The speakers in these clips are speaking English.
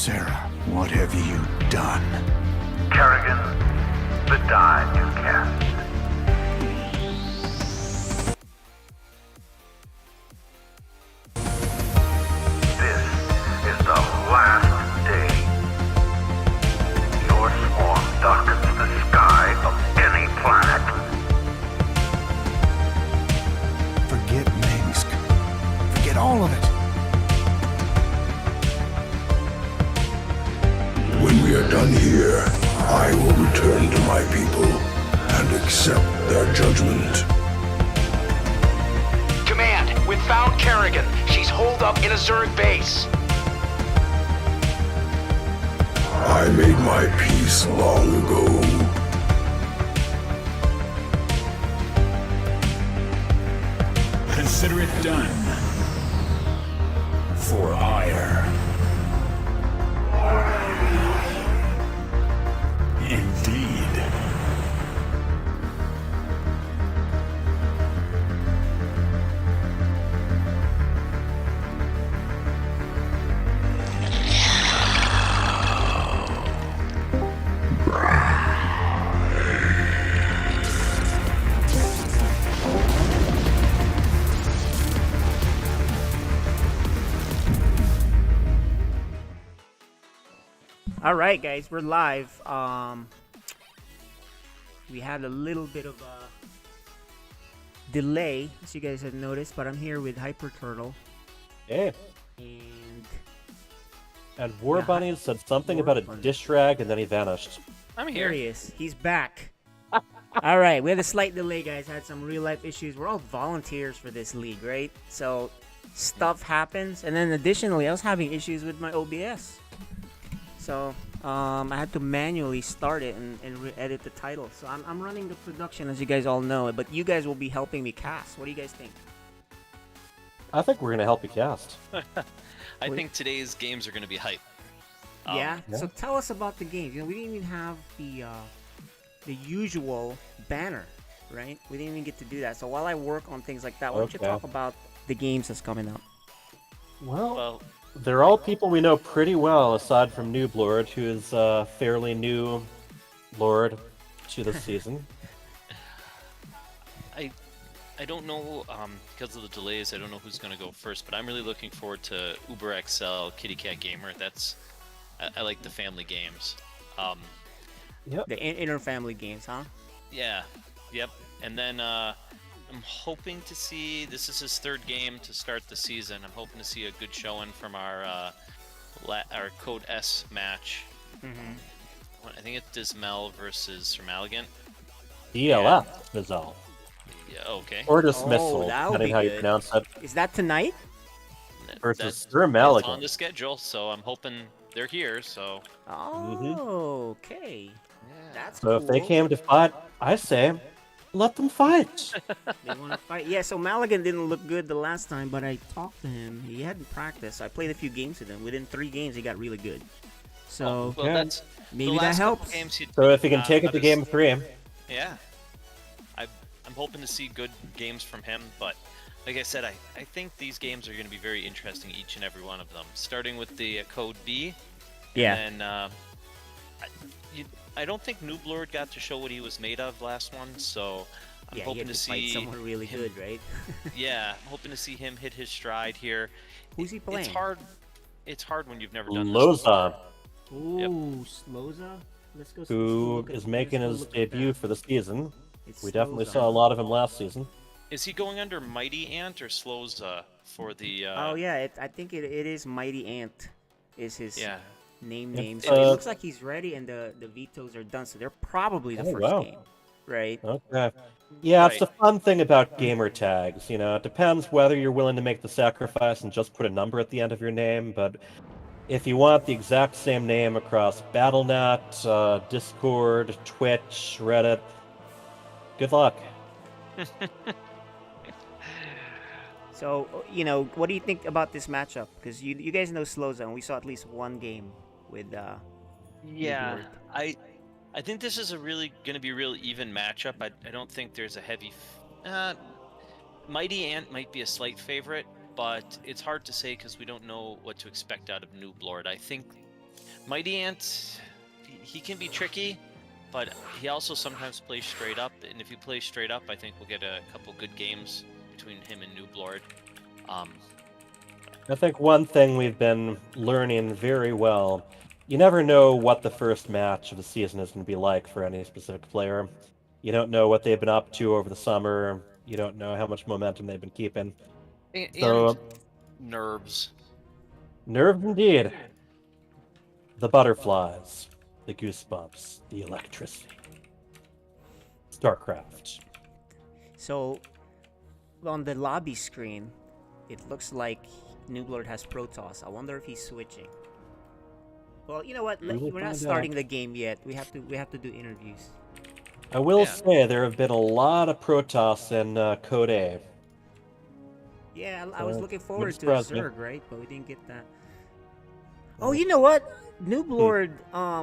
Sarah, what have you done? Kerrigan, the die you cast. This is the last day. Your swarm darkens the sky of any planet. Forget Minsk. Forget all of it. When we are done here, I will return to my people and accept their judgment. Command, we've found Kerrigan. She's holed up in a Zerg base. I made my peace long ago. Consider it done. For ire. Indeed. All right, guys, we're live. We had a little bit of a delay, as you guys have noticed, but I'm here with Hyper Turtle Hey, and War Yeah, Bunny said something War about a Bunny. dish rag and then he vanished. I'm here here. he is. He's back. All right, we had a slight delay, guys. Had some real life issues. We're all volunteers for this league, right? So stuff happens, and then additionally, I was having issues with my OBS. So I had to manually start it and re-edit the title. So I'm running the production, as you guys all know, but you guys will be helping me cast. What do you guys think? I think we're gonna help you cast. I think today's games are going to be hype. Yeah? yeah. So tell us about the games. You know, we didn't even have the usual banner, right? We didn't even get to do that. So while I work on things like that, why don't you Okay. talk about the games that's coming up? Well, they're all people we know pretty well, aside from Noob Lord, who is a fairly new lord to this season. I don't know, because of the delays, I don't know who's going to go first, but I'm really looking forward to Uber XL Kitty Cat Gamer. I like the family games. Yep. The inter-family games, huh? Yeah, yep. And then I'm hoping to see, this is his third game to start the season. I'm hoping to see a good showing from our Code S match. Mm-hmm. I think it's Dismel versus Sir Maligan. DLF is all. Yeah, okay. Or dismissal, Oh, that'll depending be how you good. pronounce it. Is that tonight? Versus That's Sir it's Maligan. on the schedule, so I'm hoping they're here, so... Oh, okay. That's So if they cool. came to fight, I say, let them fight. They want to fight. Yeah, so Maligan didn't look good the last time, but I talked to him. He hadn't practiced. I played a few games with him. Within 3 games, he got really good. So Well, Yeah. that's... maybe the that last couple helps. Games So if you can take it to I've game 3, Yeah. I'm hoping to see good games from him, but like I said, I think these games are going to be very interesting, each and every one of them. Starting with the Code B. Yeah. And then, I don't think Noob Lord got to show what he was made of last one, so I'm Yeah, he hoping had to to fight see someone really him, good, right? Yeah, I'm hoping to see him hit his stride here. Who's he playing? It's hard when you've never done this Loza, before. Ooh, Sloza. Let's go. who is making his debut for the season. It's We definitely Sloza. saw a lot of him last season. Is he going under Mighty Ant or Sloza for the... Oh yeah, I think it is Mighty Ant. Is his Yeah. name? It's, So it looks like he's ready, and the vetoes are done. So they're probably the Oh, first wow. game, right? Okay. Yeah, it's Right. the fun thing about gamer tags. You know, it depends whether you're willing to make the sacrifice and just put a number at the end of your name, but if you want the exact same name across BattleNet, Discord, Twitch, Reddit, good luck. So you know, what do you think about this matchup? Because you guys know Sloza, and we saw at least one game with Yeah, Lord. I think this is going to be a real even matchup. I don't think there's a heavy... Mighty Ant might be a slight favorite, but it's hard to say because we don't know what to expect out of Noob Lord. I think Mighty Ant, he can be tricky, but he also sometimes plays straight up. And if he plays straight up, I think we'll get a couple good games between him and Noob Lord. I think one thing we've been learning very well, you never know what the first match of the season is going to be like for any specific player. You don't know what they've been up to over the summer. You don't know how much momentum they've been keeping. And So, nerves. nerves indeed. The butterflies, the goosebumps, the electricity. StarCraft. So, on the lobby screen, it looks like Nooblord has Protoss. I wonder if he's switching. Well, you know what? We will We're not find starting out. the game yet. We have to do interviews. I will Yeah. say there have been a lot of Protoss in Code A. Yeah, I was looking forward to surprise me. Zerg, right? But we didn't get that. Oh, you know what? Nooblord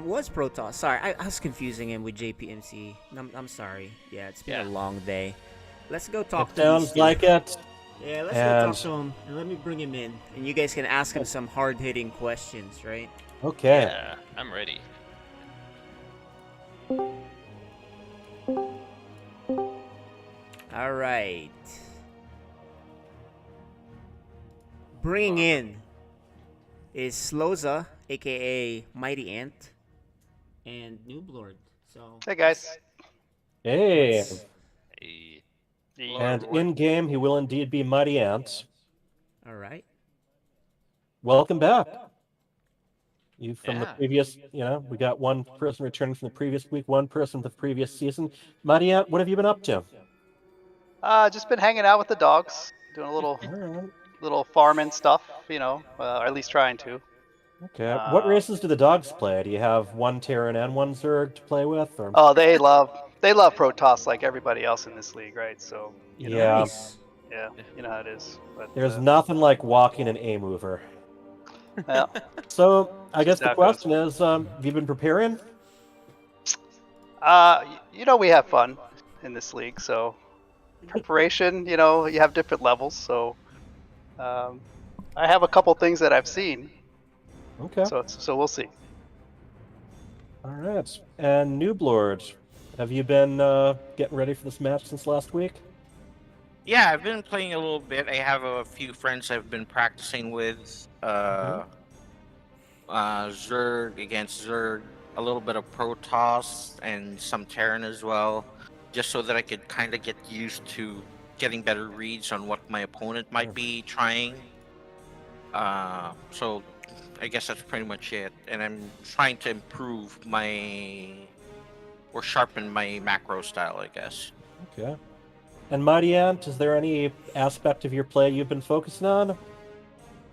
was Protoss. Sorry, I was confusing him with JPMC. I'm sorry. Yeah, it's been a Yeah. long day. Let's go talk It to sounds these two. like it. Yeah, let's go talk And- to him, and let me bring him in, and you guys can ask him some hard-hitting questions, right? Okay. Yeah, I'm ready. All right. Bringing in is Sloza, aka Mighty Ant, and Nooblord. So Hey guys. Hey. Hey. And in game, he will indeed be Mighty Ant. all right. Welcome back. You from the Yeah. previous, we got one person returning from the previous week, one person from the previous season. Mighty Ant, what have you been up to? Just been hanging out with the dogs, doing a little All right. little farming stuff, or at least trying to. Okay. What Uh, races do the dogs play? Do you have one Terran and one Zerg to play with? Or... Oh, they love Protoss like everybody else in this league, right? So Yeah. Nice. yeah, you know how it is. But There's nothing like walking an A mover. yeah. So I guess Just the how it goes. question is, have you been preparing? We have fun in this league, so preparation, you have different levels. So I have a couple things that I've seen, Okay. so we'll see. All right. And Nooblord, have you been getting ready for this match since last week? Yeah, I've been playing a little bit. I have a few friends I've been practicing with. Zerg against Zerg, a little bit of Protoss, and some Terran as well, just so that I could kind of get used to getting better reads on what my opponent might be trying. So I guess that's pretty much it. And I'm trying to improve or sharpen my macro style, I guess. Okay. And Mighty Ant, is there any aspect of your play you've been focusing on?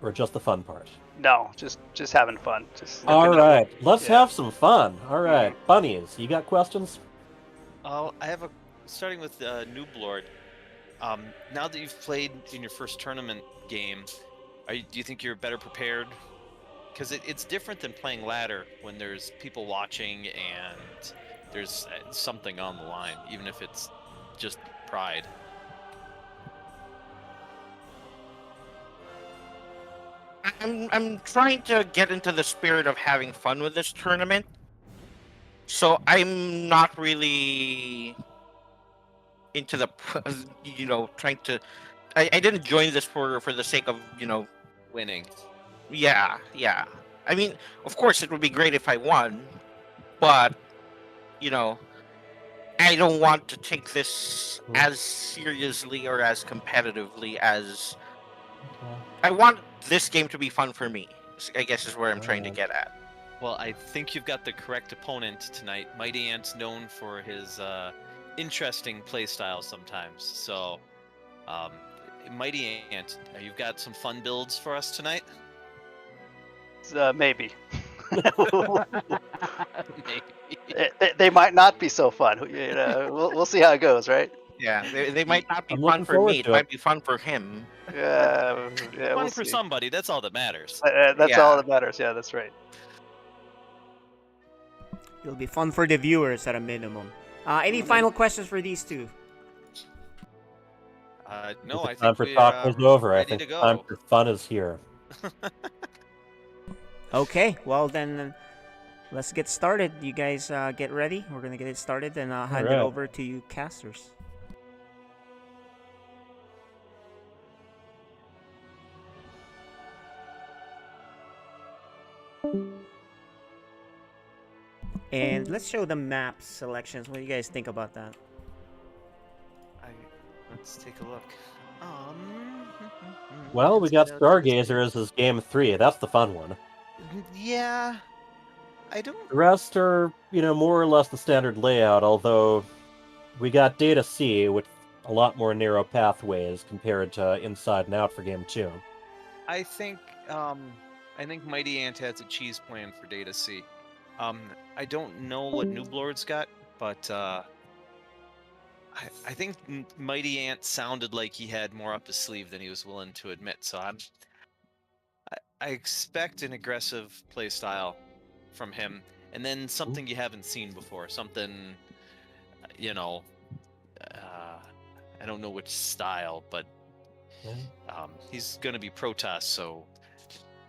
Or just the fun part? No, just having fun. Just All right. Let's Yeah. have some fun. All right. Bunnies, you got questions? I have starting with Noob Lord. Now that you've played in your first tournament game, do you think you're better prepared? Because it's different than playing ladder when there's people watching and there's something on the line, even if it's just pride. I'm trying to get into the spirit of having fun with this tournament. So I'm not really into the trying to I didn't join this for the sake of, Winning. yeah. I mean, of course it would be great if I won, but I don't want to take this as seriously or as competitively as I want this game to be fun for me, I guess is where I'm trying to get at. Well, I think you've got the correct opponent tonight. Mighty Ant's known for his interesting playstyle sometimes. So, Mighty Ant, you've got some fun builds for us tonight? Maybe. Maybe. They might not be so fun. We'll see how it goes, right? Yeah, they might not be I'm fun looking for forward me. It to it. might be fun for him. Yeah, Fun we'll for see. somebody, that's all that matters. That's Yeah. all that matters. Yeah, that's right. It'll be fun for the viewers at a minimum. Any final questions for these two? No, I Time think for we're talk is over. I ready think to go. time for fun is here. Okay, well then, let's get started. You guys get ready. We're gonna get it started, and I'll hand it Alright. over to you casters. And let's show the map selections. What do you guys think about that? Let's take a look. Well, we got it's- Stargazer as his game 3. That's the fun one. Yeah, I don't. The rest are, more or less the standard layout, although we got Data C with a lot more narrow pathways compared to Inside and Out for game 2. I think Mighty Ant has a cheese plan for Data C. I don't know what Noob Lord's got, but I think Mighty Ant sounded like he had more up his sleeve than he was willing to admit. So I expect an aggressive play style from him, and then something you haven't seen before. Something, I don't know which style, but he's gonna be Protoss, so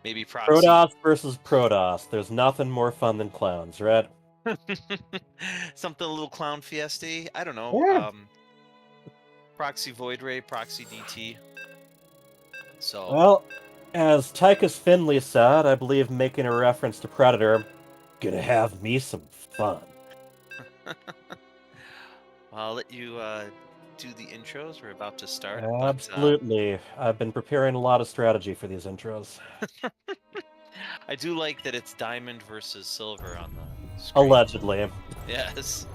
maybe Proxy. Protoss versus Protoss. There's nothing more fun than clowns, right? Something a little clown fiesta. I don't know. Yeah. Proxy Void Ray, Proxy DT. So Well, as Tychus Finley said, I believe making a reference to Predator, gonna have me some fun. I'll let you do the intros. We're about to start. Absolutely. I've been preparing a lot of strategy for these intros. I do like that it's diamond versus silver on the screen. Allegedly. Yes.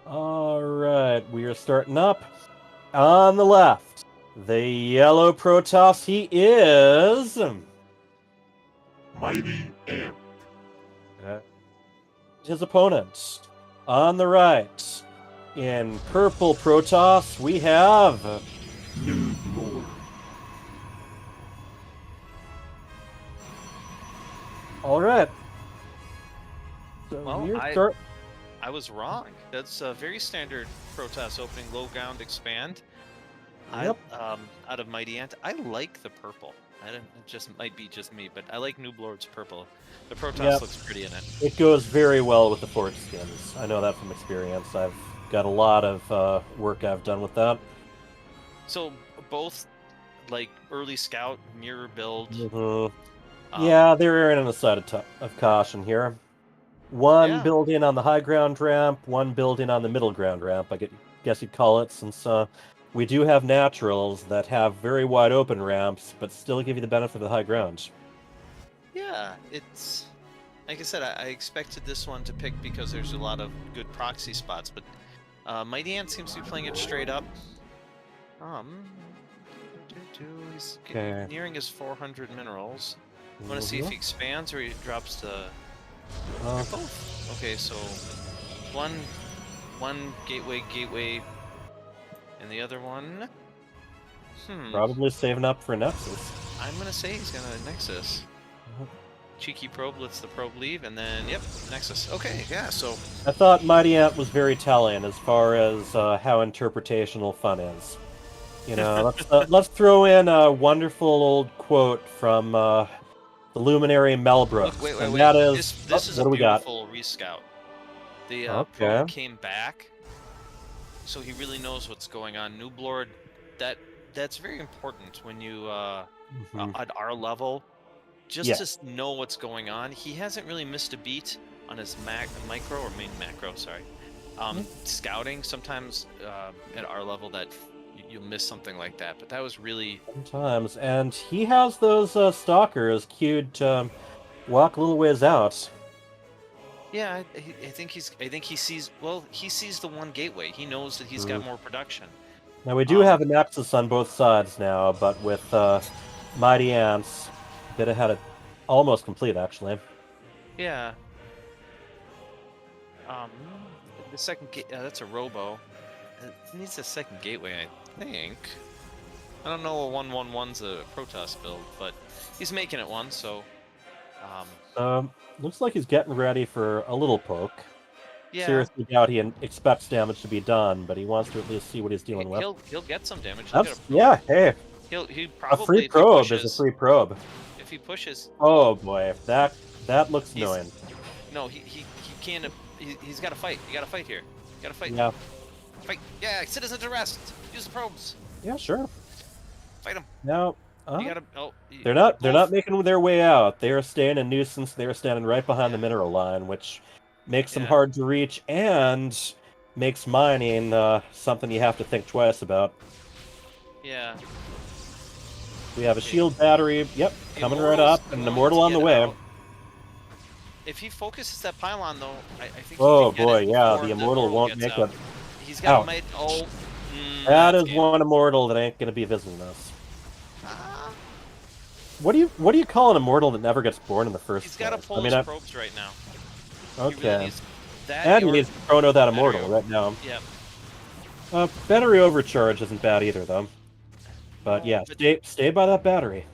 Alright, we are starting up. On the left, the yellow Protoss, he is... Mighty Ant. His opponent. On the right, in purple Protoss, we have... Noob Lord. Alright. So Well, we're I was wrong. That's a very standard Protoss opening low ground expand. Yep. Out of Mighty Ant. I like the purple. It just might be just me, but I like Noob Lord's purple. The Protoss Yep. looks pretty in it. It goes very well with the Fort skins. I know that from experience. I've got a lot of work I've done with that. So both like early scout mirror build. Mhm. Yeah, they're erring on the side of caution here. One Yeah. building on the high ground ramp, one building on the middle ground ramp, guess you'd call it, since we do have naturals that have very wide open ramps, but still give you the benefit of the high ground. Yeah, it's like I said. I expected this one to pick because there's a lot of good proxy spots, but Mighty Ant seems to be playing it straight up. He's Okay. nearing his 400 minerals. Want to see if he expands or he drops to both. Okay, so one gateway, and the other one. Probably saving up for a Nexus. I'm gonna say he's gonna Nexus. Cheeky probe lets the probe leave, and then yep, Nexus. Okay, yeah. So I thought Mighty Ant was very telling as far as how interpretational fun is. Let's throw in a wonderful old quote from the luminary Melbrook. look, wait. And that is, This is what a do we got? beautiful rescout. The Okay. probe came back, so he really knows what's going on. Noob Lord, that's very important when you at our level, just Yes. to know what's going on. He hasn't really missed a beat on his macro or main macro. Sorry, scouting sometimes at our level that you'll miss something like that. But that was really Sometimes, and he has those stalkers queued to walk a little ways out. yeah. I think he sees the one gateway. He knows that he's got more production. Now we do have a Nexus on both sides now, but with Mighty Ants, bit ahead of almost complete actually. Yeah. The second gate. That's a robo. It needs a second gateway, I think. I don't know. 1-1-1's a Protoss build, but he's making it one. So. Looks like he's getting ready for a little poke. Yeah. Seriously doubt he expects damage to be done, but he wants to at least see what he's dealing with. He'll get some damage. He'll get Yeah, hey, He a probably free if he probe pushes, is a free probe. If if he pushes. Oh boy, that looks He's- annoying. No, he can't. He's got to fight. You got to fight here. You got to fight. Yeah. Fight. Yeah, citizens arrest. Use the probes. Yeah, sure. Fight him. Now, You gotta. Oh, they're not making their way out. They are staying a nuisance. They are standing right behind the mineral line, which makes them Yeah. hard to reach and makes mining something you have to think twice about. Yeah. We have a shield battery. Yep, The coming right Immortal's up, and an going immortal to on the get way. out. If he focuses that pylon, though, I think. Oh he can get boy, it yeah, before the immortal won't gets make out. it. He's got Ouch. might. Oh. That is game. one immortal that ain't gonna be visiting us. Ah, What do you call an immortal that never gets born in the first he's place? got to pull I mean, his probes right now. He really okay. needs that And he or- needs to chrono that battery immortal over- right now. Yep. Battery overcharge isn't bad either, though. But No, yeah, but- stay by that battery.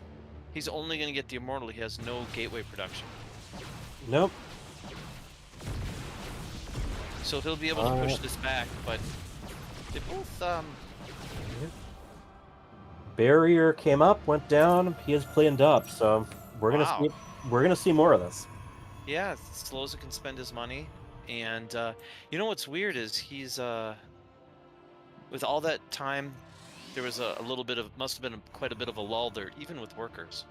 He's only going to get the immortal. He has no gateway production. Nope. So he'll be able to push this back, but they both Barrier came up, went down. He is cleaned up, so we're Wow. gonna see more of this. yeah, Sloza can spend his money, and you know what's weird is he's with all that time, there was a little bit of must have been quite a bit of a lull there, even with workers.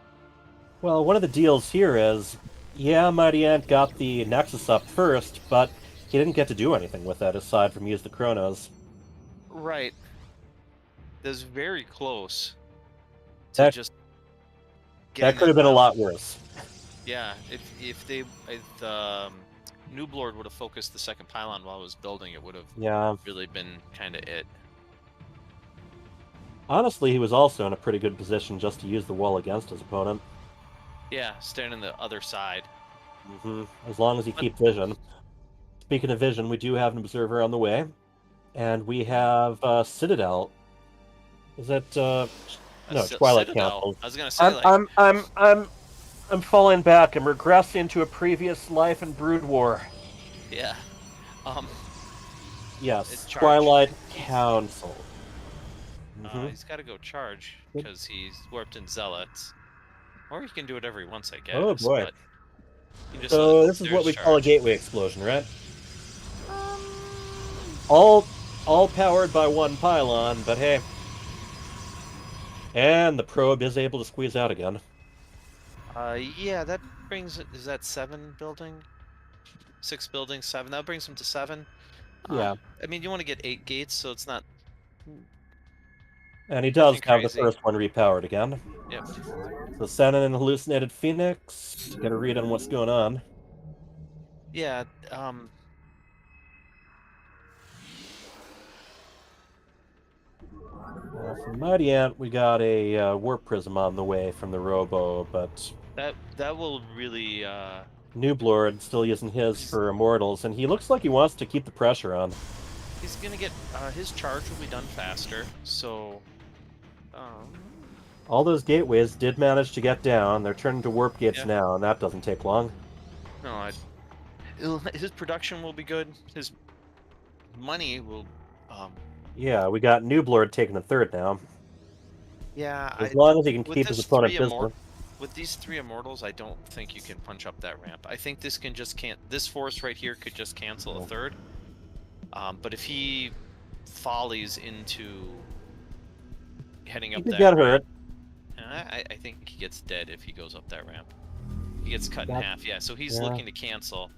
Well, one of the deals here is, yeah, Mighty Ant got the Nexus up first, but he didn't get to do anything with that aside from use the Chronos. Right. That's very close. To That- just. That getting could have been a down. lot worse. Yeah, if Noob Lord would have focused the second pylon while it was building, it would have Yeah. really been kind of it. Honestly, he was also in a pretty good position just to use the wall against his opponent. Yeah, standing the other side. As long as he keeps vision. Speaking of vision, we do have an observer on the way, and we have Citadel. Is that no Twilight Citadel. Council? I was gonna say like I'm falling back. I'm regressing to a previous life in Brood War. yeah. Yes, It's charge. Twilight Council. He's got to go charge because he's warped in zealots, or he can do whatever he wants, I guess. Oh, boy. But you just So let this is what theirs we call a charge. gateway explosion, right? All powered by one pylon, but hey. And the probe is able to squeeze out again. Yeah, that brings is that 7 building, 6 buildings, 7. That brings him to 7. Yeah. I mean, you want to get 8 gates, so it's not. And he does Nothing have crazy. the first one repowered again. Yep. So sending in Hallucinated Phoenix. Get a read on what's going on. Yeah. For Mighty Ant, we got a Warp Prism on the way from the Robo, but That will really. Noob Lord still using his for Immortals, and he looks like he wants to keep the pressure on. He's gonna get his charge will be done faster. So. All those gateways did manage to get down. They're turning to warp gates Yeah. now, and that doesn't take long. No, his production will be good. His money will. Yeah, we got Noob Lord taking the third now. Yeah. As long as he can with keep his this opponent 3 visible. With these 3 immortals, I don't think you can punch up that ramp. I think this can just can't. This force right here could just cancel a third. But if he follies into heading He up could that get ramp, hurt. I think he gets dead if he goes up that ramp. He gets cut in Got- half. Yeah, so he's yeah. looking to cancel.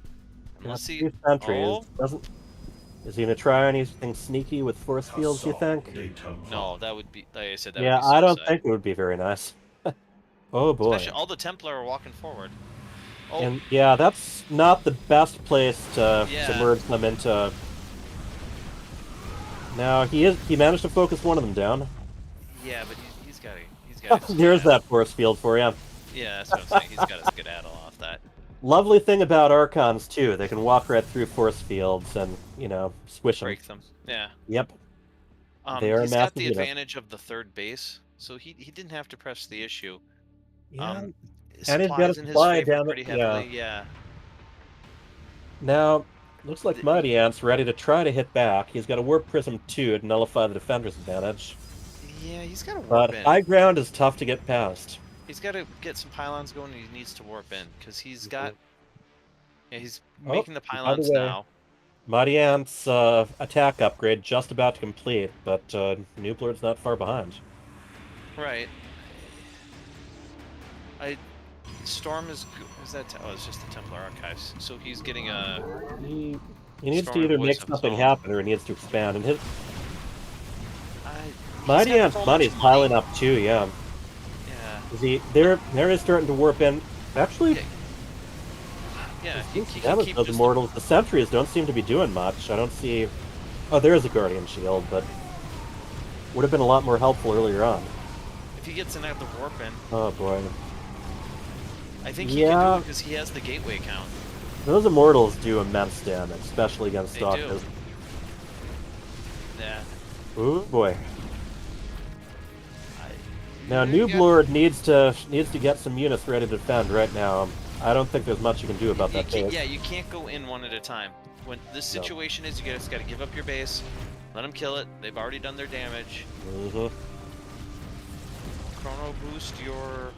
And Got let's see. 2 sentries. Oh, Doesn't. Is he gonna try anything sneaky with force fields? You think? no, that would be like I said. That Yeah, would be I don't suicide. think it would be very nice. Oh boy. Especially all the Templar are walking forward. Oh, And yeah, that's not the best place to Yeah. merge them into. Now he managed to focus one of them down. yeah, but he's got. There's that force field for you. Yeah, that's what I'm saying. He's got to skedaddle off that. Lovely thing about Archons too, they can walk right through force fields and squish them. Break them. Yeah. Yep. They are He's got massive the units. advantage of the 3rd base, so he didn't have to press the issue. Yeah. His And he's got supplies a in his supply favor down pretty it, yeah. heavily. Yeah. Now, looks like Mighty Ant's ready to try to hit back. He's got a Warp Prism 2 to nullify the defender's advantage. Yeah, he's got to warp But in. high ground is tough to get past. He's got to get some pylons going, and he needs to warp in because he's got. Yeah, he's Oh, making the by the pylons way, now. Mighty Ant's attack upgrade just about to complete, but Nubler's not far behind. Right. Storm is that? Oh, it's just the Templar Archives. So he's getting a. He needs Storm to either and make voice of his something own. happen or he needs to expand. And his He's Mighty got Ant's so money's much piling money. up too, yeah. Yeah. There is starting to warp in. Actually, Yeah. He can damage keep those just immortals. The sentries don't seem to be doing much. I don't see. Oh, there is a guardian shield, but would have been a lot more helpful earlier on. if he gets another warp in, Oh boy, I think he can Yeah. do it because he has the gateway count. those immortals do immense damage, especially against They do. stalkers. Yeah. Ooh boy. Now, You Noob got- Lord needs to get some units ready to defend right now. I don't think there's much you can do about that base. Yeah, you can't go in one at a time. When this No. situation is, you just got to give up your base, let them kill it. They've already done their damage. Mhm. Chrono boost your.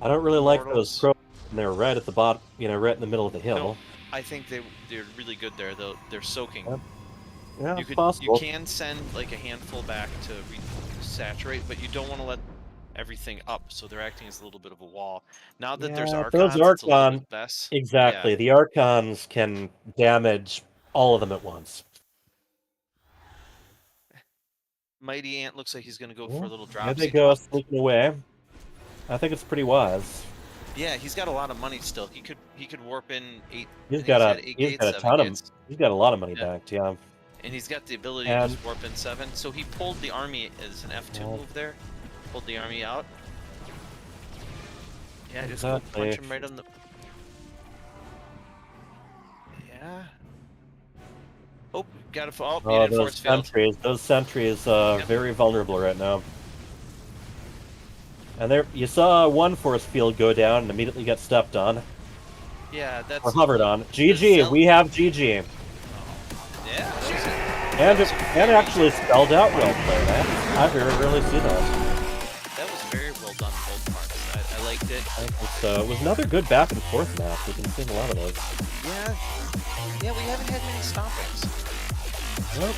I don't really like Immortals. those pros. They're right at the bottom, right in the middle of the hill. No, I think they're really good there. They're soaking. Yep. Yeah, You it's could possible. you can send like a handful back to saturate, but you don't want to let everything up, so they're acting as a little bit of a wall. Now that there's Yeah, Archons, those it's a little Archon, bit less. exactly. Yeah. The Archons can damage all of them at once. Mighty Ant looks like he's going to go for a Yeah, little there drop. they go, sneaking away. I think it's pretty wise. Yeah, he's got a lot of money still. He could warp in eight. I He's think got he's a had eight he's gates, got a 7 ton of gates. he's got a lot of money Yeah. banked. Yeah. And he's got the ability And- to just warp in 7. So he pulled the army as an F2 Yeah. move there. Pulled the army out. Yeah, just Exactly. punch him right on the. Yeah. Oh, got a fall. Oh, Unit those force field. sentries. Those sentries very vulnerable right now. And there, you saw one force field go down and immediately get stepped on Yeah, that's. or hovered on. GG, Zel- we have GG, Yeah. and actually spelled out well played. I very rarely see that. That was very well done both parts. I liked it. So it was another good back and forth match. We've been seeing a lot of those. Yeah. Yeah, we haven't had many stoppings. Nope.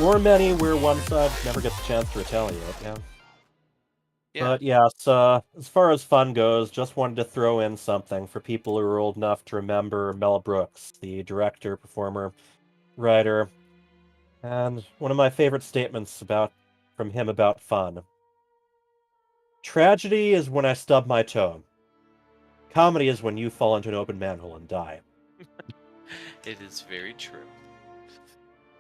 Or many where one side never gets a chance to retaliate. Yeah. Yeah. But yes, as far as fun goes, just wanted to throw in something for people who are old enough to remember Mel Brooks, the director, performer, writer, and one of my favorite statements from him about fun. Tragedy is when I stub my toe. Comedy is when you fall into an open manhole and die. It is very true.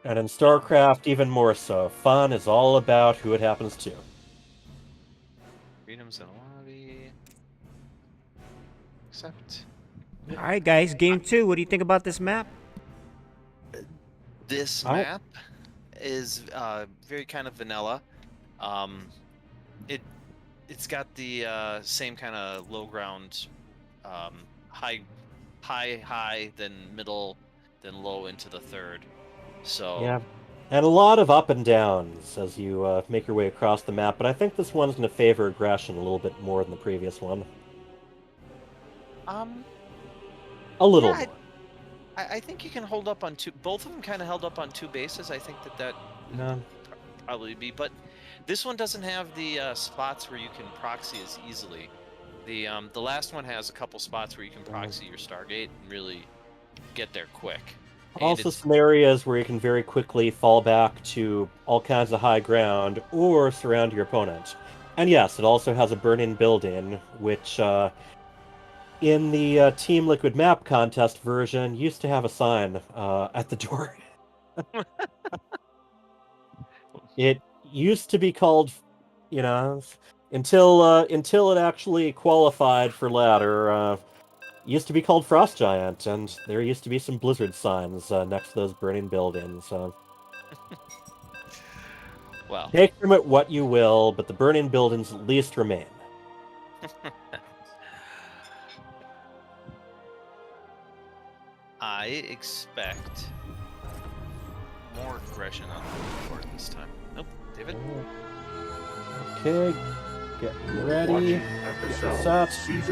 And in StarCraft, even more so. Fun is all about who it happens to. Freedoms in a lobby. Accept. All right, guys, game 2. What do you think about this map? This I- map is very kind of vanilla. It's got the same kind of low ground, high, then middle, then low into the third. So Yeah. And a lot of up and downs as you make your way across the map, but I think this one's going to favor aggression a little bit more than the previous one. A little yeah, more. I think you can hold up on two. Both of them kind of held up on two bases. I think that No. probably be, but this one doesn't have the spots where you can proxy as easily. The last one has a couple spots where you can proxy your Stargate and really get there quick. And Also it's- some areas where you can very quickly fall back to all kinds of high ground or surround your opponent. And yes, it also has a burn-in building, which in the Team Liquid map contest version used to have a sign at the door. It used to be called, until it actually qualified for ladder. Used to be called Frost Giant, and there used to be some blizzard signs next to those burning buildings. Well, Take from it what you will, but the burning buildings at least remain. I expect more aggression on the board this time. Nope, David. Okay. Get ready. Set.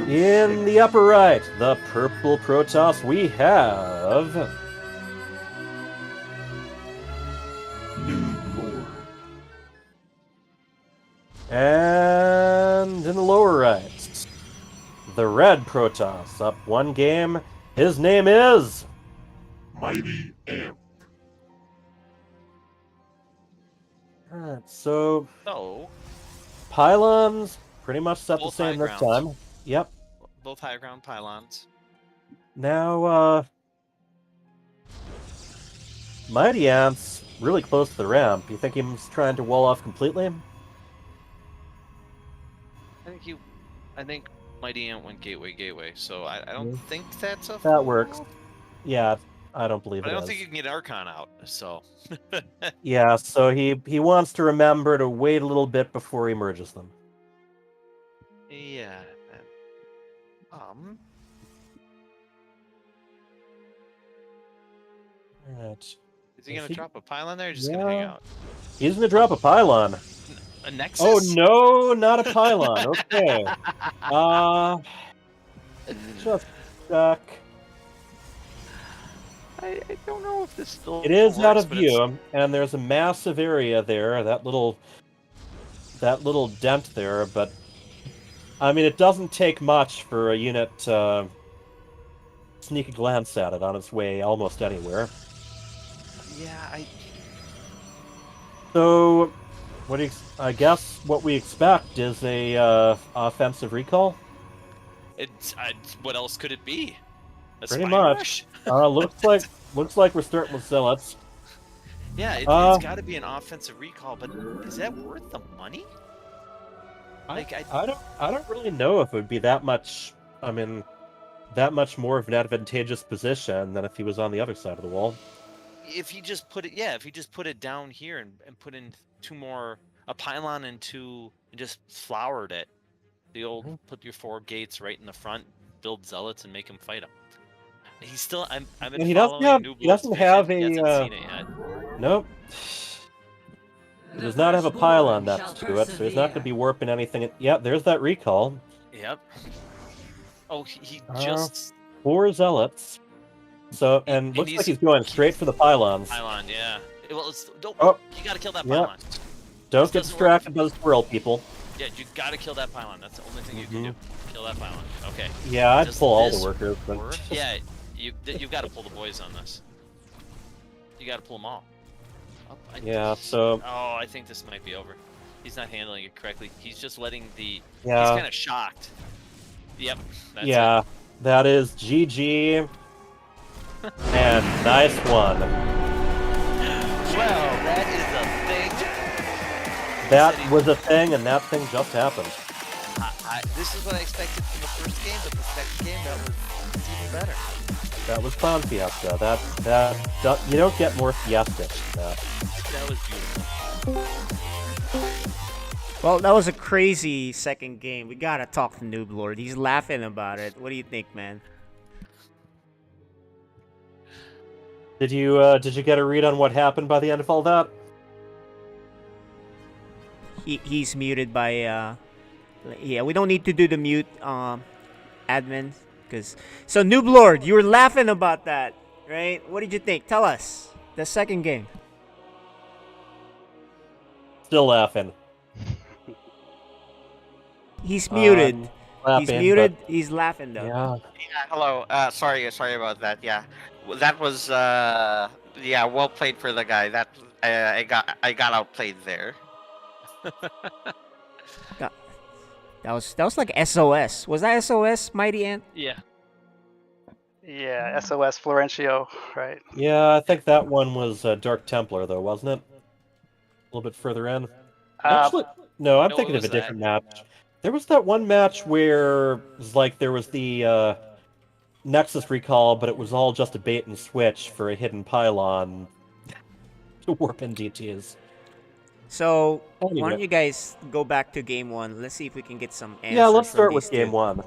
In the upper right, the purple Protoss, we have and in the lower right, the red Protoss, up one game. His name is Mighty Amp. Alright, so So, pylons pretty much set the Both same high this grounds. time. Yep. both high ground pylons. Now, Mighty Ant's really close to the ramp. You think he's trying to wall off completely? I think Mighty Ant went gateway, so I don't think that's a That full works. wall. Yeah, I don't believe But I it don't is. think you can get Archon out, so. Yeah, so he wants to remember to wait a little bit before he merges them. Yeah. Right. Is he gonna drop a pylon there or just gonna hang out? He's gonna drop a pylon. A Nexus? Oh no, not a pylon. Okay. Just stuck. I don't know if this still It is out works, of but it's- view, and there's a massive area there. That little dent there, but I mean, it doesn't take much for a unit to sneak a glance at it on its way almost anywhere. Yeah, So, I guess what we expect is a offensive recall. it's what else could it be? A Pretty spy much. rush? Looks like we're starting with zealots. Yeah, it's got to be an offensive recall, but is that worth the money? I don't really know if it would be that much. I mean, that much more of an advantageous position than if he was on the other side of the wall. If he just put it down here and put in a pylon and just flowered it. The old put your 4 gates right in the front, build zealots and make him fight them. He's still I've been He doesn't following have- New he doesn't Blood's have vision. He a, hasn't seen it yet. Nope. He does not have a pylon next to it, so he's not going to be warping anything. Yep, there's that recall. Yep. Oh, he just 4 zealots. So, and looks like he's going straight for the pylons. pylon, yeah. Well, Oh, you gotta kill that yeah. pylon. Don't get doesn't work. distracted by the squirrel, people. Yeah, you gotta kill that pylon. That's the only thing you can do. Kill that pylon. Okay. Yeah, I'd Does pull all the this workers, but work? Yeah, you've got to pull the boys on this. You got to pull them all. Oh, yeah. So I think this might be over. He's not handling it correctly. He's just letting the. Yeah. He's kind of shocked. Yep. That's yeah, it. that is GG. And nice one. Well, that is a thing. That was a thing, and that thing just happened. This is what I expected from the first game, but the second game that was even better. That was Clown Fiesta. That you don't get more fiesta than that. That was beautiful. Well, that was a crazy second game. We gotta talk to Noob Lord. He's laughing about it. What do you think, man? Did you get a read on what happened by the end of all that? He's muted by yeah, we don't need to do the mute admin because so Noob Lord, you were laughing about that, right? What did you think? Tell us. The second game. Still laughing. He's muted. He's Laughing, muted. but- He's laughing though. Yeah. Yeah, hello. Sorry about that. Yeah, that was yeah, well played for the guy. That I got outplayed there. That was like SOS. Was that SOS, Mighty Ant? Yeah. Yeah, SOS Florencio, right? Yeah, I think that one was Dark Templar, though, wasn't it? A little bit further in. Actually, no, I'm No, thinking what of a was different match. There was that one match where it was like there was the Nexus recall, but it was all just a bait and switch for a hidden pylon to warp in DTs. So why Anyway. don't you guys go back to game one? Let's see if we can get some answers. Yeah, let's from start these with game two. one.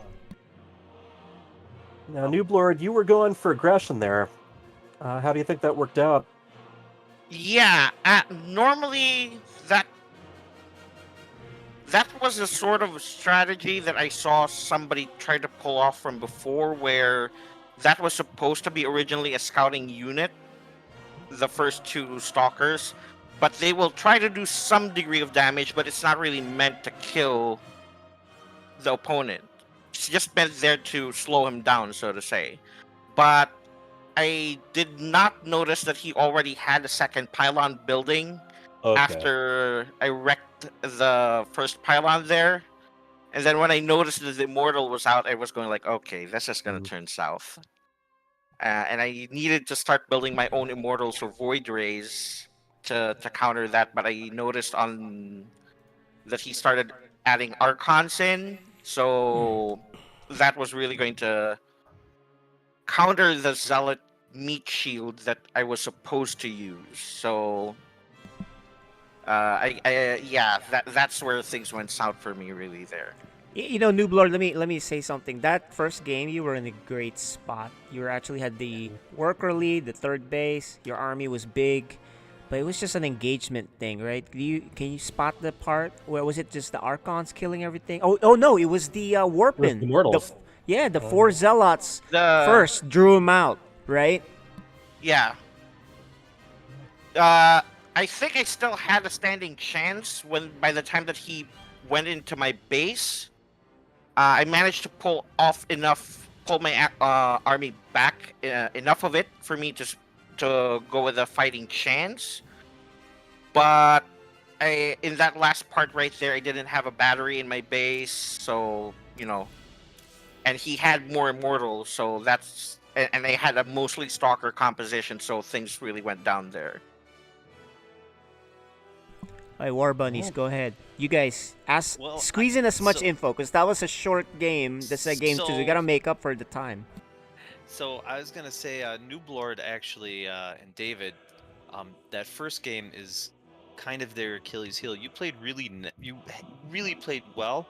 Now, Noob Lord, you were going for aggression there. How do you think that worked out? Yeah, normally that that was a sort of strategy that I saw somebody try to pull off from before, where that was supposed to be originally a scouting unit, the first two stalkers, but they will try to do some degree of damage, but it's not really meant to kill the opponent. It's just meant there to slow him down, so to say. But I did not notice that he already had a second pylon building Okay. after I wrecked the first pylon there. And then when I noticed that the Immortal was out, I was going like, okay, this is going to turn south. And I needed to start building my own Immortals or Void Rays to counter that. But I noticed on that he started adding Archons in. So that was really going to counter the Zealot meat shield that I was supposed to use. So that's where things went south for me really there. You know, Noob Lord, let me say something. That first game, you were in a great spot. You actually had the worker lead, the third base. Your army was big, but it was just an engagement thing, right? Can you spot the part where was it just the Archons killing everything? Oh no, it was the Warpin. The Immortals. The 4 Zealots first drew him out, right? Yeah. I think I still had a standing chance by the time that he went into my base. I managed to pull my army back enough of it for me to go with a fighting chance. But in that last part right there, I didn't have a battery in my base, so and he had more Immortals, so and they had a mostly Stalker composition, so things really went down there. All right, War Bunnies, go ahead. You guys, squeeze in as much info, because that was a short game. This is game 2, so we gotta make up for the time. So I was gonna say, Noob Lord actually, and David, that first game is kind of their Achilles heel. You played you really played well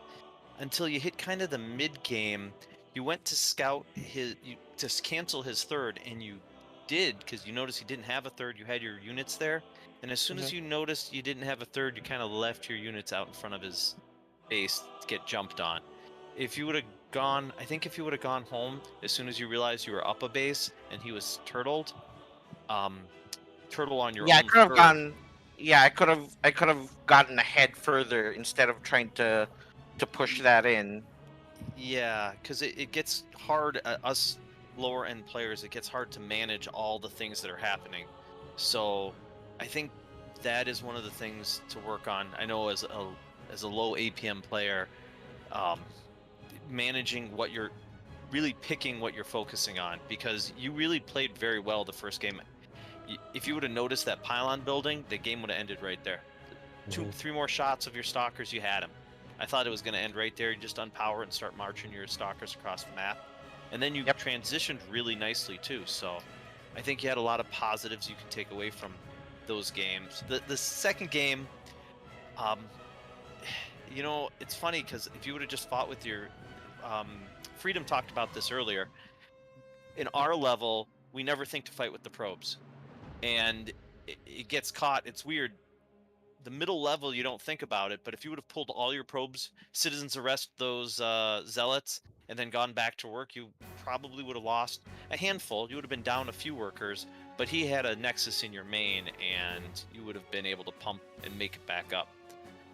until you hit kind of the mid game. You went to scout to cancel his third, and you did because you noticed he didn't have a third. You had your units there. And as soon as you noticed you didn't have a third, you kind of left your units out in front of his base to get jumped on. If you would have gone home as soon as you realized you were up a base and he was turtled on your own. I could have gone. Yeah, I could have gotten ahead further instead of trying to push that in. Yeah, because it gets hard. Us lower end players, it gets hard to manage all the things that are happening. So I think that is one of the things to work on. I know as a low APM player, managing what you're really picking what you're focusing on, because you really played very well the first game. If you would have noticed that pylon building, the game would have ended right there. 2-3 more shots of your stalkers, you had him. I thought it was going to end right there. You just unpower and start marching your stalkers across the map. And then you transitioned really nicely too. So I think you had a lot of positives you can take away from those games. The second game, it's funny because if you would have just fought with your Freedom talked about this earlier. In our level, we never think to fight with the probes, and it gets caught. It's weird. The middle level, you don't think about it, but if you would have pulled all your probes, citizens arrest those zealots, and then gone back to work, you probably would have lost a handful. You would have been down a few workers, but he had a nexus in your main, and you would have been able to pump and make it back up.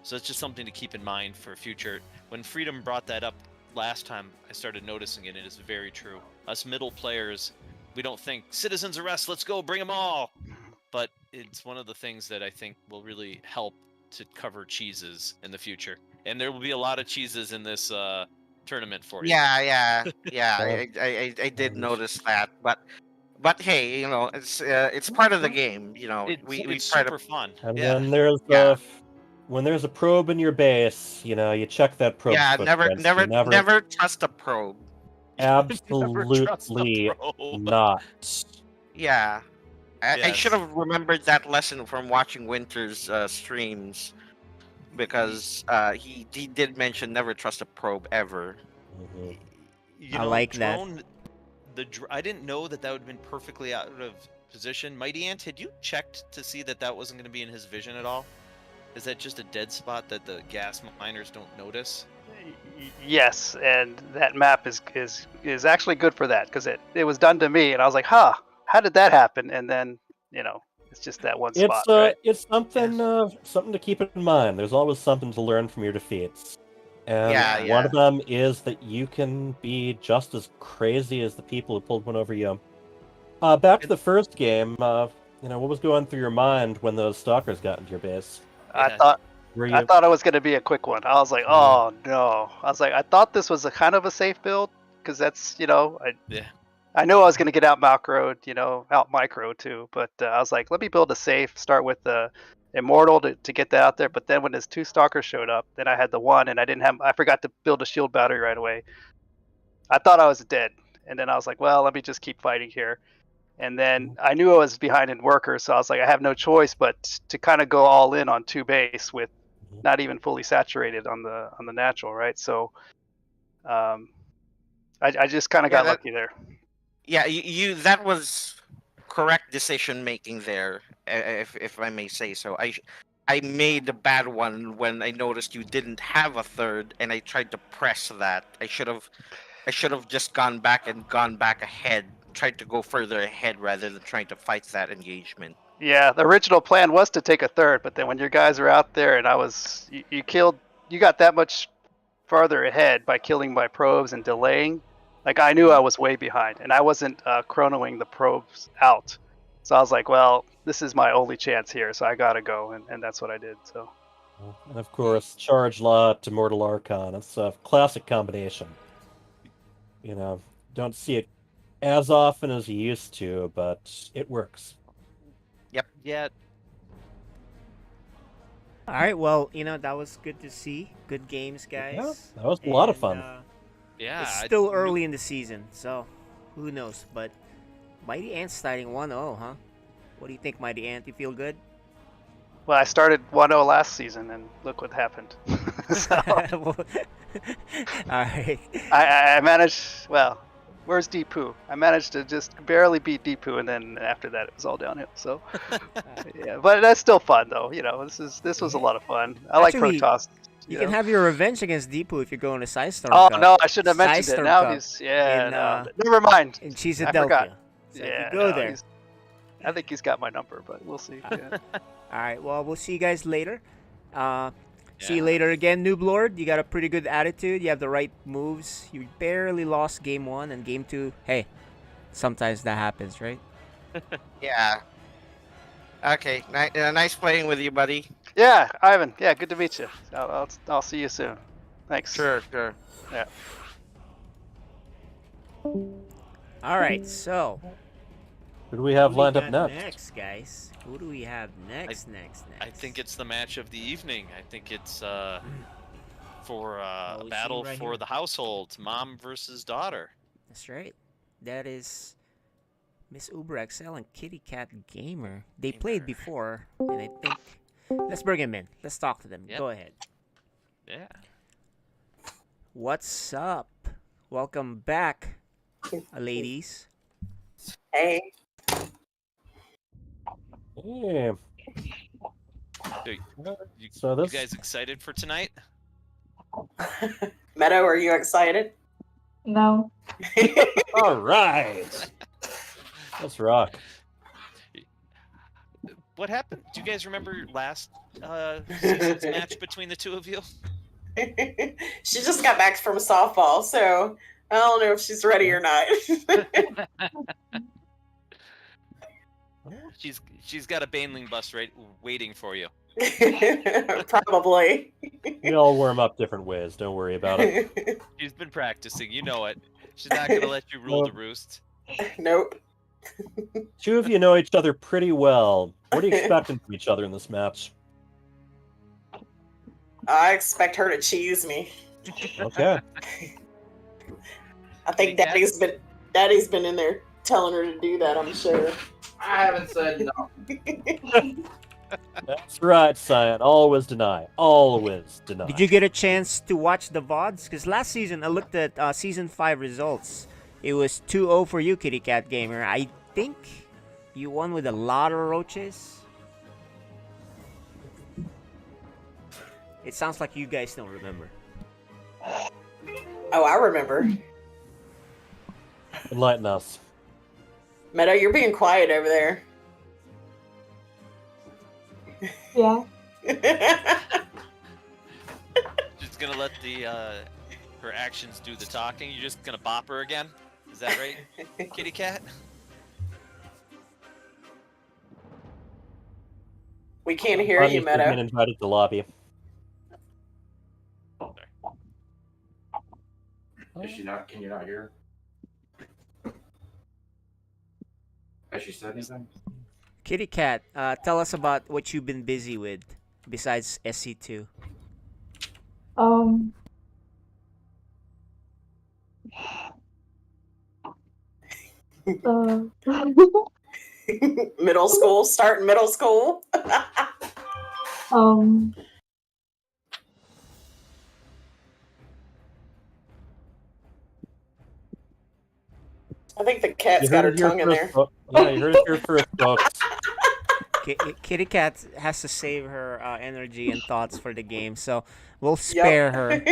So it's just something to keep in mind for future. When Freedom brought that up last time, I started noticing it. It is very true. Us middle players, we don't think, citizens arrest, let's go, bring them all. But it's one of the things that I think will really help to cover cheeses in the future. And there will be a lot of cheeses in this tournament for you. Yeah. I did notice that, but hey, it's part of the game. It's try super to. fun. And Yeah. then when there's a probe in your base, you check that probe. Yeah, never trust a probe. Absolutely not. Yeah. I Yes. should have remembered that lesson from watching Winter's streams, because he did mention never trust a probe ever. I like that. I didn't know that would have been perfectly out of position. Mighty Ant, had you checked to see that wasn't going to be in his vision at all? Is that just a dead spot that the gas miners don't notice? Yes, and that map is actually good for that because it was done to me, and I was like, huh, how did that happen? And then it's just that one spot, right? It's something to keep in mind. There's always something to learn from your defeats. And Yeah, one of them is that you can be just as crazy as the people who pulled one over you. Back to the first game, what was going through your mind when those stalkers got into your base? I Yeah. thought Were I you thought it was going to be a quick one. I was like, oh no. I was like, I thought this was a kind of a safe build because that's Yeah. I knew I was going to get out macroed, out micro too. But I was like, let me build a safe. Start with the immortal to get that out there. But then when his 2 stalkers showed up, then I had the 1, and I forgot to build a shield battery right away. I thought I was dead, and then I was like, well, let me just keep fighting here. And then I knew I was behind in workers, so I was like, I have no choice but to kind of go all in on 2 base with not even fully saturated on the natural, right? So I just kind of got lucky there. Yeah, you that was correct decision making there, if I may say so. I made a bad one when I noticed you didn't have a third, and I tried to press that. I should have just gone back ahead, tried to go further ahead rather than trying to fight that engagement. Yeah, the original plan was to take a third, but then when your guys are out there and you got that much farther ahead by killing my probes and delaying. Like I knew I was way behind, and I wasn't chronoing the probes out. So I was like, well, this is my only chance here, so I gotta go, and that's what I did. So. And of course, Charge Lot to Mortal Archon. It's a classic combination. Don't see it as often as you used to, but it works. Yep. Yeah. All right, well, that was good to see. Good games, guys. Yeah, that was a lot of fun. Yeah. It's still early in the season, so who knows? But Mighty Ant's starting 1-0, huh? What do you think, Mighty Ant? You feel good? Well, I started 1-0 last season, and look what happened. So, All right. I managed. Well, where's Deepu? I managed to just barely beat Deepu, and then after that, it was all downhill. So, yeah, but that's still fun, though. This was a lot of fun. I Actually, like Protoss. You can have your revenge against Deepu if you're going to Sidestorm Oh Cup. no, I shouldn't have mentioned it. Sidestorm Now Cup he's in, never mind. in I Cheesadelphia. forgot. So Yeah, if you go no, there. I think he's got my number, but we'll see. Yeah. All right. Well, we'll see you guys later. See you later again, Noob Lord. You got a pretty good attitude. You have the right moves. You barely lost game 1 and game 2. Hey, sometimes that happens, right? Yeah. Okay. Nice playing with you, buddy. Yeah, Ivan. Yeah, good to meet you. I'll see you soon. Thanks. Sure. Yeah. All right. So, Who do we have who we lined up got next? guys? Who do we have next? I think it's the match of the evening. I think it's for a we see battle right for here. the household, mom versus daughter. That's right. That is Miss Uber XL and Kitty Cat Gamer. They played before, and I think let's bring them in. Let's talk to them. Yep. Go ahead. Yeah. What's up? Welcome back, ladies. Hey. Yeah. You, So you this guys excited for tonight? Meadow, are you excited? No. all right. Let's rock. What happened? Do you guys remember last season's match between the two of you? She just got back from softball, so I don't know if she's ready or not. She's got a Baneling bus waiting for you. Probably. We all warm up different ways. Don't worry about it. She's been practicing, you know it. She's not gonna let you rule the roost. Nope. 2 of you know each other pretty well. What are you expecting from each other in this match? I expect her to cheese me. Okay. I think Daddy's been in there telling her to do that, I'm sure. I haven't said no. That's right, Cyan. Always deny. Always deny. Did you get a chance to watch the VODs? Because last season, I looked at Season 5 results. It was 2-0 for you, Kitty Cat Gamer. I think you won with a lot of roaches. It sounds like you guys don't remember. Oh, I remember. Enlighten us. Meadow, you're being quiet over there. Yeah. Just gonna let the her actions do the talking. You're just gonna bop her again. Is that right, kitty cat? We can't hear Bunny's you, been Meadow. invited to the lobby. Is she not? Can you not hear her? Has she said anything? Kitty Cat, tell us about what you've been busy with besides SC2. Middle school, starting middle school. I think the cat's got her tongue in there. Yeah, you heard it here first, folks. Kitty Cat has to save her energy and thoughts for the game, so we'll spare her.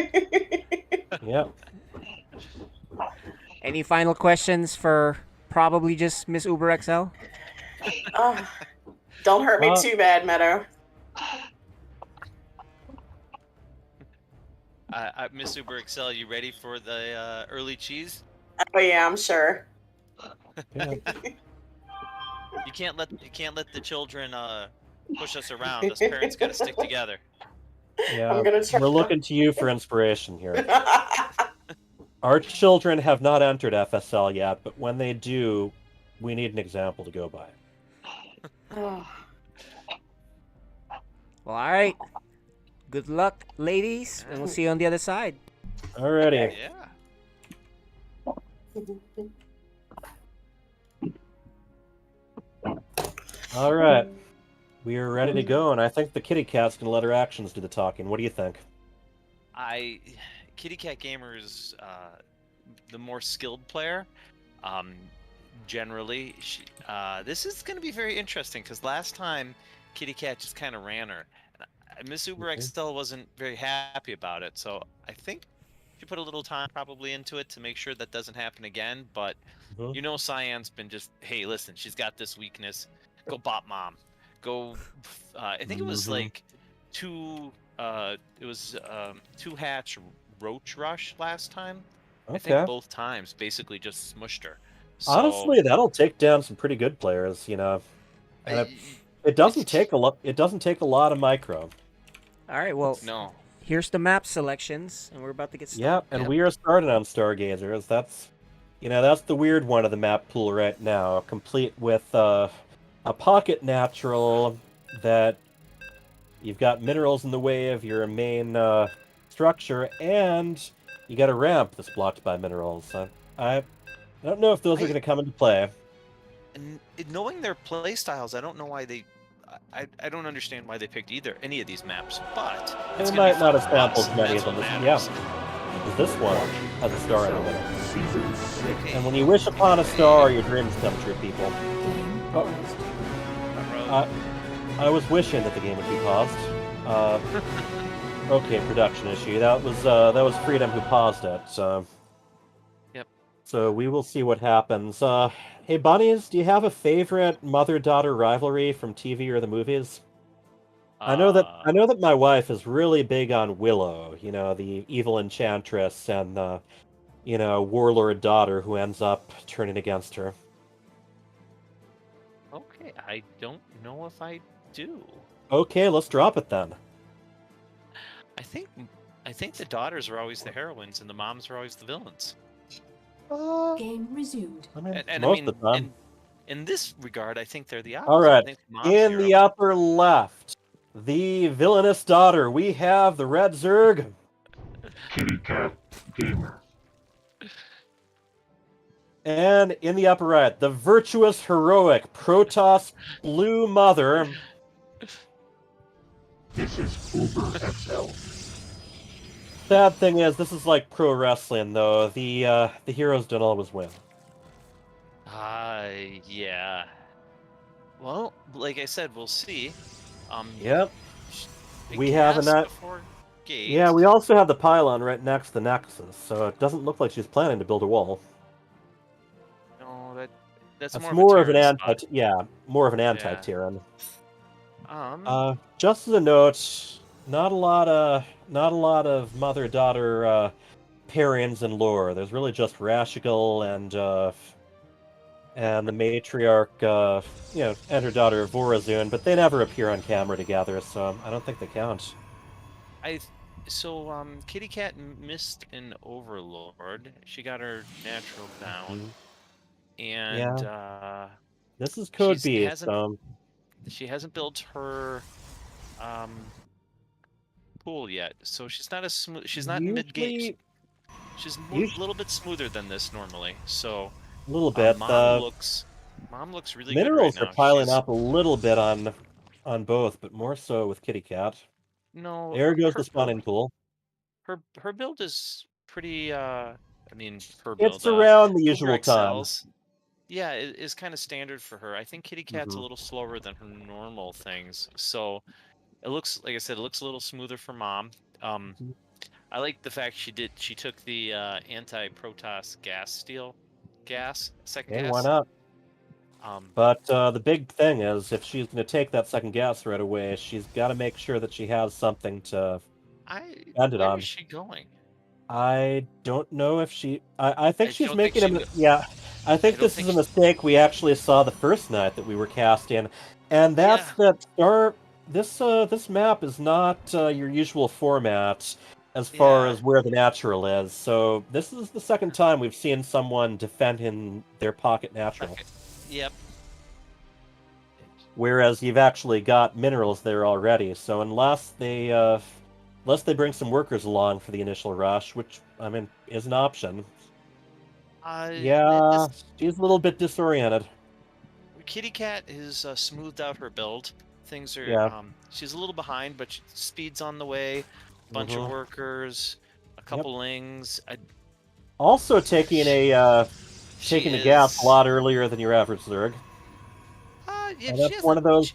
Yep. Any final questions for probably just Miss Uber XL? Oh, don't hurt me too bad, Meadow. Miss Uber Excel, you ready for the early cheese? Oh yeah, I'm sure. Yeah. You can't let the children push us around. Us parents gotta stick together. Yeah, I'm gonna try. we're looking to you for inspiration here. Our children have not entered FSL yet, but when they do, we need an example to go by. Oh. Well, all right. Good luck, ladies, and we'll see you on the other side. Alrighty. Yeah. All right. We are ready to go, and I think the kitty cat's gonna let her actions do the talking. What do you think? Kitty Cat Gamer is the more skilled player. Generally, this is going to be very interesting because last time Kitty Cat just kind of ran her. Miss Uber XL wasn't very happy about it, so I think she put a little time probably into it to make sure that doesn't happen again. But you know, Cyan's been just, hey, listen, she's got this weakness. Go bop mom. Go. I think it was like two hatch roach rush last time. I think both times basically just smushed her. So, honestly, that'll take down some pretty good players, you know. It doesn't take a lot. It doesn't take a lot of micro. All right, well, no. Here's the map selections, and we're about to get started. Yeah, and we are starting on Stargazers. That's, that's the weird one of the map pool right now, complete with a pocket natural that you've got minerals in the way of your main structure, and you got a ramp that's blocked by minerals. I don't know if those are going to come into play. And knowing their play styles, I don't know why they. I don't understand why they picked any of these maps, but They might not have sampled many of them. Because this one has a star in the middle. Okay. And when you wish upon a star, your dreams come true, people. I was wishing that the game would be paused. Okay, production issue. That was Freedom who paused it. Yep. So we will see what happens. Hey, Bunnies, do you have a favorite mother-daughter rivalry from TV or the movies? I know that my wife is really big on Willow. The evil enchantress and the, warlord daughter who ends up turning against her. Okay, I don't know if I do. Okay, let's drop it then. I think the daughters are always the heroines and the moms are always the villains. Game resumed. In this regard, I think they're the opposite. All right, I think the mom's in hero. the upper left, the villainous daughter, we have the Red Zerg. Kitty Cat Gamer. And in the upper right, the virtuous, heroic Protoss Blue Mother. This is Uber XL. Sad thing is, this is like pro wrestling, though. The heroes don't always win. Yeah. Well, like I said, we'll see. Yep. Big We have cast a gate. Yeah, we also have the pylon right next to the Nexus, so it doesn't look like she's planning to build a wall. No, that's That's more of a more of an Terran spot. more of an Yeah. anti-Terran. Um, Just as a note, not a lot of mother-daughter pairings in lore. There's really just Rashigal and the matriarch, and her daughter Vorazun, but they never appear on camera together, so I don't think they count. Kitty Cat missed an Overlord. She got her natural down, and This is Code B, she hasn't built her pool yet, so she's not as smooth. She's not mid gate. She's a little bit smoother than this normally. So a little bit. Mom looks really good right minerals now. are piling up a little bit on both, but more so with Kitty Cat. No, There goes her the spawning pool. Her build is pretty. I mean, her build. It's around the Cougar usual time. XLs, yeah, it is kind of standard for her. I think Kitty Cat's a little slower than her normal things, so it looks, like I said, it looks a little smoother for Mom. I like the fact she took the anti-Protoss second gas. Why not? But the big thing is, if she's going to take that second gas right away, she's got to make sure that she has something to end it on. Where is she going? I don't know if she. I think she's don't making think yeah. I think this is a mistake we actually saw the first night that we were cast in, and that's that this map is not your usual format as far as where the natural is. So this is the second time we've seen someone defending their pocket natural. Yep. Whereas you've actually got minerals there already, so unless they bring some workers along for the initial rush, which I mean is an option. She's a little bit disoriented. Kitty Cat has smoothed out her build. Things are she's a little behind, but speed's on the way. Bunch of workers, a couple lings. Also taking the gas a lot earlier than your average Zerg. Yeah, that's one of those.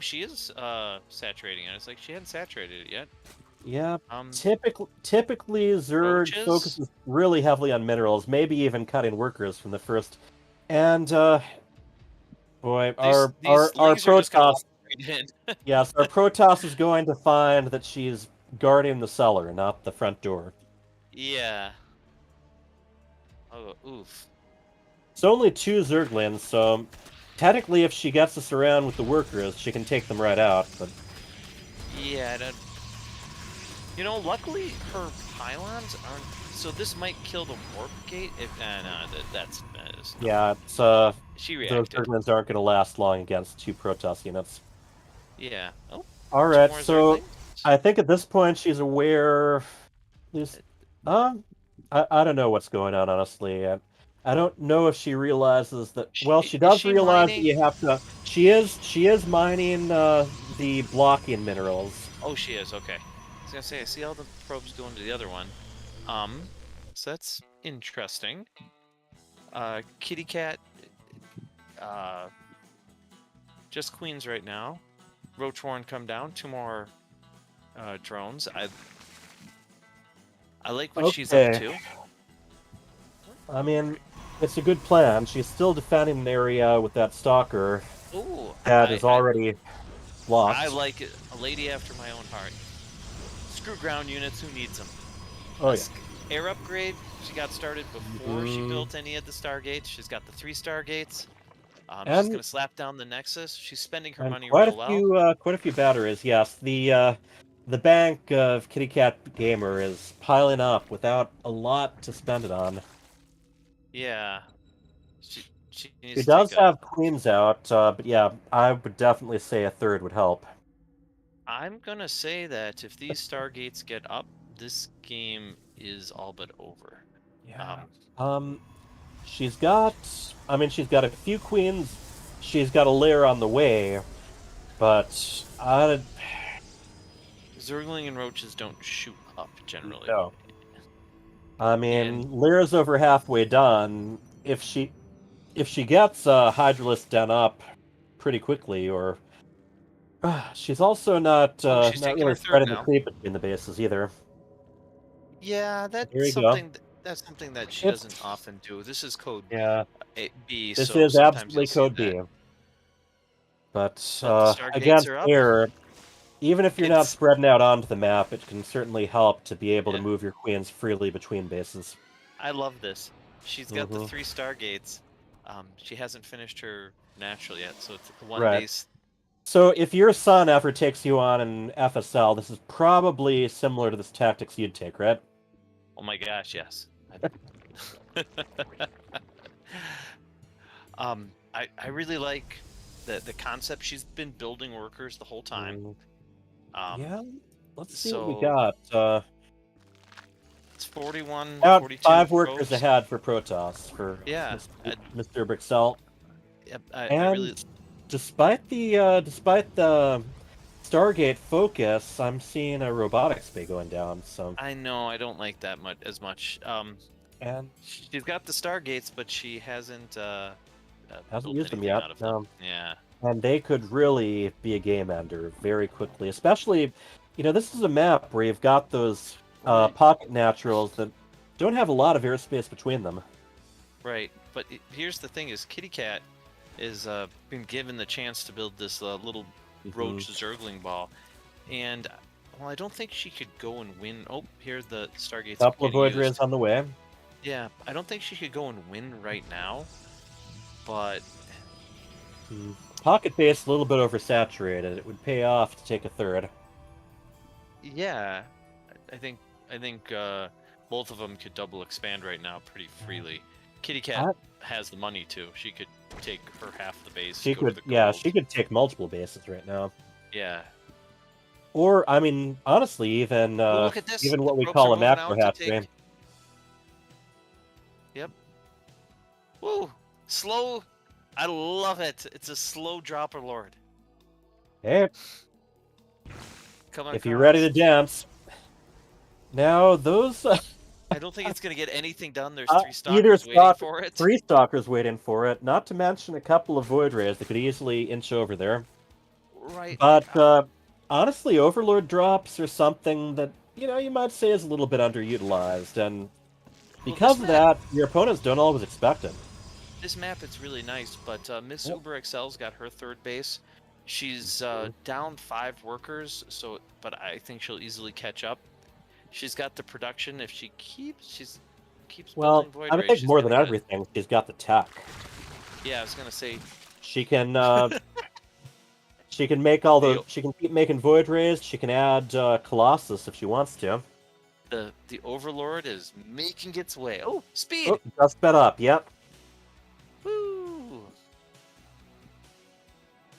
She is saturating it. It's like she hadn't saturated it yet. Yeah. Typically Zerg focuses really heavily on minerals, maybe even cutting workers from the first. And boy, our Protoss. Yes, our Protoss is going to find that she's guarding the cellar, not the front door. Yeah. Oh, oof. It's only 2 Zerglings, so technically if she gets us around with the workers, she can take them right out, but... Yeah, luckily her pylons aren't... So this might kill the warp gate if... that's... Yeah, it's, she reacted. those Zerglings aren't going to last long against 2 Protoss units. Yeah. Oh. Alright, so I think at this point she's aware... I don't know what's going on, honestly. I don't know if she realizes that... Well, she does realize that you have to... She is mining the blocking minerals. Oh, she is. Okay. I was gonna say, I see all the probes going to the other one. So that's interesting. Kitty Cat... just queens right now. Roach Warren come down. 2 more drones. I like what she's up to. I mean, it's a good plan. She's still defending an area with that stalker that is already lost. I like it. A lady after my own heart. Screw ground units. Who needs them? Oh, yeah. Air upgrade. She got started before she built any of the Stargates. She's got the 3 Stargates. She's going to slap down the Nexus. She's spending her money real well. Quite a few batteries, yes. The bank of Kitty Cat Gamer is piling up without a lot to spend it on. Yeah. She does have queens out, but yeah, I would definitely say a 3rd would help. I'm going to say that if these Stargates get up, this game is all but over. Yeah. She's got a few queens. She's got a lair on the way, but Zergling and roaches don't shoot up generally. No. I mean, Lyra's over halfway done. If she gets Hydralisk done up pretty quickly, or She's also not she's not taking really her third spreading the now. creep between the bases either. Yeah, There that's you go. something that she It's doesn't often do. This is code yeah. B, This so is sometimes you'll absolutely see code that. B. But But the Stargates against are up. air, even if you're not It's spreading out onto the map, it can certainly help to be able to yeah. move your queens freely between bases. I love this. She's got the Hmm 3 Stargates. She hasn't finished her natural yet, so it's one Right. base. So if your son ever takes you on an FSL, this is probably similar to this tactics you'd take, right? Oh my gosh, yes. I really like the concept. She's been building workers the whole time. Yeah. Let's see what we So got. it's 41, About 42 5 workers probes. ahead for Protoss for Yeah, Mr. Brixel. yep, I And really despite the Stargate focus, I'm seeing a robotics bay going down. So I know I don't like that as much. and She's got the Stargates, but she hasn't hasn't built used them anything yet. out of them. No. Yeah. And they could really be a game ender very quickly. Especially, this is a map where you've got those Right. pocket naturals that don't have a lot of airspace between them. Right, but here's the thing: is Kitty Cat is been given the chance to build this little roach zergling ball, and well, I don't think she could go and win. Oh, here the Stargates Couple of getting void used. rays on the way. Yeah, I don't think she could go and win right now, but Pocket base a little bit oversaturated. It would pay off to take a third. yeah, I think both of them could double expand right now pretty freely. Kitty Cat has the money to. She could take her half the base. She go to could, the yeah, gold. she could take multiple bases right now. Yeah. Or, I mean, honestly, even Look at this. even what The we probes call are a moving macro out to hatchery. take- Yep. Woo! Slow. I love it. It's a slow dropper lord. Hey, Come on, if you're ready to Cross. dance. Now, those... I don't think it's going to get anything done. There's 3 either stalkers waiting for it. 3 stalkers waiting for it, not to mention a couple of void rays that could easily inch over there. Right. But, honestly, Overlord drops are something that, you might say is a little bit underutilized, and because of that, your opponents don't always expect it. This map, it's really nice, but Miss Uber Excel's got her 3rd base. She's down 5 workers, but I think she'll easily catch up. She's got the production. If she keeps Well, building void I rays, think she's more gonna than get everything, she's got the tech. Yeah, I was gonna say She can she can make all the she can keep making void rays. She can add Colossus if she wants to. the Overlord is making its way. Oh, speed! Oh, just sped up. Yep. Woo!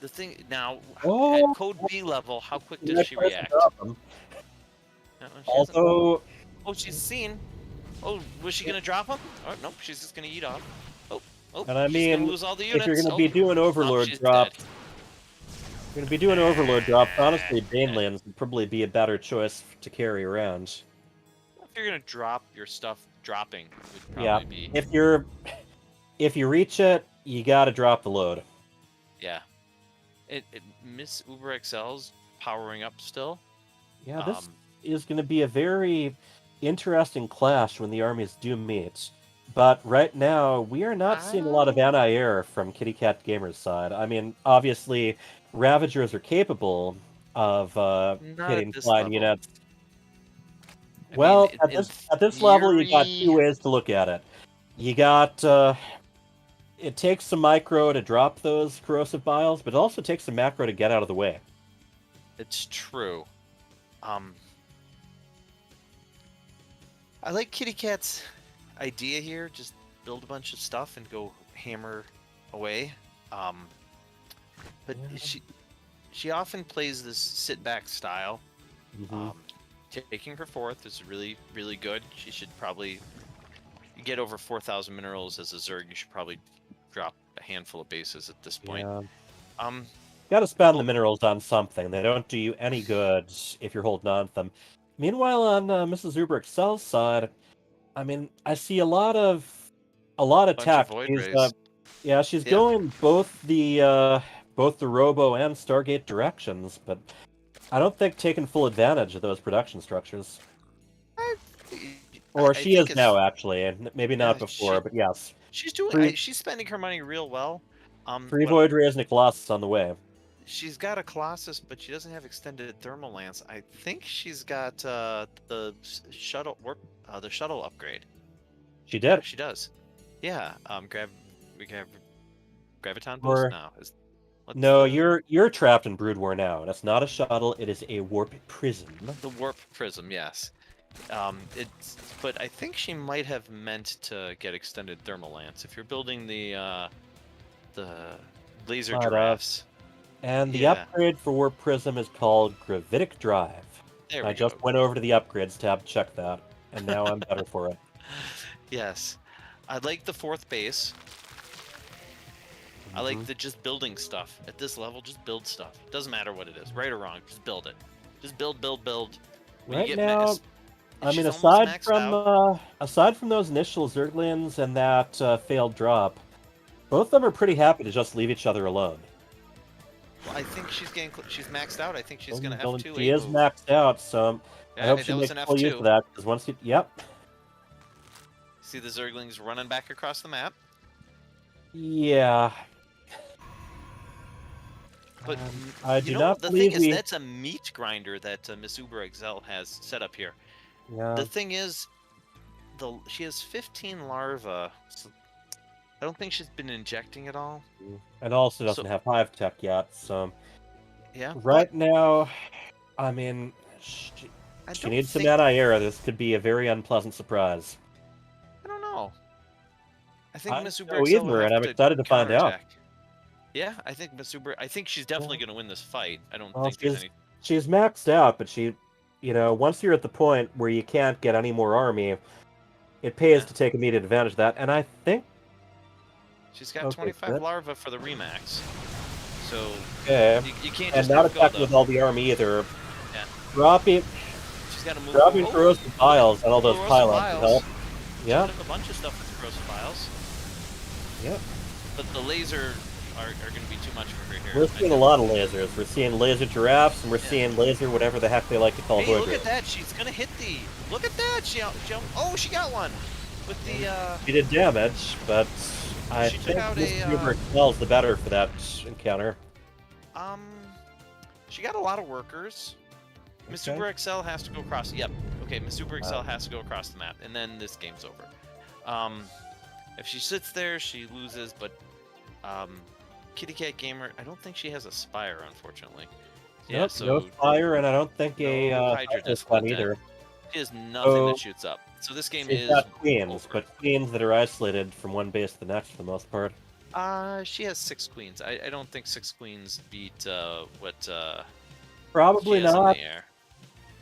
The thing now Oh. at code B level, how quick Yeah, does she tries to react? drop 'em. She hasn't- Although, oh, she's seen. Oh, was she gonna drop him? Oh, nope, she's just gonna eat off. Oh, and I she's mean, gonna lose all the if units. you're going to Oh, be doing Overlord she's drops, dead. you're going to be doing Overlord drops. Honestly, Banelands would probably be a better choice to carry around. If you're gonna drop your stuff, dropping would Yeah, probably be. if you reach it, you got to drop the load. Yeah. Miss Uber XL's powering up still. Yeah, this is going to be a very interesting clash when the armies do meet. But right now, we are not seeing a lot of anti-air from Kitty Cat Gamer's side. I mean, obviously, Ravagers are capable of hitting this flying level. units. I Well, mean, at this level, you got theory- 2 ways to look at it. You got it takes some micro to drop those corrosive biles, but it also takes some macro to get out of the way. It's true. I like Kitty Cat's idea here. Just build a bunch of stuff and go hammer away. But she often plays this sit back style. Taking her 4th is really, really good. She should probably get over 4,000 minerals as a Zerg. You should probably drop a handful of bases at this point. Yeah. Got to spend the minerals on something. They don't do you any good if you're holding on to them. Meanwhile, on Mrs. Uber Excel's side, I mean, I see a lot of Bunch of tech. void She's, rays. she's going both the both the Robo and Stargate directions, but I don't think taken full advantage of those production structures. Or she is now, actually, and maybe not before, but yes. She's doing. She's spending her money real well. Free Void Rares and a Colossus on the way. She's got a Colossus, but she doesn't have extended thermal lance. I think she's got the shuttle the shuttle upgrade. She did. She does. Yeah. Graviton boost. Or- No. No, you're trapped in Brood War now. That's not a shuttle. It is a warp prism. The warp prism. Yes. But I think she might have meant to get extended thermal lance if you're building the laser giraffes. And the upgrade for Warp Prism is called Gravitic Drive. I just went over to the upgrades tab, check that, and now I'm better for it. Yes. I like the 4th base. I like the just building stuff. At this level, just build stuff. Doesn't matter what it is, right or wrong, just build it. Just build. When Right you get now, I mean, she's almost aside from those initial Zerglians and that failed drop, both of them are pretty happy to just leave each other alone. Well, I think she's maxed out. I think she's going to F2. She is maxed out, so I hope she makes full use of that. Because once you, see the Zerglings running back across the map. Yeah. But I do not the believe thing is that's a meat grinder that Miss Uber XL has set up here. Yeah. The thing is, she has 15 larvae. So I don't think she's been injecting at all. And also doesn't have Hive Tech yet, so... Yeah. Right now, I mean, she needs some anti-air. This could be a very unpleasant surprise. I don't know. I think Miss Uber know XL either, and I'm excited to find out. Yeah, I think Miss Uber... I think she's definitely going to win this fight. I don't Well, think there's any... she's maxed out, but once you're at the point where you can't get any more army, it pays to take immediate advantage of that, and I think... She's got 25 larvae for the Remax. So, you can't and just not go, attack with all the army either. Yeah. Dropping corrosive vials and all those pylons will help. Yeah. A bunch of stuff with corrosive vials. Yep. But the laser are going to be too much for her here. We're seeing a lot of lasers. We're seeing laser giraffes, and we're seeing laser whatever the heck they like to call Hey, void look rays. at that! She's going to hit the... Look at that! She got one! With the... She did damage, but I she took think out Miss a, Uber XL is the better for that encounter. She got a lot of workers. Miss Uber XL has to go across... Yep. Okay, Miss Uber XL has to go across the map, and then this game's over. If she sits there, she loses, but... Kitty Cat Gamer, I don't think she has a Spire, unfortunately. Yeah, Nope, so no Spire, and I don't think a Hydra this one either. She has nothing that shoots up. So this game She's is... got queens, but queens that are isolated from one base to the next for the most part. She has 6 queens. I don't think 6 queens beat what Probably she has in not. the air.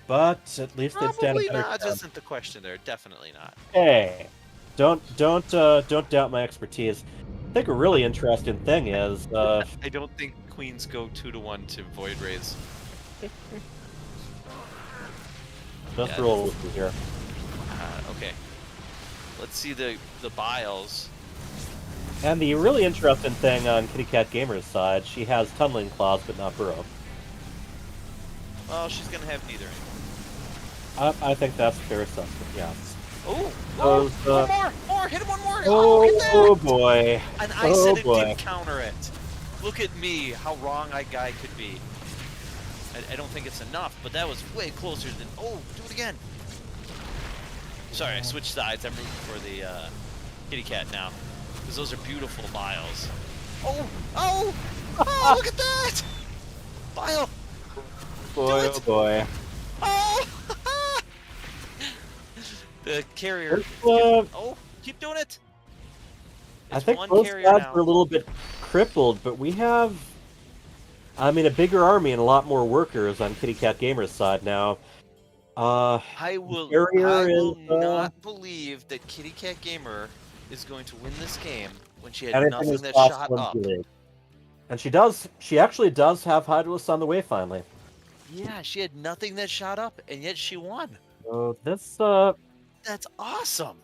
But at least they'd stand a Probably better not. chance. Isn't the question there? Definitely not. Hey, don't doubt my expertise. I think a really interesting thing is I don't think queens go 2-to-1 to Void Rays. just roll with me here. Okay. Let's see the biles. And the really interesting thing on Kitty Cat Gamer's side, she has tunneling claws but not burrow. Well, she's gonna have neither. I think that's a fair assessment. Yeah. Oh, Those, one more! Hit him one more! Oh boy! And I said it didn't counter it. Look at me, how wrong I guy could be. I don't think it's enough, but that was way closer than... Oh, do it again! Sorry, I switched sides. I'm rooting for the kitty cat now. Because those are beautiful biles. Oh, look at that! Bile! Boy, oh boy. Oh! The carrier. Keep doing it! I think both sides are a little bit crippled, but we have... I mean, a bigger army and a lot more workers on Kitty Cat Gamer's side now. I will not believe that Kitty Cat Gamer is going to win this game when she had nothing that shot up. And she actually does have Hydralisk on the way finally. Yeah, she had nothing that shot up, and yet she won. So this, That's awesome.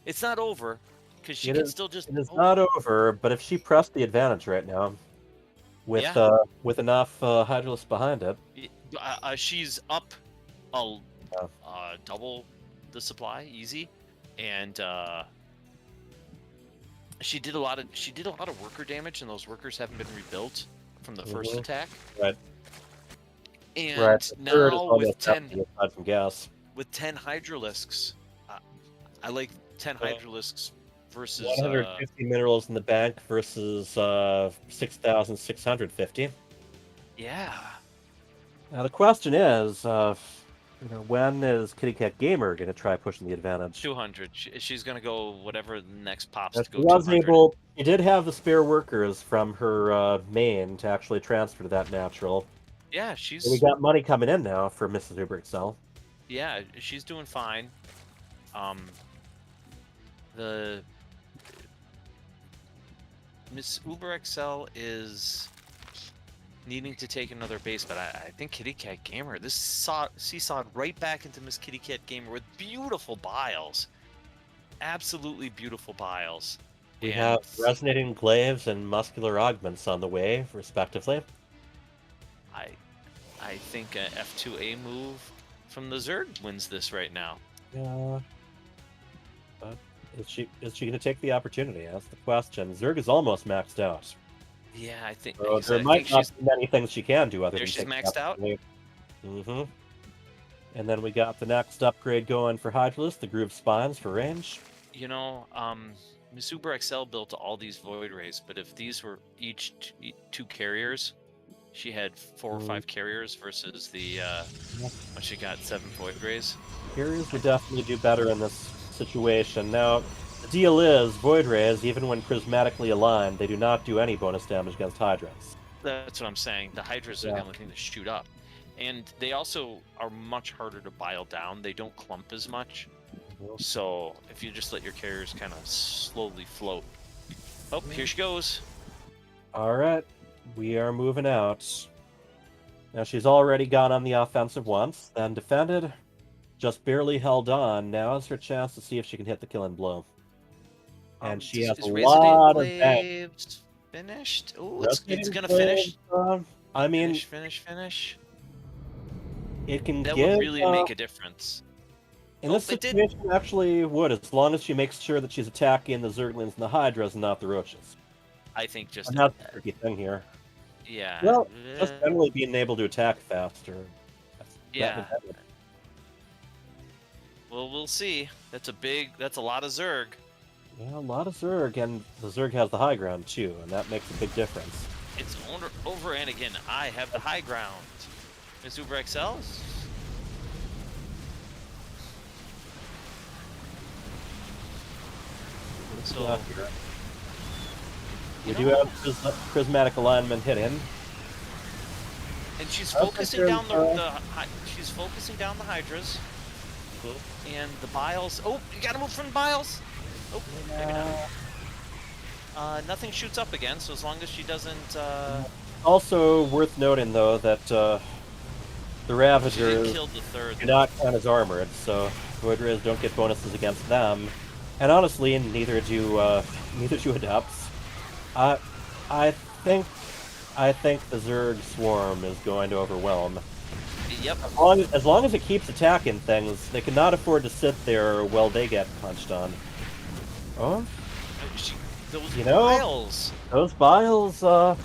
It's not over. because she can still just. It is not over, but if she pressed the advantage right now, with Yeah. with enough Hydralisks behind it, She's up double the supply, easy, and she did a lot of worker damage, and those workers haven't been rebuilt from the first attack. Right. And Right. The third is now almost with 10 empty aside from gas. with 10 Hydralisks, I like 10 Hydralisks versus 150 minerals in the bank versus 6,650. Yeah. Now the question is, when is Kitty Cat Gamer going to try pushing the advantage? 200. She's gonna go whatever the next pops She to go was 200. able. She did have the spare workers from her main to actually transfer to that natural. Yeah, So we got money coming in now for Mrs. Uber Excel. Yeah, she's doing fine. The Miss Uber XL is needing to take another base, but I think Kitty Cat Gamer, this seesawed right back into Miss Kitty Cat Gamer with beautiful biles. Absolutely beautiful biles. We have resonating glaives and muscular augments on the way, respectively. I think a F2A move from the Zerg wins this right now. Yeah. But is she going to take the opportunity? That's the question. Zerg is almost maxed out. Yeah, I think So there might not be many things she can do other than she's take the maxed out. Mm-hmm. And then we got the next upgrade going for Hydralisk, the Groove Spines for range. You know, Miss Uber XL built all these Void Rays, but if these were each two carriers, she had 4 or 5 carriers versus the when she got 7 Void Rays. Carriers would definitely do better in this situation. Now, the deal is, Void Rays, even when prismatically aligned, they do not do any bonus damage against Hydras. That's what I'm saying. The Hydras are the only thing to shoot up. And they also are much harder to bile down. They don't clump as much. So if you just let your carriers kind of slowly float. Oh, here she goes. Alright, we are moving out. Now she's already gone on the offensive once, then defended, just barely held on. Now is her chance to see if she can hit the killing blow. And she has a lot of bank. Finished? Oh, it's gonna finish. I mean, Finish. It can that give, would really make a difference. In this situation, actually would, as long as she makes sure that she's attacking the Zerglings and the Hydras and not the Roaches. I think just and that's the tricky thing here. Yeah. Well, just generally being able to attack faster. Yeah. Well, we'll see. That's a lot of Zerg. Yeah, a lot of Zerg, and the Zerg has the high ground too, and that makes a big difference. It's over, and again, I have the high ground. Miss Uber XL? So, we do have prismatic alignment hidden. And she's focusing down she's focusing down the Hydras. And the Biles. Oh, you gotta move from the Biles. Oh, maybe not. Nothing shoots up again, so as long as she doesn't. Also worth noting though that the Ravagers do not count as armored, so Void Rays don't get bonuses against them. And honestly, neither do Adepts. I think the Zerg swarm is going to overwhelm. Yep. As long as it keeps attacking things, they cannot afford to sit there while they get punched on. Oh, those biles. Those biles. I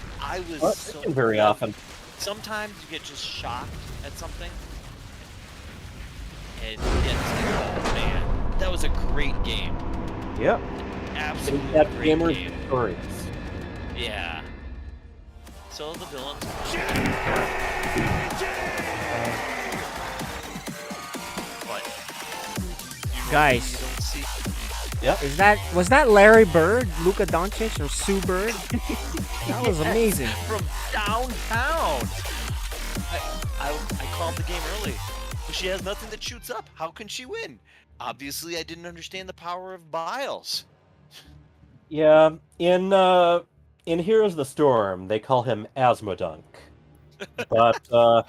was so very often. Sometimes you get just shocked at something, and it's like, oh man, that was a great game. Yep. Absolutely great great game. game. Stories. Yeah. So the villains. Guys. You don't see. Yep. Was that Larry Bird, Luka Doncic, or Sue Bird? That was amazing. From downtown. I called the game early. She has nothing that shoots up. How can she win? Obviously, I didn't understand the power of Biles. Yeah, in Heroes of the Storm, they call him Asmodunk. But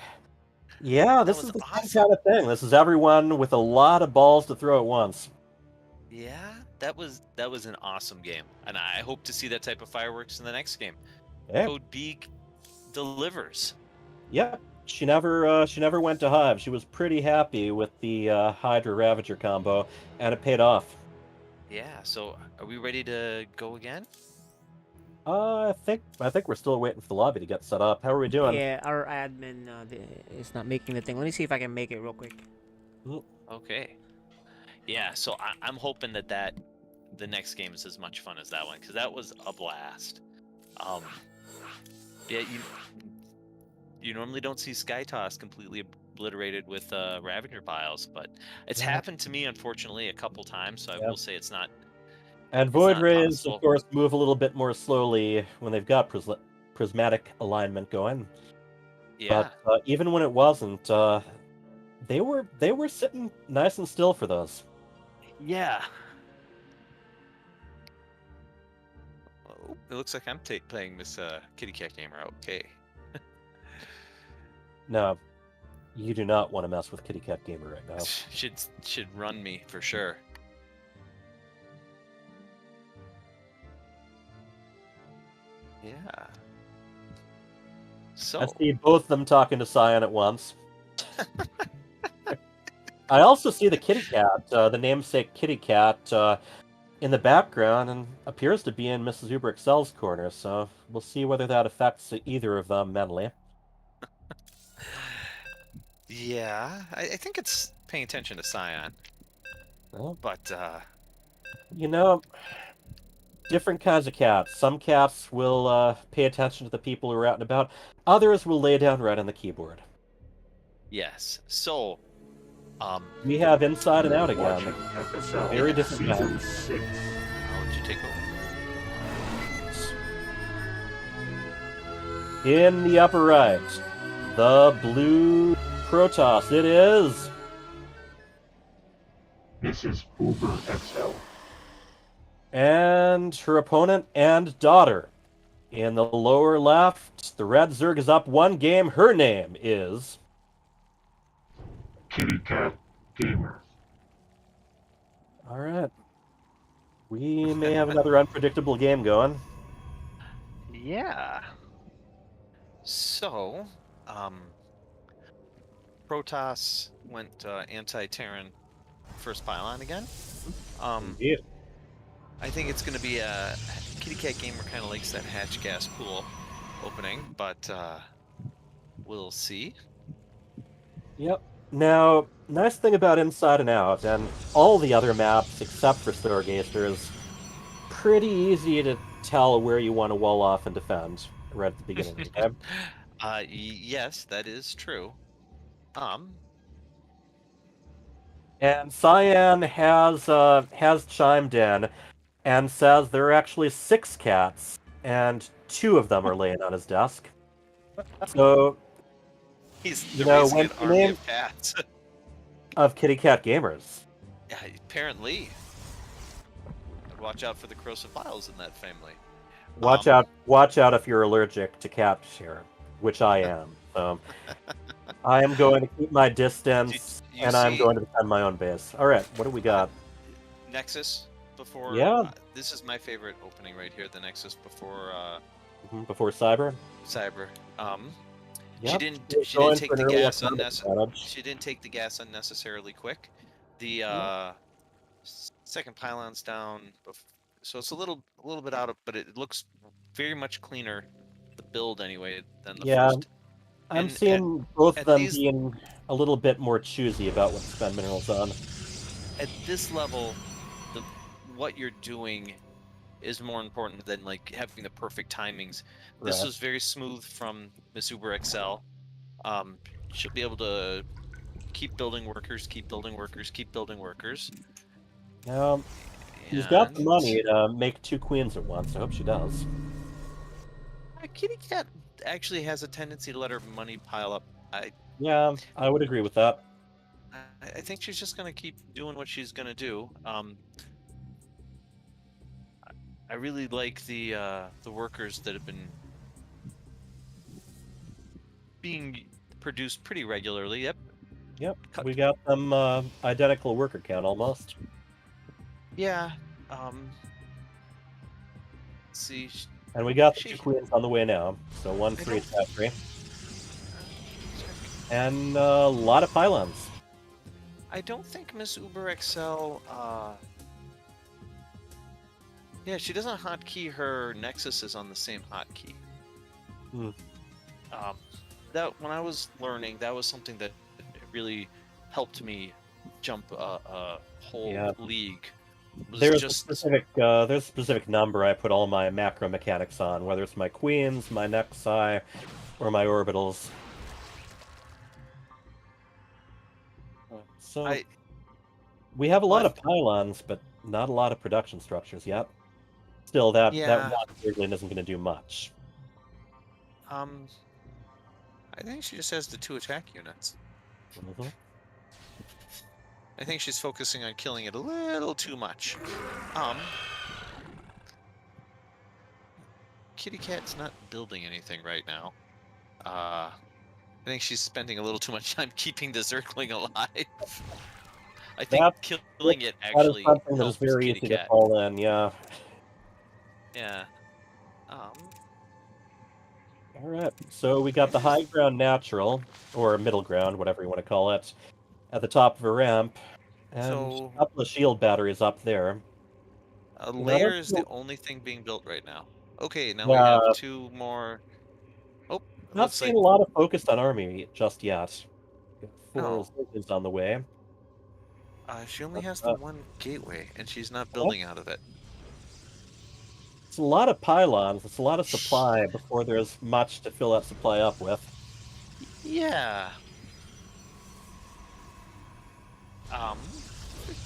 yeah, this is the same kind of thing. This is everyone with a lot of balls to throw at once. Yeah, that was an awesome game, and I hope to see that type of fireworks in the next game. Yeah. Code B delivers. Yep. She never went to Hive. She was pretty happy with the Hydra Ravager combo, and it paid off. Yeah. So, are we ready to go again? I think we're still waiting for the lobby to get set up. How are we doing? Yeah, our admin is not making the thing. Let me see if I can make it real quick. Okay. Yeah. So I'm hoping that the next game is as much fun as that one, because that was a blast. Yeah, you normally don't see Sky Toss completely obliterated with Ravager piles, but it's happened to me, unfortunately, a couple times, so I will say it's not. And Void Rays, of course, move a little bit more slowly when they've got prismatic alignment going. Yeah. But even when it wasn't, they were sitting nice and still for those. Yeah. Oh, it looks like I'm playing this Kitty Cat Gamer. Okay. No, you do not want to mess with Kitty Cat Gamer right now. Should run me for sure. Yeah. So I see both of them talking to Cyan at once. I also see the kitty cat, the namesake kitty cat, in the background, and appears to be in Mrs. Uber Excel's corner, so we'll see whether that affects either of them mentally. Yeah, I think it's paying attention to Cyan. Well, but different kinds of cats. Some cats will pay attention to the people who are out and about. Others will lay down right on the keyboard. Yes. So, we have Inside and Out again. FSL Very different Season map. 6. I'll let you take over. In the upper right, the blue Protoss. It is Mrs. Uber XL. and her opponent and daughter. In the lower left, the red Zerg is up one game. Her name is Kitty Cat Gamer. All right. We may have another unpredictable game going. Yeah. So, Protoss went anti-Terran first pylon again. Yeah. I think it's going to be a Kitty Cat Gamer kind of likes that hatch gas pool opening, but we'll see. Yep. Now, nice thing about Inside and Out, and all the other maps except for Stargazer, is pretty easy to tell where you want to wall off and defend right at the beginning of the game. Yes, that is true. And Cyan has chimed in and says there are actually 6 cats, and 2 of them are laying on his desk. So He's when an army of cats. of Kitty Cat Gamers. Yeah, apparently. Watch out for the corrosive vials in that family. Watch out if you're allergic to cats here, which I am. So I am going to keep my distance, and I'm going to defend my own base. All right, what do we got? Nexus before. Yeah. This is my favorite opening right here. The Nexus before. Before Cyber. Cyber. Yep. She didn't take the gas unnecessarily. She didn't take the gas unnecessarily quick. The second pylon's down, so it's a little bit out of, but it looks very much cleaner, the build anyway, than the first. I'm seeing both of them being a little bit more choosy about what to spend minerals on. At this level, what you're doing is more important than like having the perfect timings. This was very smooth from Miss Uber XL. She'll be able to keep building workers, keep building workers, keep building workers. She's got the money to make 2 queens at once. I hope she does. Kitty Cat actually has a tendency to let her money pile up. Yeah, I would agree with that. I think she's just gonna keep doing what she's gonna do. I really like the workers that have been being produced pretty regularly. Yep. We got them identical worker count almost. Yeah. Let's see. And we got the She. two queens on the way now. So 1 for each factory. And a lot of pylons. I don't think Miss Uber XL. Yeah, she doesn't hotkey her Nexuses on the same hotkey. Hmm. That when I was learning, that was something that really helped me jump a whole league. Was There's just a specific number I put all my macro mechanics on, whether it's my queens, my nexi, or my orbitals. So we have a lot of pylons, but not a lot of production structures yet. Still, that one weirdly isn't going to do much. I think she just has the 2 attack units. Mm-hmm. I think she's focusing on killing it a little too much. Kitty Cat's not building anything right now. I think she's spending a little too much time keeping the Zergling alive. I think killing it actually that is something that is helps very Kitty easy Cat. to fall in, yeah. Yeah. Alright, so we got the high ground natural, or middle ground, whatever you want to call it, at the top of a ramp, and a couple of shield batteries up there. A layer is the only thing being built right now. Okay, now we Yeah. have 2 more. Oh, Not looks seeing like a lot of focused on army just yet. Got 4 No. Zerglings on the way. She only has the 1 gateway, and she's not building out of it. It's a lot of pylons, it's a lot of supply before there's much to fill that supply up with. Yeah.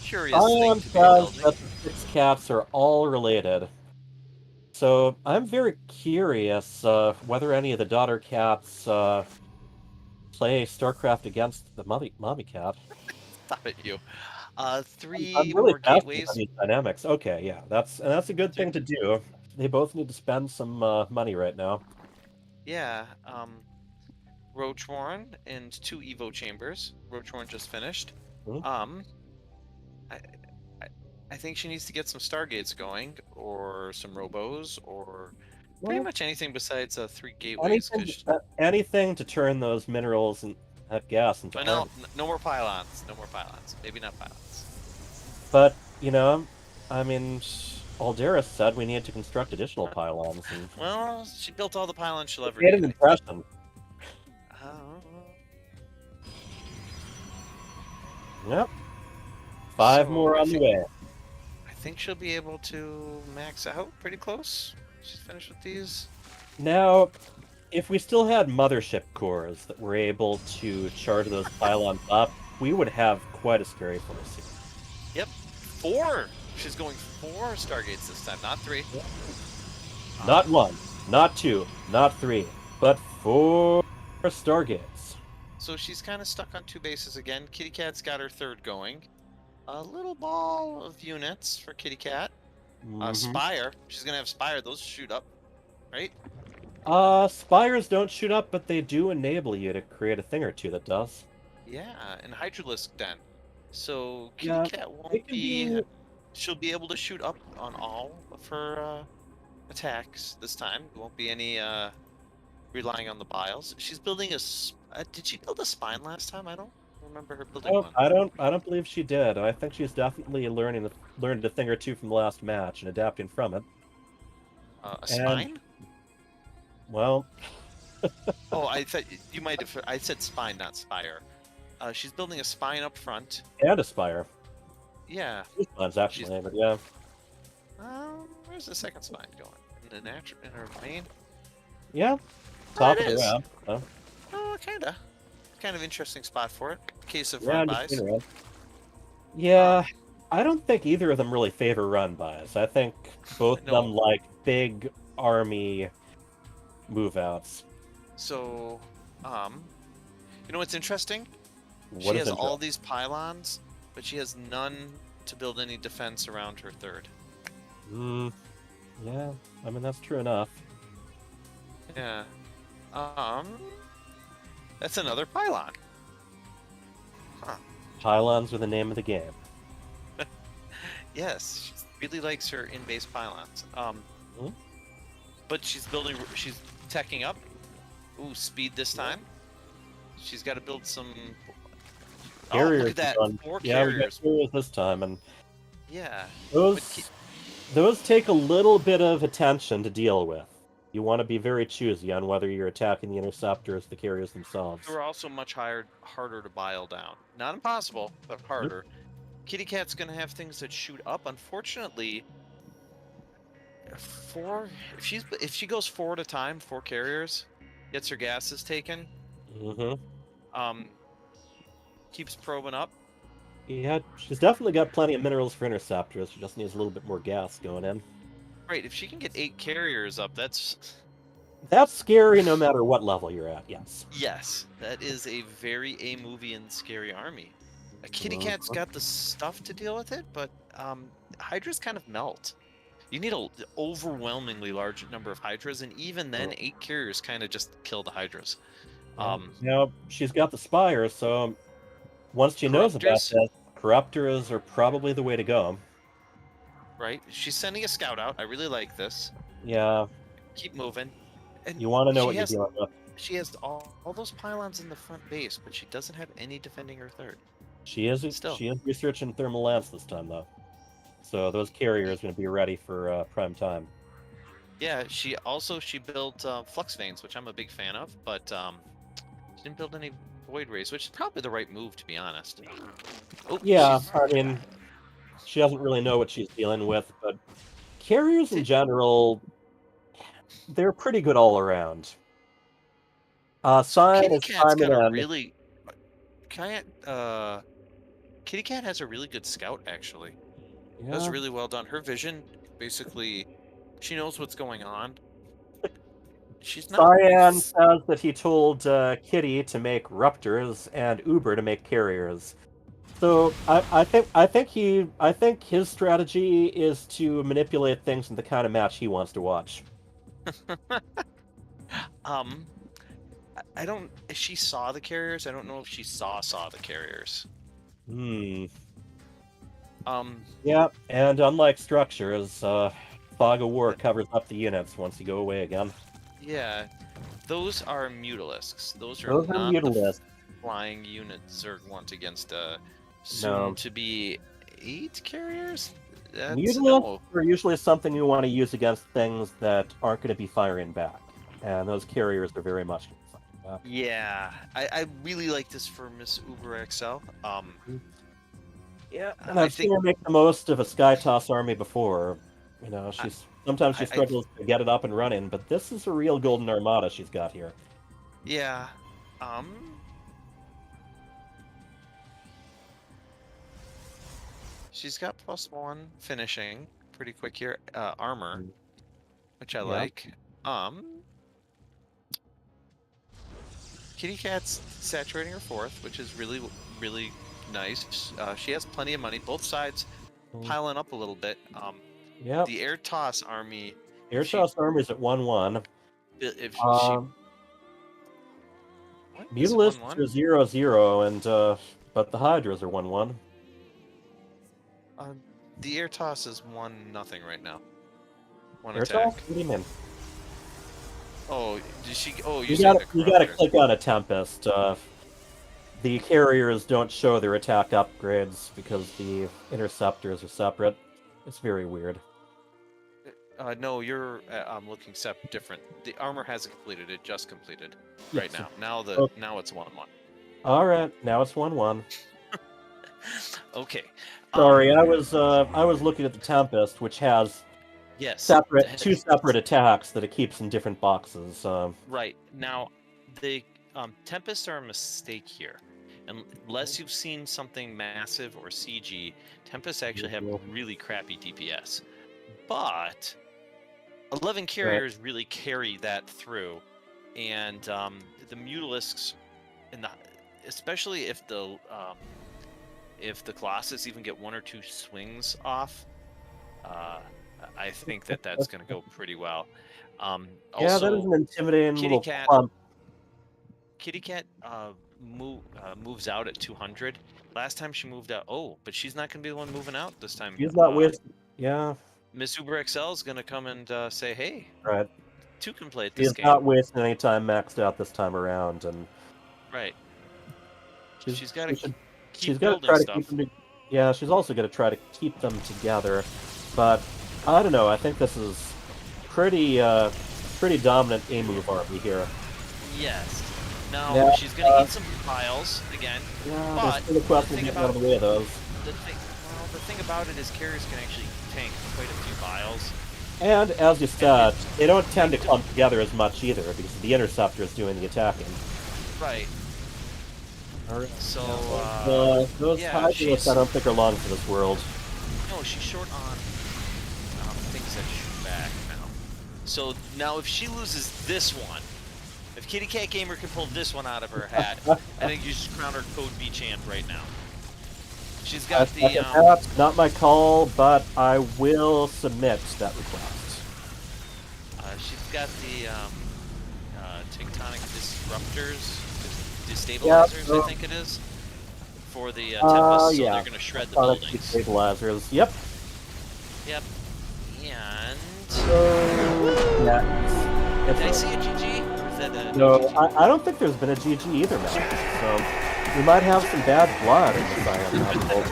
Curious thing to be building. That the 6 cats are all related. So I'm very curious whether any of the daughter cats play StarCraft against the mommy cat. Stop it, you. 3 I'm really more fascinated gateways. by these dynamics. Okay, yeah, that's a good thing to do. They both need to spend some money right now. Yeah. Roach Warren and 2 Evo chambers. Roach Warren just finished. I think she needs to get some Stargates going, or some Robos, or pretty much anything besides 3 gateways. Anything to turn those minerals and that gas into No, armor. no more pylons. No more pylons. Maybe not pylons. But, you know, I mean, Alderis said we needed to construct additional pylons. And Well, she built all the pylons she'll ever made need. an impression. Yep. 5 more on the way. I think she'll be able to max out pretty close. She's finished with these. Now, if we still had mothership cores that were able to charge those pylons up, we would have quite a scary force here. Yep, 4. She's going 4 Stargates this time, not 3. Not 1, not 2, not 3, but 4 Stargates. So she's kind of stuck on 2 bases again. Kitty Cat's got her 3rd going. A little ball of units for Kitty Cat. Spire. She's gonna have Spire. Those shoot up, right? Spires don't shoot up, but they do enable you to create a thing or two that does. Yeah, and Hydralisk Den. So Kitty Cat won't be. She'll be able to shoot up on all of her attacks this time. There won't be any relying on the biles. She's building a. Did she build a spine last time? I don't remember her building one. I don't believe she did. I think she's definitely learned a thing or two from the last match and adapting from it. A spine? Well. Oh, I thought you might have. I said spine, not spire. She's building a spine up front. And a spire. Yeah. 2 spines actually, but yeah. Where's the second spine going? In her main? Yeah. Top of the ramp. Oh, kinda. Kind of interesting spot for it. Case of run-bys. Yeah, I don't think either of them really favor run-bys. I think both of them like big army move-outs. So, you know what's interesting? What she has all these pylons, but she has none to build any defense around her 3rd. Yeah, I mean, that's true enough. Yeah. That's another pylon. Huh. Pylons are the name of the game. Yes, she really likes her in-base pylons. But she's teching up. Ooh, speed this time. She's got to build some. Carriers look at that! done. 4 Yeah, we got carriers. carriers this time, and Yeah. those take a little bit of attention to deal with. You want to be very choosy on whether you're attacking the interceptors, the carriers themselves. They're also much harder to bile down. Not impossible, but harder. Kitty Cat's gonna have things that shoot up. Unfortunately, if she goes 4 at a time, 4 carriers, gets her gases taken. Keeps probing up. Yeah, she's definitely got plenty of minerals for interceptors. She just needs a little bit more gas going in. Right, if she can get 8 carriers up, that's scary no matter what level you're at, yes. Yes, that is a very A-movie-and scary army. A Kitty Cat's got the stuff to deal with it, but Hydras kind of melt. You need an overwhelmingly large number of Hydras, and even then, 8 carriers kind of just kill the Hydras. She's got the Spire, so once she knows about that, Corruptors are probably the way to go. Right? She's sending a scout out. I really like this. Yeah. Keep moving. And you want to know what you're dealing with. She has all those pylons in the front base, but she doesn't have any defending her third. She is researching thermal lance this time, though. So those carriers are going to be ready for prime time. Yeah, she built flux veins, which I'm a big fan of, but she didn't build any void rays, which is probably the right move, to be honest. Oh, yeah, I mean, she doesn't really know what she's dealing with, but carriers in general, they're pretty good all around. Sign Kitty is Cat's timing got a on. really. Kitty Cat has a really good scout, actually. That was really well done. Her vision, basically, she knows what's going on. She's not. Cyan says that he told Kitty to make Ruptors and Uber to make carriers. So I think his strategy is to manipulate things in the kind of match he wants to watch. I don't. If she saw the carriers, I don't know if she saw the carriers. Yeah, and unlike structures, Fog of War covers up the units once you go away again. Yeah, those are mutilisks. Those are not the flying unit Zerg want against soon to be 8 carriers. Mutilisks are usually something you want to use against things that aren't going to be firing back, and those carriers are very much going to be firing back. Yeah, I really like this for Miss Uber XL. Yeah, and I've seen her make the most of a Skytoss army before. You know, sometimes she struggles to get it up and running, but this is a real golden armada she's got here. Yeah. She's got +1 finishing pretty quick here. Armor, which I like. Kitty Cat's saturating her 4th, which is really, really nice. She has plenty of money. Both sides piling up a little bit. The Air Toss army. Air Toss army is at 1-1. If Mutilisks are 0-0, and but the Hydras are 1-1. The Air Toss is 1-0 right now. One Air attack. Toss? What do you mean? Oh, did she? Oh, you gotta click on a Tempest. The carriers don't show their attack upgrades because the interceptors are separate. It's very weird. No, you're. I'm looking different. The armor hasn't completed. It just completed right now. Now it's 1-1. All right, now it's 1-1. Okay. Sorry, I was looking at the Tempest, which has two separate attacks that it keeps in different boxes. Right now, the Tempests are a mistake here. Unless you've seen something massive or CG, Tempests actually have really crappy DPS. But 11 carriers really carry that through, and the Mutilisks, especially if the Colossus even get 1 or 2 swings off, I think that's going to go pretty well. Also, that is an intimidating little Kitty Cat moves out at 200. Last time she moved out. Oh, but she's not going to be the one moving out this time. She's not with. Yeah. Miss Uber XL is going to come and say, "Hey, Right. two can play at this She's game." not wasting any time maxed out this time around, and Right. She's got to keep she's got to building try to stuff. keep them. Yeah, she's also going to try to keep them together. But I don't know. I think this is pretty dominant A move army here. Yes. Now Yeah, she's going to eat some piles again. Yeah, but there's still a question of getting out of the way of those. the thing about it is carriers can actually tank quite a few piles. And as you said, they don't tend to clump together as much either because the interceptor is doing the attacking. Right. Alright. So those yeah, Hydralisks I don't think are long for this world. No, she's short on things that shoot back now. So now if she loses this one, if Kitty Cat Gamer can pull this one out of her hat, I think you just crown her code B champ right now. She's got That's not my call, but I will submit that request. She's got the tectonic disruptors, destabilizers, I think it is, for the Tempest, so yeah. they're going to shred the Tectonic buildings. Destabilizers. Yep. Yep. And Yeah. did I see a GG? Or is that a No, GG? I don't think there's been a GG either, man. So we might have some bad blood in the Cyan household.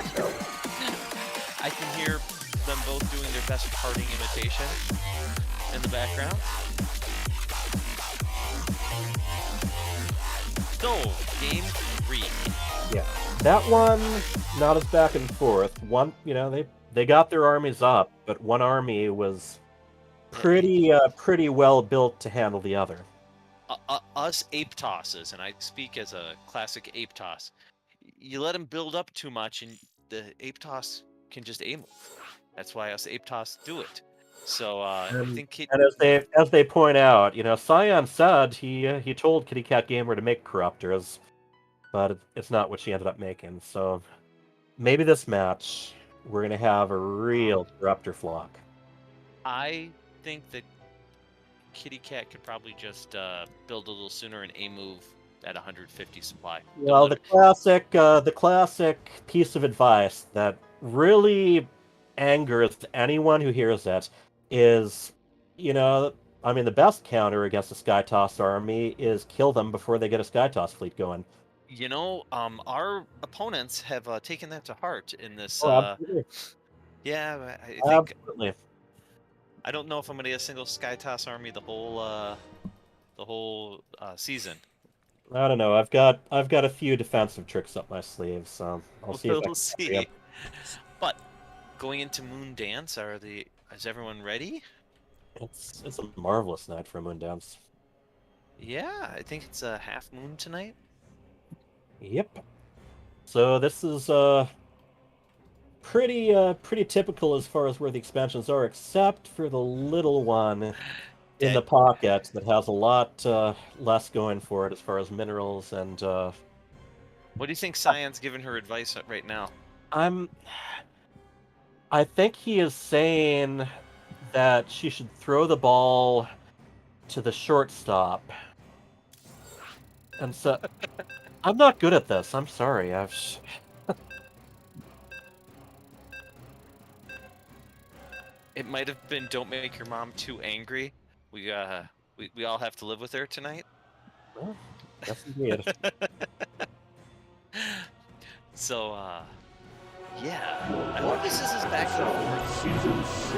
I can hear them both doing their best parting imitation in the background. So, game 3. Yeah, that one not as back and forth. One, they got their armies up, but one army was pretty well built to handle the other. Us ape tosses, and I speak as a classic ape toss. You let them build up too much, and the ape toss can just aim. That's why us ape toss do it. So I think And as they point out, Cyan said he told Kitty Cat Gamer to make corruptors, but it's not what she ended up making. So maybe this match we're gonna have a real corruptor flock. I think that Kitty Cat could probably just build a little sooner and A move at 150 supply. Well, the classic piece of advice that really angers anyone who hears it is, the best counter against a Skytoss army is kill them before they get a Skytoss fleet going. Our opponents have taken that to heart in this. Absolutely. Yeah, I think. Absolutely. I don't know if I'm gonna get a single Skytoss army the whole season. I don't know. I've got a few defensive tricks up my sleeve, so I'll see. We'll see. But going into Moon Dance, is everyone ready? It's a marvelous night for a Moon Dance. Yeah, I think it's a half moon tonight. Yep. So this is pretty typical as far as where the expansions are, except for the little one in the pocket that has a lot less going for it as far as minerals and. What do you think Cyan's giving her advice right now? I think he is saying that she should throw the ball to the shortstop. And so, I'm not good at this. I'm sorry. It might have been "Don't make your mom too angry." We all have to live with her tonight. Well, yes, indeed. So, yeah. I hope this is his back and forth. Season 6.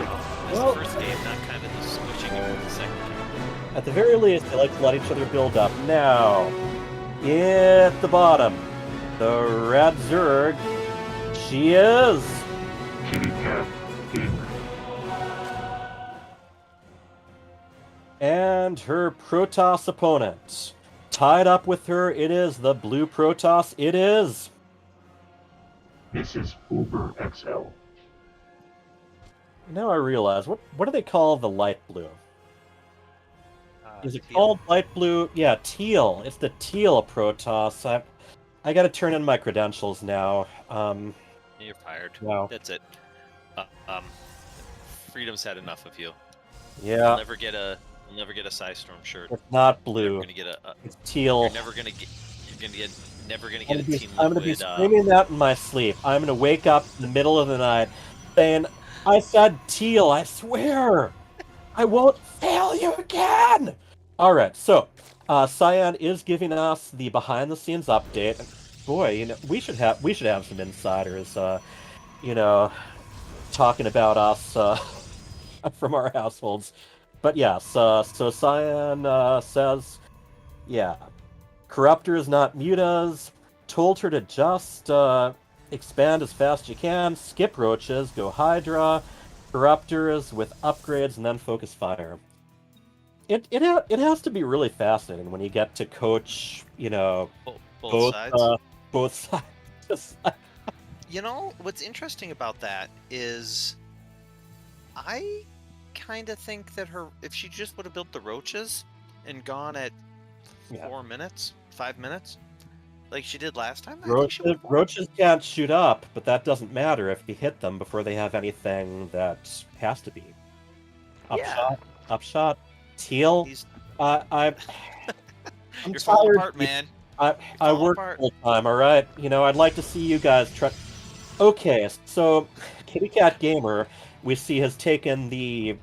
This first game, not kind of the switching in the second game. At the very least, they like to let each other build up. Now, at the bottom, the Red Zerg. She is. Kitty Cat Gamer. And her Protoss opponent. Tied up with her, it is the blue Protoss. It is. This is Uber XL. Now I realize, what do they call the light blue? Is it Teal. called light blue? Yeah, teal. It's the teal Protoss. I gotta turn in my credentials now. You're fired. Wow. That's it. Freedom's had enough of you. Yeah. You'll never get a Psystorm shirt. It's not You're blue. never gonna get It's teal. You're gonna get never gonna get a Team I'm gonna be Liquid. screaming that in my sleep. I'm gonna wake up in the middle of the night saying, I said teal, I swear! I won't fail you again! Alright, so, Cyan is giving us the behind-the-scenes update. Boy, we should have some insiders, talking about us, from our households. But yes, so Cyan, says, yeah, Corruptor is not Mutas, told her to just, expand as fast as you can, skip Roaches, go Hydra, Corruptors with upgrades, and then focus Fire. It has to be really fascinating when you get to coach, both sides. Both sides. Just What's interesting about that is I kind of think that if she just would have built the Roaches and gone at 4 minutes, 5 minutes, like she did last time, Roaches can't shoot up, but that doesn't matter if you hit them before they have anything that has to be. Upshot, teal. I'm You're tired. falling apart, man. I work full time. All right, I'd like to see you guys try. Okay, so Kitty Cat Gamer, we see, has taken the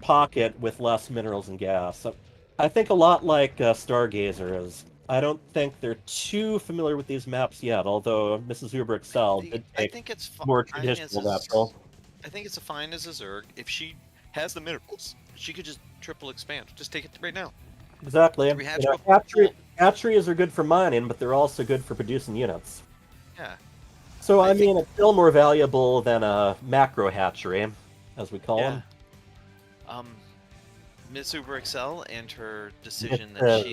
pocket with less minerals and gas. So I think a lot like Stargazer is. I don't think they're too familiar with these maps yet, although Mrs. Uber Excel did take more traditional natural. I think it's fine as a Zerg. If she has the minerals, she could just triple expand. Just take it right now. Exactly. Hatcheries are good for mining, but they're also good for producing units. Yeah. So, I mean, it's still more valuable than a macro hatchery, as we call them. Miss Uber Excel and her decision that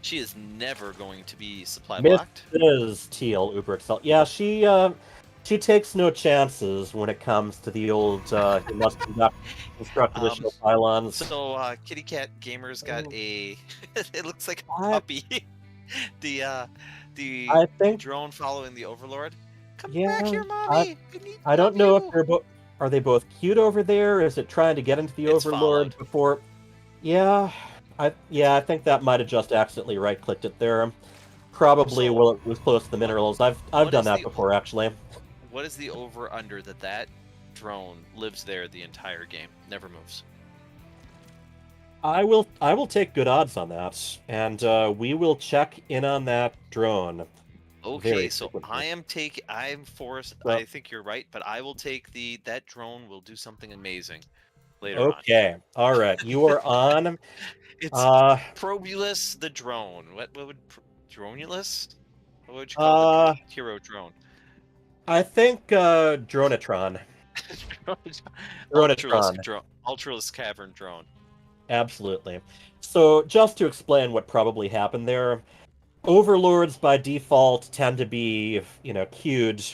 she is never going to be supply blocked. Mrs. Teal Uber Excel. Yeah, she takes no chances when it comes to the old you must construct additional pylons. So Kitty Cat Gamer's got a it looks like a puppy. The drone following the Overlord. Come back here, mommy. I don't know if they're are they both cute over there? Is it trying to get into the Overlord before? Yeah, I think that might have just accidentally right-clicked it there. Probably while it was close to the minerals. I've done that before, actually. What is the over/under that drone lives there the entire game, never moves? I will take good odds on that, and we will check in on that drone. Okay, so I'm forced. I think you're right, but I will take that drone will do something amazing later on. Okay, all right, you are on. It's Probulus the drone. What would Dronulus? What would you call the hero drone? I think Dronatron. Ultraless cavern drone. Absolutely. So just to explain what probably happened there, Overlords by default tend to be, queued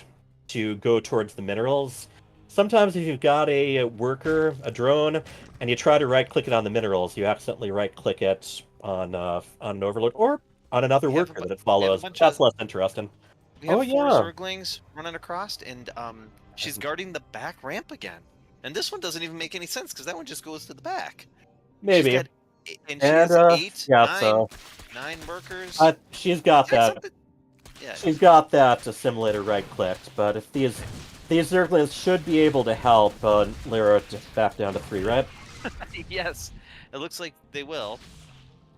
to go towards the minerals. Sometimes if you've got a worker, a drone, and you try to right-click it on the minerals, you accidentally right-click it on an Overlord or on another worker that it follows. That's less interesting. We have 4 Zerglings running across, and she's guarding the back ramp again. And this one doesn't even make any sense, because that one just goes to the back. Maybe. She has 9 workers. She's got that. Yeah. She's got that assimilator right-clicked, but if these Zerglings should be able to help Lyra back down to 3, right? Yes. It looks like they will.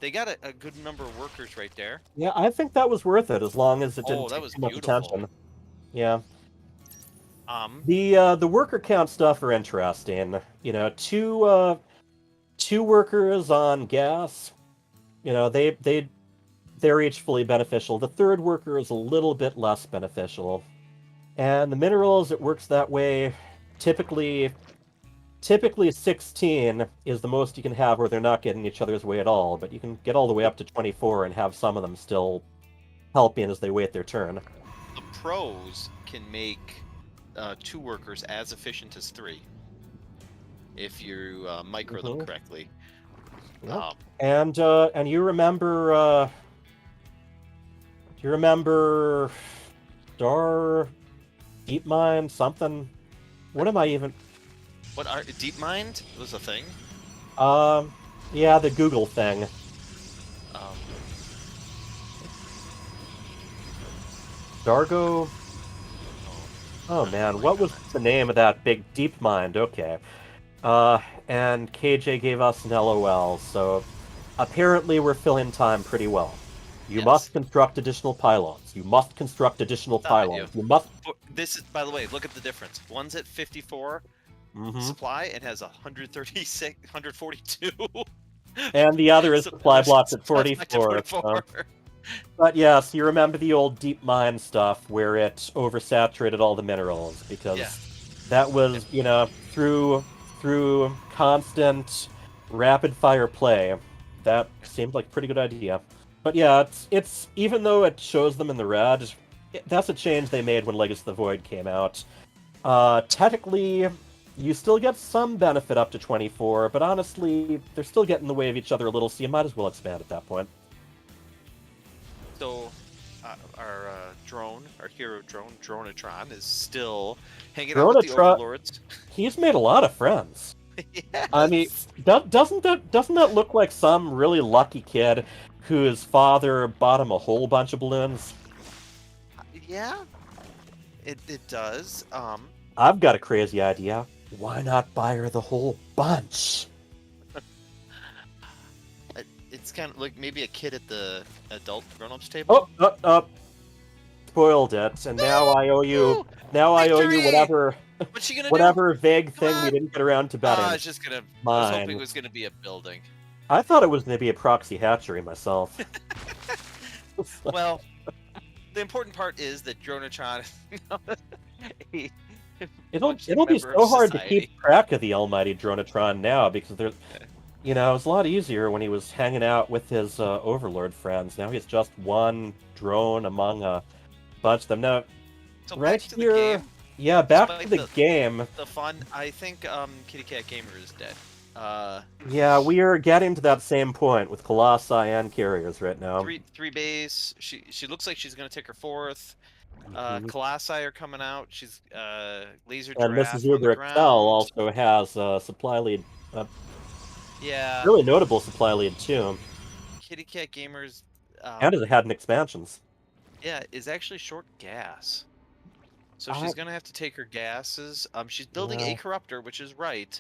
They got a good number of workers right there. Yeah, I think that was worth it, as long as it didn't that take was too much beautiful. attention. Yeah. The worker count stuff are interesting. Two workers on gas. They're each fully beneficial. The third worker is a little bit less beneficial. And the minerals, it works that way. Typically 16 is the most you can have where they're not getting each other's way at all, but you can get all the way up to 24 and have some of them still helping as they wait their turn. The pros can make 2 workers as efficient as 3 if you micro them correctly. Yep. And you remember Star Deep Mine something? What am I even? What are DeepMind was a thing? Yeah, the Google thing. Dargo. Oh man, what was the name of that big deep mind? Okay. And KJ gave us an LOL, so apparently we're filling time pretty well. You must construct additional pylons. You must construct additional Stop it, you. pylons. You must. This is, by the way, look at the difference. One's at 54 supply and has 136, 142. And the other is supply blocks at 44. But yes, you remember the old deep mine stuff where it oversaturated all the minerals because that was, you know, through constant rapid fire play, that seemed like a pretty good idea. But yeah, it's even though it shows them in the red, that's a change they made when Legacy of the Void came out. Technically, you still get some benefit up to 24, but honestly, they're still getting in the way of each other a little, so you might as well expand at that point. So, our hero drone, Dronatron, is still hanging out with the Overlords. He's made a lot of friends. Yes. I mean, doesn't that look like some really lucky kid whose father bought him a whole bunch of balloons? Yeah, it does. I've got a crazy idea. Why not buy her the whole bunch? It's kind of like maybe a kid at the adult grown-ups table. Oh, spoiled it, and now I owe you. Now I owe you whatever. What's she gonna whatever do? vague thing we didn't get around to betting. I was just gonna. Mine. I was hoping it was gonna be a building. I thought it was gonna be a proxy hatchery myself. Well, the important part is that Dronatron. It'll be so hard to keep track of the almighty Dronatron now because there's, you know, it's a lot easier when he was hanging out with his Overlord friends. Now he's just one drone among a bunch of them. Now, So right back to here, the game. yeah, back Despite to the game. The fun. I think Kitty Cat Gamer is dead. Yeah, we are getting to that same point with Colossi and Carriers right now. Three base. She looks like she's gonna take her fourth. Colossi are coming out. She's laser And giraffe Mrs. on the Uber ground. Excel also has a supply lead. Yeah. Really notable supply lead too. Kitty Cat Gamers. And it had an expansions. Yeah, is actually short gas. So she's gonna have to take her gases. She's building a corruptor, which is right.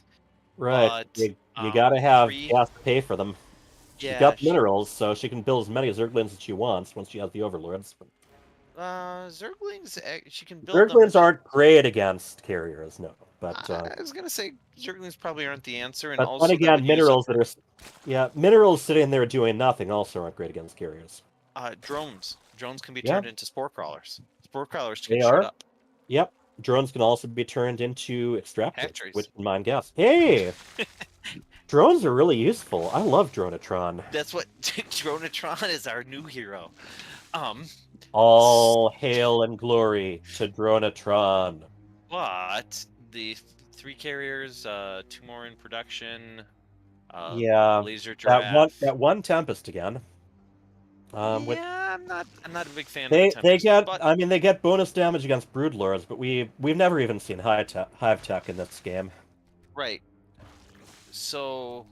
Right. But, you gotta have gas to pay for them. She's Yeah, got minerals, so she can build as many Zerglings as she wants once she has the Overlords. Zerglings, she can build them. Zerglings aren't great against Carriers, no. But I was gonna say Zerglings probably aren't the answer, and but also then that again, would use minerals that are minerals sitting there doing nothing also aren't great against Carriers. drones. Drones can be Yeah. turned into spore crawlers. Spore crawlers can They shoot are. up. Yep. Drones can also be turned into extractors, Hatcheries. which can mine gas. Hey! Drones are really useful. I love Dronatron. That's what Dronatron is, our new hero. All hail and glory to Dronatron. But the 3 carriers, 2 more in production. Yeah, Laser giraffe. that one Tempest again. Yeah, I'm not a big fan They of the Tempest, get but they get bonus damage against Broodlords, but we've never even seen Hive Tech in this game. right. So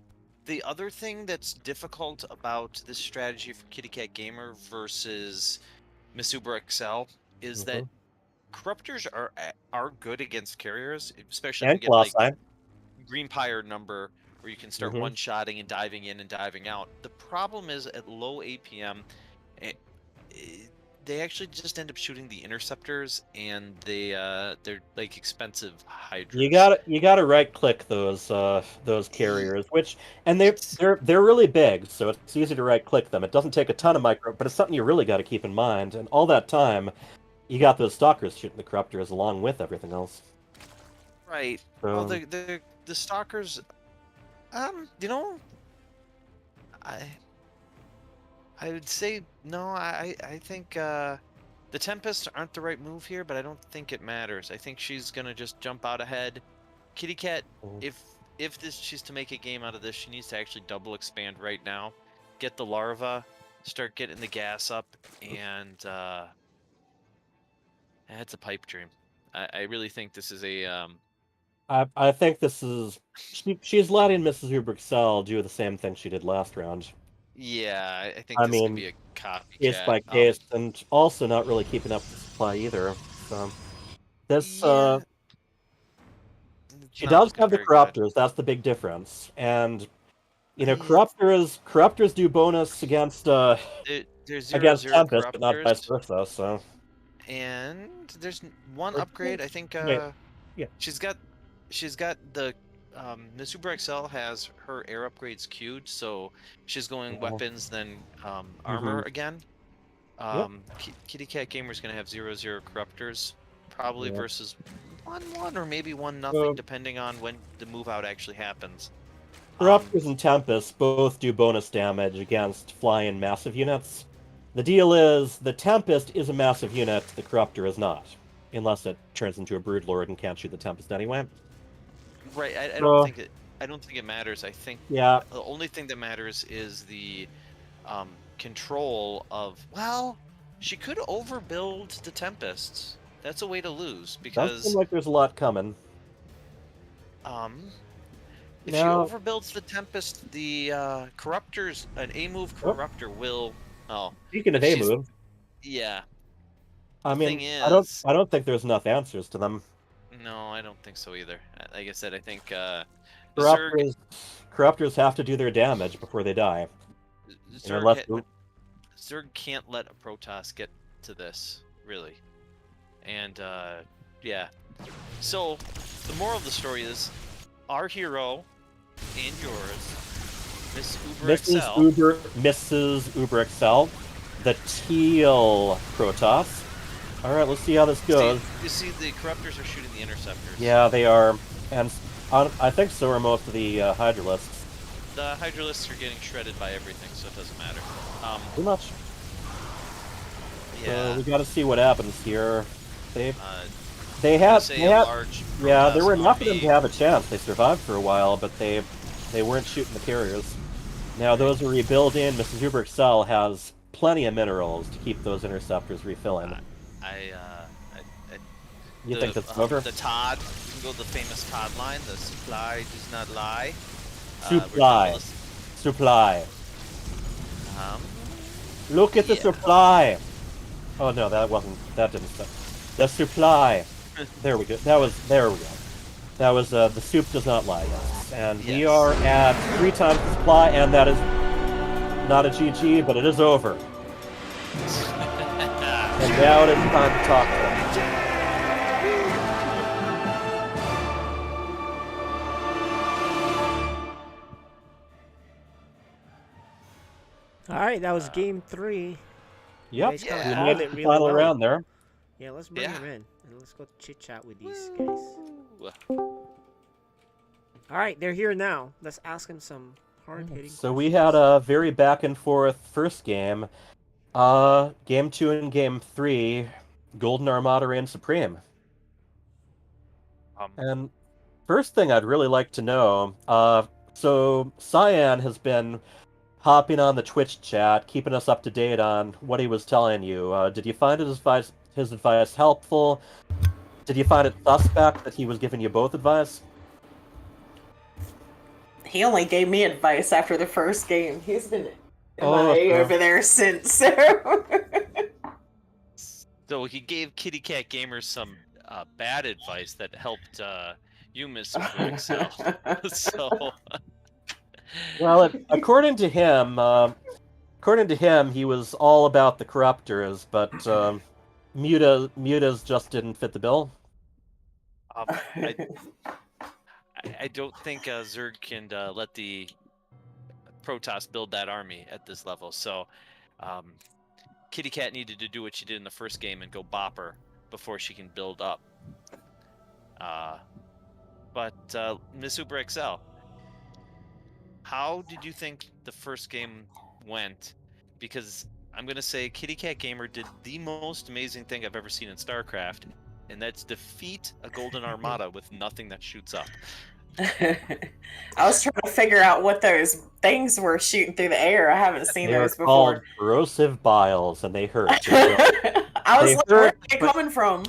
the other thing that's difficult about this strategy for Kitty Cat Gamer versus Miss Uber XL is that corruptors are good against carriers, especially if And you get like Colossi. Green Pyre number where you can start one-shotting and diving in and diving out. The problem is at low APM, they actually just end up shooting the interceptors, and they're like expensive hydras. You gotta right click those carriers, and they're really big, so it's easy to right click them. It doesn't take a ton of micro, but it's something you really got to keep in mind. And all that time, you got those stalkers shooting the corruptors along with everything else. Right. So, Well, the stalkers, you know, I would say no. I think the Tempests aren't the right move here, but I don't think it matters. I think she's gonna just jump out ahead. Kitty Cat, if she's to make a game out of this, she needs to actually double expand right now, get the larva, start getting the gas up, and it's a pipe dream. I really think this is a I think this is she's letting Mrs. Uber Excel do the same thing she did last round. Yeah, I think I this could mean, be a case by copycat. case, and also not really keeping up with supply either. So this Yeah, it's she not does looking have the very good. corruptors. That's the big difference. And I, corruptors do bonus against there's against 0-0 Tempest, but not vice corruptors, versa. So and there's one or, upgrade. I think wait, yeah. she's got the Miss Uber XL has her air upgrades queued, so she's going weapons then armor Mhm. again. Yep. Kitty Cat Gamer's gonna have 0-0 corruptors, probably Yeah. versus 1-1 or maybe 1-0, So depending on when the move out actually happens. corruptors and Tempest both do bonus damage against flying massive units. The deal is the Tempest is a massive unit, the corruptor is not, unless it turns into a broodlord and can't shoot the Tempest anyway. Right, I So, don't think it matters. I think yeah. the only thing that matters is the control of, well, she could overbuild the Tempests. That's a way to lose Does because seem like there's a lot coming. if she Now, overbuilds the Tempest, the Corruptors, an A move Oh. Corruptor will. Oh, speaking of if A she's- move, yeah. I The mean, thing I don't think there's enough answers to them. No, I don't think so either. Like I said, I think Zerg, Corruptors have to do their damage before they die. Zerg can't let a Protoss get to this, really. And yeah. So the moral of the story is, our hero and yours, Mrs. Uber XL, the teal Protoss. All right, let's see how this goes. You see, the Corruptors are shooting the Interceptors. Yeah, they are, and I think so are most of the Hydralisks. The Hydralisks are getting shredded by everything, so it doesn't matter. Too much. Yeah. So we got to see what happens here. They there were enough of them to have a chance. They survived for a while, but they weren't shooting the carriers. Now those are rebuilding. Mrs. Uber XL has plenty of minerals to keep those interceptors refilling. You think that's over? The Todd, you can go the famous Todd line. The supply does not lie. Supply. Look at the supply. Oh no, that didn't stop. The supply. There we go. There we go. That was the soup does not lie, yes. And we are at 3 times the supply, and that is not a GG, but it is over. And now it is time to talk to them. All right, that was game 3. Yep, You guys we called made it the really final well. round there. Yeah, let's bring him in and let's go chit chat with these guys. All right, they're here now. Let's ask them some hard-hitting. So we had a very back and forth first game. Game 2 and game 3, Golden Armada reigned supreme. And first thing I'd really like to know, so Cyan has been hopping on the Twitch chat, keeping us up to date on what he was telling you. Did you find his advice helpful? Did you find it suspect that he was giving you both advice? He only gave me advice after the first game. He's been MIA over there since. So he gave Kitty Cat Gamers some bad advice that helped you, Miss Uber XL. So. Well, according to him, he was all about the corruptors, but Mutas just didn't fit the bill. I don't think Zerg can let the Protoss build that army at this level. So Kitty Cat needed to do what she did in the first game and go bop her before she can build up. But Miss Uber XL, how did you think the first game went? Because I'm going to say Kitty Cat Gamer did the most amazing thing I've ever seen in StarCraft, and that's defeat a Golden Armada with nothing that shoots up. I was trying to figure out what those things were shooting through the air. I haven't seen those They're called before. corrosive biles, and they hurt. I was like, where are they coming from?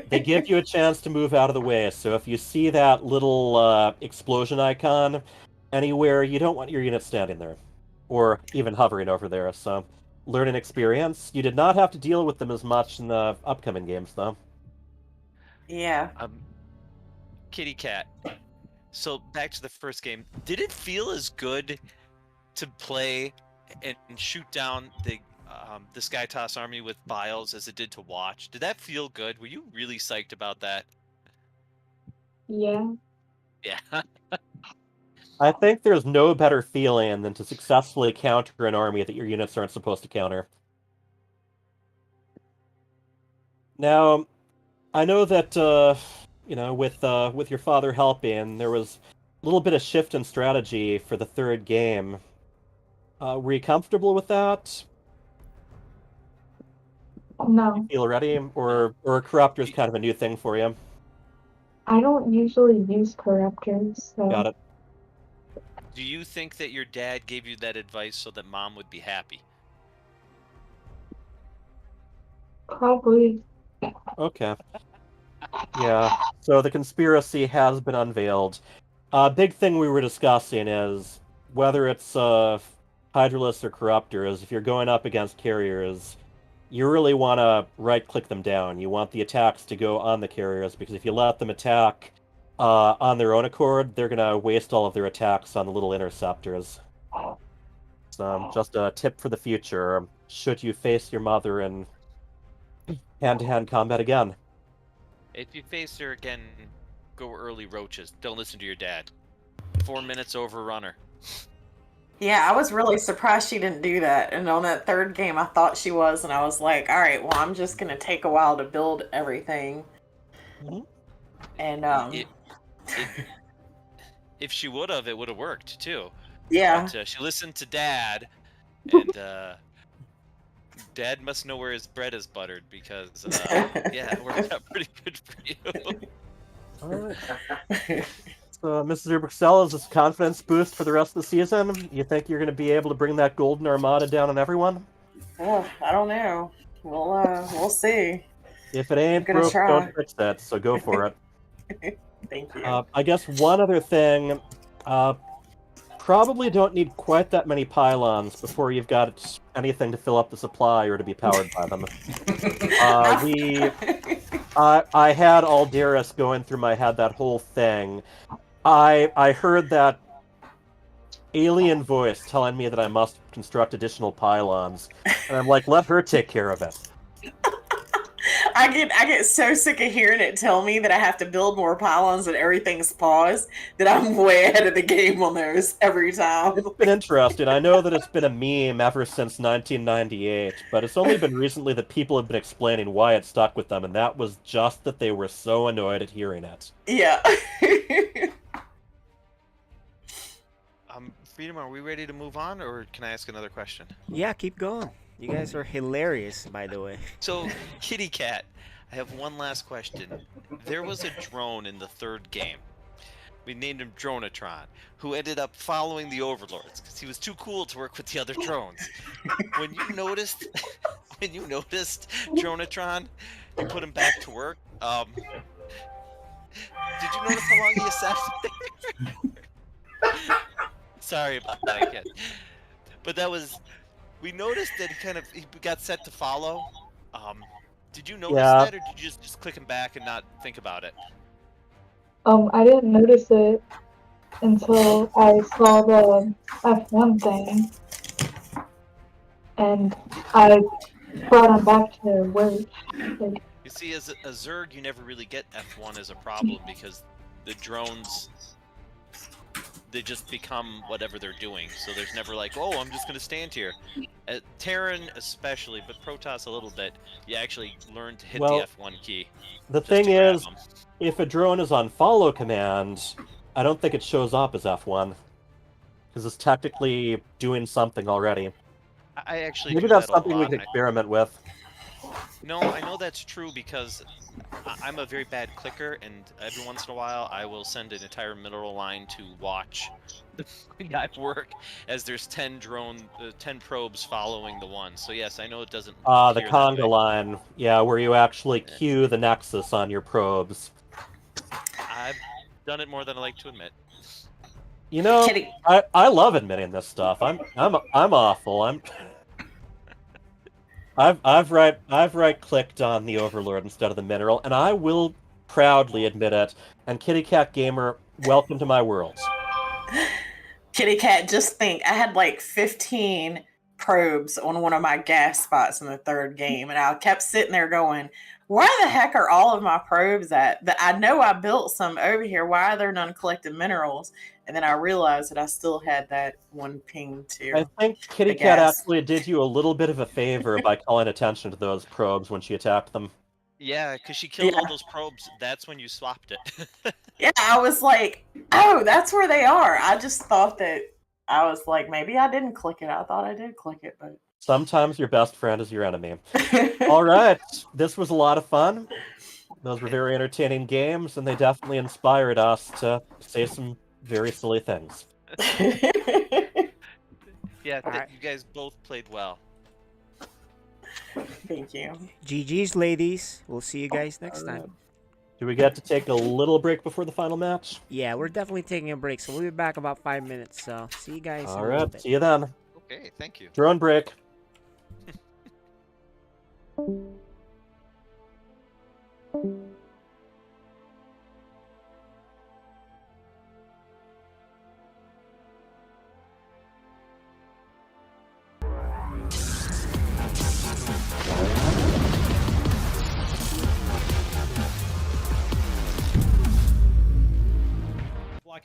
They give you a chance to move out of the way, so if you see that little explosion icon anywhere, you don't want your unit standing there. or even hovering over there. So, learning experience. You did not have to deal with them as much in the upcoming games, though. Yeah. Kitty Cat. So back to the first game. Did it feel as good to play and shoot down the Sky Toss army with Biles as it did to watch? Did that feel good? Were you really psyched about that? Yeah. Yeah. I think there's no better feeling than to successfully counter an army that your units aren't supposed to counter. Now, I know that with your father helping, there was a little bit of shift in strategy for the third game. Were you comfortable with that? No. You feel ready, or Corruptor's kind of a new thing for you? I don't usually use corruptors, so Got it. Do you think that your dad gave you that advice so that mom would be happy? probably. Okay. Yeah. So the conspiracy has been unveiled. Big thing we were discussing is whether it's Hydralisk or Corruptors, if you're going up against carriers, you really want to right-click them down. You want the attacks to go on the carriers, because if you let them attack on their own accord, they're going to waste all of their attacks on the little interceptors. So, just a tip for the future, should you face your mother in hand-to-hand combat again. If you face her again, go early roaches. Don't listen to your dad. 4 minutes overrunner. Yeah, I was really surprised she didn't do that. And on that third game, I thought she was, and I was like, all right, well, I'm just going to take a while to build everything. Mm-hmm. And, if she would have, it would have worked, too. yeah. But she listened to Dad, and Dad must know where his bread is buttered, because, yeah, it worked out pretty good for you. All right. So, Mrs. Urbexel, is this a confidence boost for the rest of the season? You think you're going to be able to bring that golden armada down on everyone? Oh, I don't know. We'll see. If it ain't gonna broke, try. don't fix that, so go for it. Thank you. I guess one other thing, probably don't need quite that many pylons before you've got anything to fill up the supply or to be powered by them. I had Aldaris going through my head that whole thing. I heard that alien voice telling me that I must construct additional pylons, and I'm like, let her take care of it. I get so sick of hearing it tell me that I have to build more pylons and everything's paused that I'm way ahead of the game on those every time. It's been interesting. I know that it's been a meme ever since 1998, but it's only been recently that people have been explaining why it stuck with them, and that was just that they were so annoyed at hearing it. Yeah. Freedom, are we ready to move on, or can I ask another question? Yeah, keep going. You guys are hilarious, by the way. So, Kitty Cat, I have one last question. There was a drone in the third game. We named him Dronatron, who ended up following the Overlords because he was too cool to work with the other drones. When you noticed Dronatron, you put him back to work. Did you notice how long he assassinated? Sorry about that, kid. But we noticed that he got set to follow. Did you notice that, or did you just click him back and not think about it? I didn't notice it until I saw the F1 thing, and I brought him back to work. Like, You see, as a Zerg, you never really get F1 as a problem because the drones, they just become whatever they're doing. So there's never like, oh, I'm just going to stand here. Terran especially, but Protoss a little bit, you actually learn to hit the F1 key. The thing is, if a drone is on follow command, I don't think it shows up as F1. Because it's technically doing something already. I actually Maybe do that's that a something we lot. can experiment with. No, I know that's true because I'm a very bad clicker, and every once in a while I will send an entire mineral line to watch the guy work as there's 10 probes following the one. So yes, I know it doesn't. The conga line, yeah, where you actually queue the nexus on your probes. I've done it more than I like to admit. You know, Kitty. I love admitting this stuff. I'm awful. I've right clicked on the Overlord instead of the mineral, and I will proudly admit it. And Kitty Cat Gamer, welcome to my world. Kitty Cat, just think, I had like 15 probes on one of my gas spots in the third game, and I kept sitting there going, where the heck are all of my probes at? That I know I built some over here. Why are there none collecting minerals? And then I realized that I still had that one ping to I think Kitty the Cat gas. actually did you a little bit of a favor by calling attention to those probes when she attacked them. Yeah, because she killed Yeah. all those probes. That's when you swapped it. Yeah, I was like, oh, that's where they are. I just thought that I was like, maybe I didn't click it. I thought I did click it, but Sometimes your best friend is your enemy. All right, this was a lot of fun. Those were very entertaining games, and they definitely inspired us to say some very silly things. Yeah, Alright. you guys both played well. Thank you. GG's, ladies. We'll see you guys next time. Do we get to take a little break before the final match? Yeah, we're definitely taking a break, so we'll be back about 5 minutes. So see you guys in All a little right, bit. see you then. Okay, thank you. Drone break.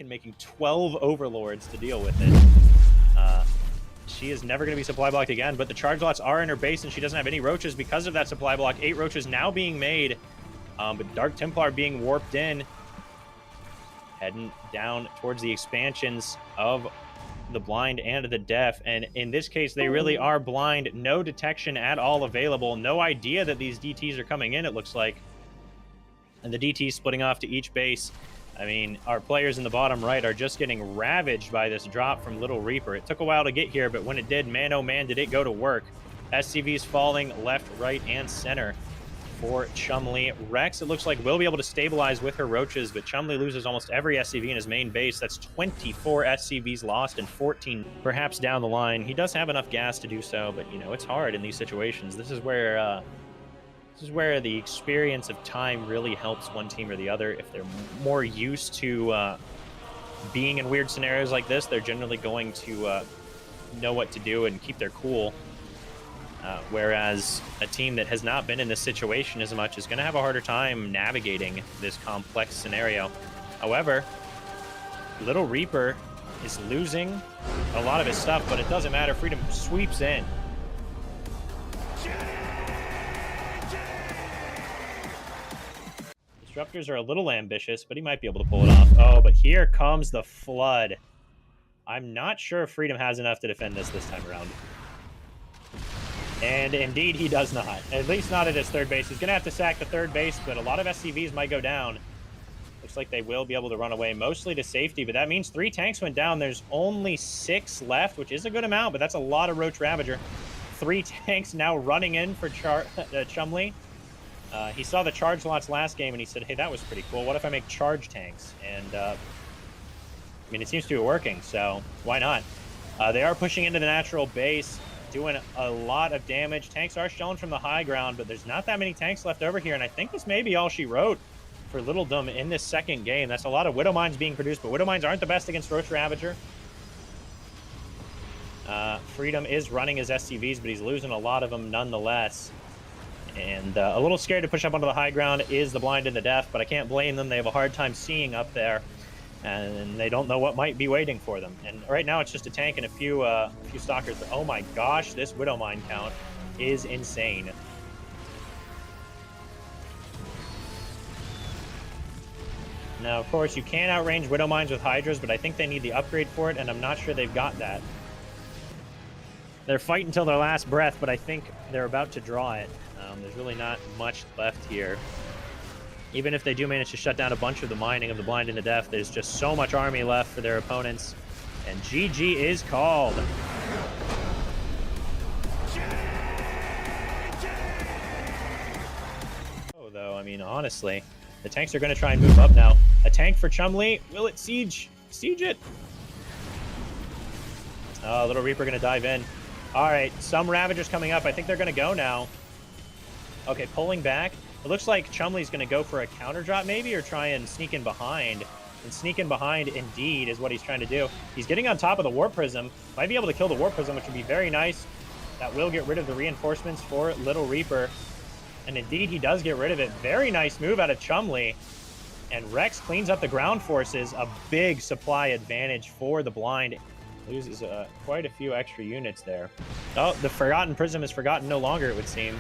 And making 12 overlords to deal with it. She is never going to be supply blocked again, but the charge lots are in her base, and she doesn't have any roaches because of that supply block. 8 roaches now being made, but Dark Templar being warped in, heading down towards the expansions of the blind and the deaf, and in this case, they really are blind. No detection at all available. No idea that these DTs are coming in, it looks like. And the DTs splitting off to each base. I mean, our players in the bottom right are just getting ravaged by this drop from Little Reaper. It took a while to get here, but when it did, man, oh man, did it go to work. SCVs falling left, right, and center for Chumley. Rex, it looks like, will be able to stabilize with her roaches, but Chumley loses almost every SCV in his main base. That's 24 SCVs lost and 14 perhaps down the line. He does have enough gas to do so, but, you know, it's hard in these situations. This is where the experience of time really helps one team or the other. If they're more used to being in weird scenarios like this, they're generally going to know what to do and keep their cool. Whereas a team that has not been in this situation as much is going to have a harder time navigating this complex scenario. However, Little Reaper is losing a lot of his stuff, but it doesn't matter. Freedom sweeps in. Disruptors are a little ambitious, but he might be able to pull it off. Oh, but here comes the Flood. I'm not sure if Freedom has enough to defend this time around. And indeed, he does not. At least not at his third base. He's going to have to sack the third base, but a lot of SCVs might go down. Looks like they will be able to run away, mostly to safety, but that means 3 tanks went down. There's only 6 left, which is a good amount, but that's a lot of Roach Ravager. 3 tanks now running in for Chumley. He saw the charge lots last game, and he said, hey, that was pretty cool. What if I make charge tanks? And, I mean, it seems to be working, so why not? They are pushing into the natural base, doing a lot of damage. Tanks are shown from the high ground, but there's not that many tanks left over here, and I think this may be all she wrote for Littledom in this second game. That's a lot of Widow Mines being produced, but Widow Mines aren't the best against Roach Ravager. Freedom is running his SCVs, but he's losing a lot of them nonetheless. And a little scared to push up onto the high ground is the blind and the deaf, but I can't blame them. They have a hard time seeing up there, and they don't know what might be waiting for them. And right now it's just a tank and a few stalkers. But oh my gosh, this Widow Mine count is insane. Now, of course, you can outrange Widow Mines with Hydras, but I think they need the upgrade for it, and I'm not sure they've got that. They're fighting until their last breath, but I think they're about to draw it. There's really not much left here. Even if they do manage to shut down a bunch of the mining of the blind and the deaf, there's just so much army left for their opponents. And GG is called. Oh, though, I mean, honestly, the tanks are going to try and move up now. A tank for Chumley. Will it siege it? Oh, Little Reaper gonna dive in. All right, some Ravagers coming up. I think they're gonna go now. Okay, pulling back. It looks like Chumley's gonna go for a counter drop maybe, or try and sneak in behind. And sneak in behind, indeed, is what he's trying to do. He's getting on top of the Warp Prism. Might be able to kill the Warp Prism, which would be very nice. That will get rid of the reinforcements for Little Reaper. And indeed, he does get rid of it. Very nice move out of Chumley. And Rex cleans up the ground forces. A big supply advantage for the blind. Loses quite a few extra units there. Oh, the Forgotten Prism is forgotten no longer, it would seem.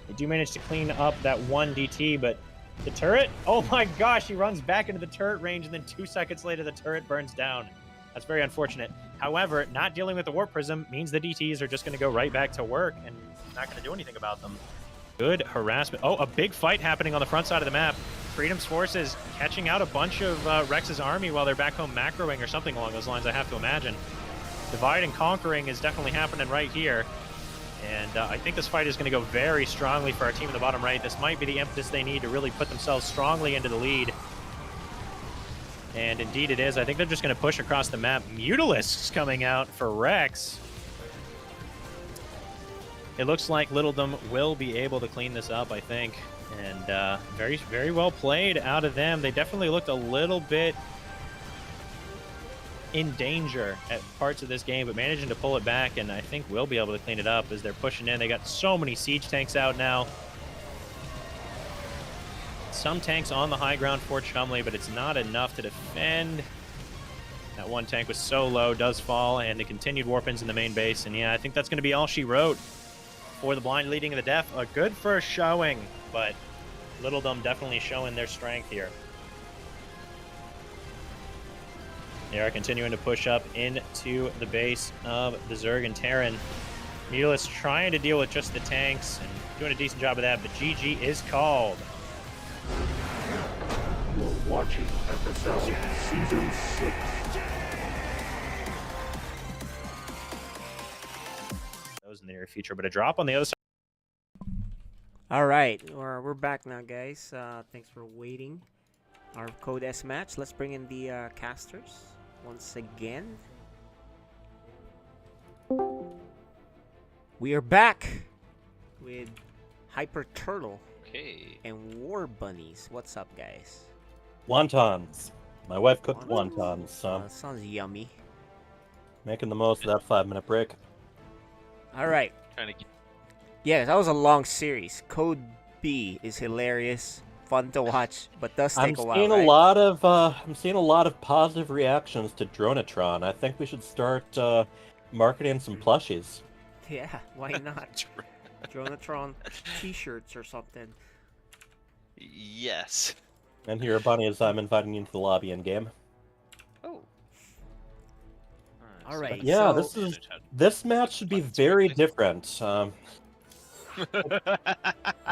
They do manage to clean up that one DT, but the turret? Oh my gosh, he runs back into the turret range, and then 2 seconds later, the turret burns down. That's very unfortunate. However, not dealing with the Warp Prism means the DTs are just going to go right back to work, and not going to do anything about them. Good harassment. Oh, a big fight happening on the front side of the map. Freedom's forces catching out a bunch of Rex's army while they're back home macroing or something along those lines, I have to imagine. Divide and conquering is definitely happening right here. And I think this fight is going to go very strongly for our team in the bottom right. This might be the impetus they need to really put themselves strongly into the lead. And indeed it is. I think they're just going to push across the map. Mutalisks coming out for Rex. It looks like Littledom will be able to clean this up, I think. And very, very well played out of them. They definitely looked a little bit in danger at parts of this game, but managing to pull it back, and I think we'll be able to clean it up as they're pushing in. They got so many siege tanks out now. Some tanks on the high ground for Chumley, but it's not enough to defend. That one tank was so low, does fall, and the continued warp-ins in the main base. And yeah, I think that's going to be all she wrote for the blind leading of the deaf. A good first showing, but Littledom definitely showing their strength here. They are continuing to push up into the base of the Zerg and Terran. Needless trying to deal with just the tanks and doing a decent job of that, but GG is called. You're watching FSL Season 6. Those in the near future, but a drop on the other side. All right, we're back now, guys. Thanks for waiting. Our Code S match. Let's bring in the casters once again. We are back with Hyper Turtle and War Bunnies. What's up, guys? Wontons. My wife cooked wontons, so sounds yummy. making the most of that 5-minute break. All right. Yeah, that was a long series. Code B is hilarious, fun to watch, but does take a while. I'm seeing a lot of positive reactions to Dronatron. I think we should start marketing some plushies. Yeah, why not? Dronatron t-shirts or something. Yes. And here, Bunny, as I'm inviting you into the lobby in game. Oh. All right. Yeah, so... this match should be very different.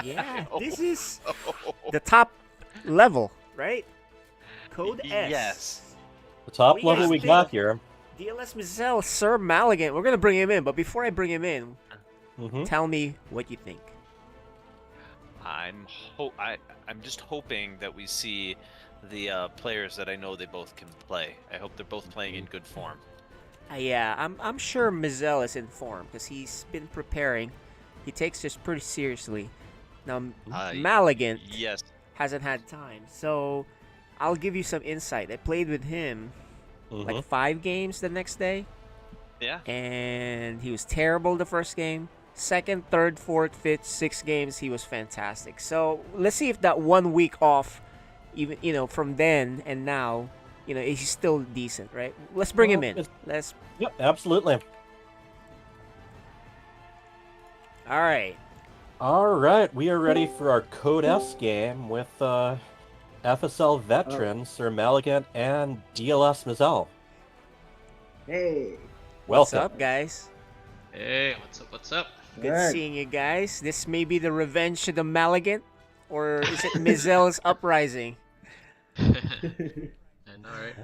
Yeah, this is the top level, right? Code S. Yes. The top level we got here. DLS Mizel, Sir Maligan. We're gonna bring him in, but before I bring him in, tell me what you think. I'm just hoping that we see the players that I know they both can play. I hope they're both playing in good form. Yeah, I'm sure Mizel is in form because he's been preparing. He takes this pretty seriously. Now, Maligan hasn't had time, so I'll give you some insight. I played with him like 5 games the next day. Yeah. And he was terrible the first game. Second, third, fourth, fifth, 6 games, he was fantastic. So let's see if that 1 week off, even from then and now, he's still decent, right? Let's bring him in. Yep, absolutely. All right. All right, we are ready for our Code S game with FSL veterans Sir Maligan and DLS Mizel. Hey. Welcome. What's up, guys? Hey, what's up? Good seeing you guys. This may be the revenge of the Maligan, or is it Mizel's uprising? I know, right?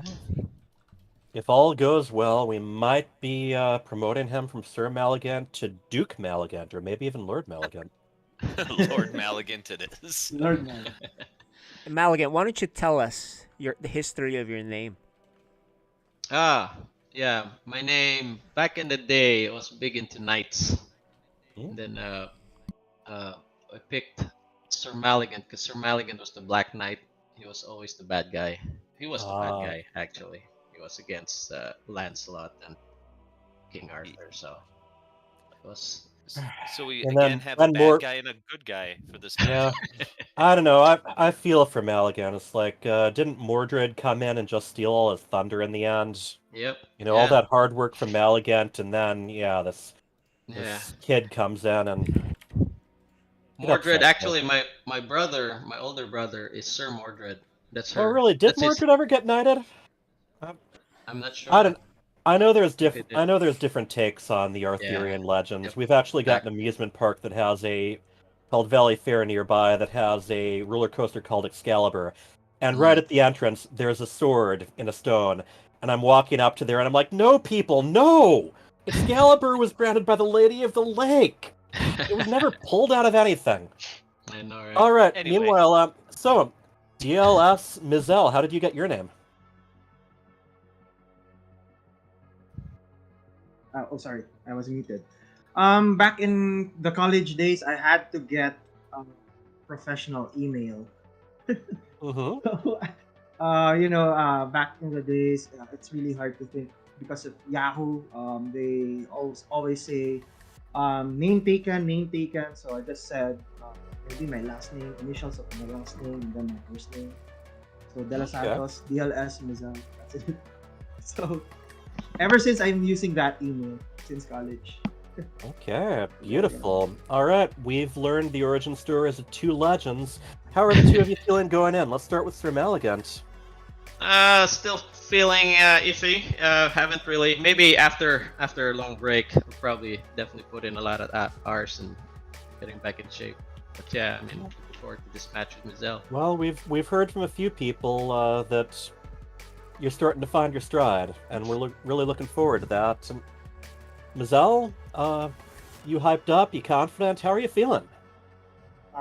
If all goes well, we might be promoting him from Sir Maligan to Duke Maligan, or maybe even Lord Maligan. Lord Maligan it is. Lord Maligan. Maligan, why don't you tell us the history of your name? Yeah, my name back in the day I was big into knights. Hmm? And then I picked Sir Maligan because Sir Maligan was the Black Knight. He was always the bad guy. He was the bad guy actually. He was against Lancelot and King Arthur, so it was. So we And again then have a when bad more, guy and a good guy for this yeah, matchup. I don't know. I feel for Maligan. It's like, didn't Mordred come in and just steal all his thunder in the end? Yep. You know, all that hard work from Maligant, and then yeah, this Yeah. kid comes in and it Mordred, upsets me. actually, my brother, my older brother, is Sir Mordred. That's Oh, her. really? Did That's his. Mordred ever get knighted? I'm not sure. I don't. I know there's If it did. I know there's different takes on the Yeah. Arthurian legends. Yep. We've actually got an amusement park that has called Valley Fair nearby that has a roller coaster called Excalibur, and right at the entrance there's a sword in a stone, and I'm walking up to there and I'm like, no, people, no! Excalibur was granted by the Lady of the Lake. It was never pulled out of anything. I know, right? All right. Anyway. Meanwhile, so DLS Mizell, how did you get your name? Oh, sorry, I was muted. Back in the college days, I had to get a professional email. Mm-hmm. Back in the days, it's really hard to think because of Yahoo. They always say name taken, name taken. So I just said maybe my last name, initials of my last name, and then my first name. So De Los Santos, DLS Mizal. That's it. So ever since I'm using that email since college. Okay, beautiful. All right, we've learned the origin stories of two legends. How are the two of you feeling going in? Let's start with Sir Maligant. Still feeling iffy. Haven't really. Maybe after a long break, I'll probably definitely put in a lot of hours and getting back in shape. But yeah, I mean, looking forward to this match with Mizell. Well, we've heard from a few people that you're starting to find your stride, and we're really looking forward to that. And Mizell, you hyped up? You confident? How are you feeling?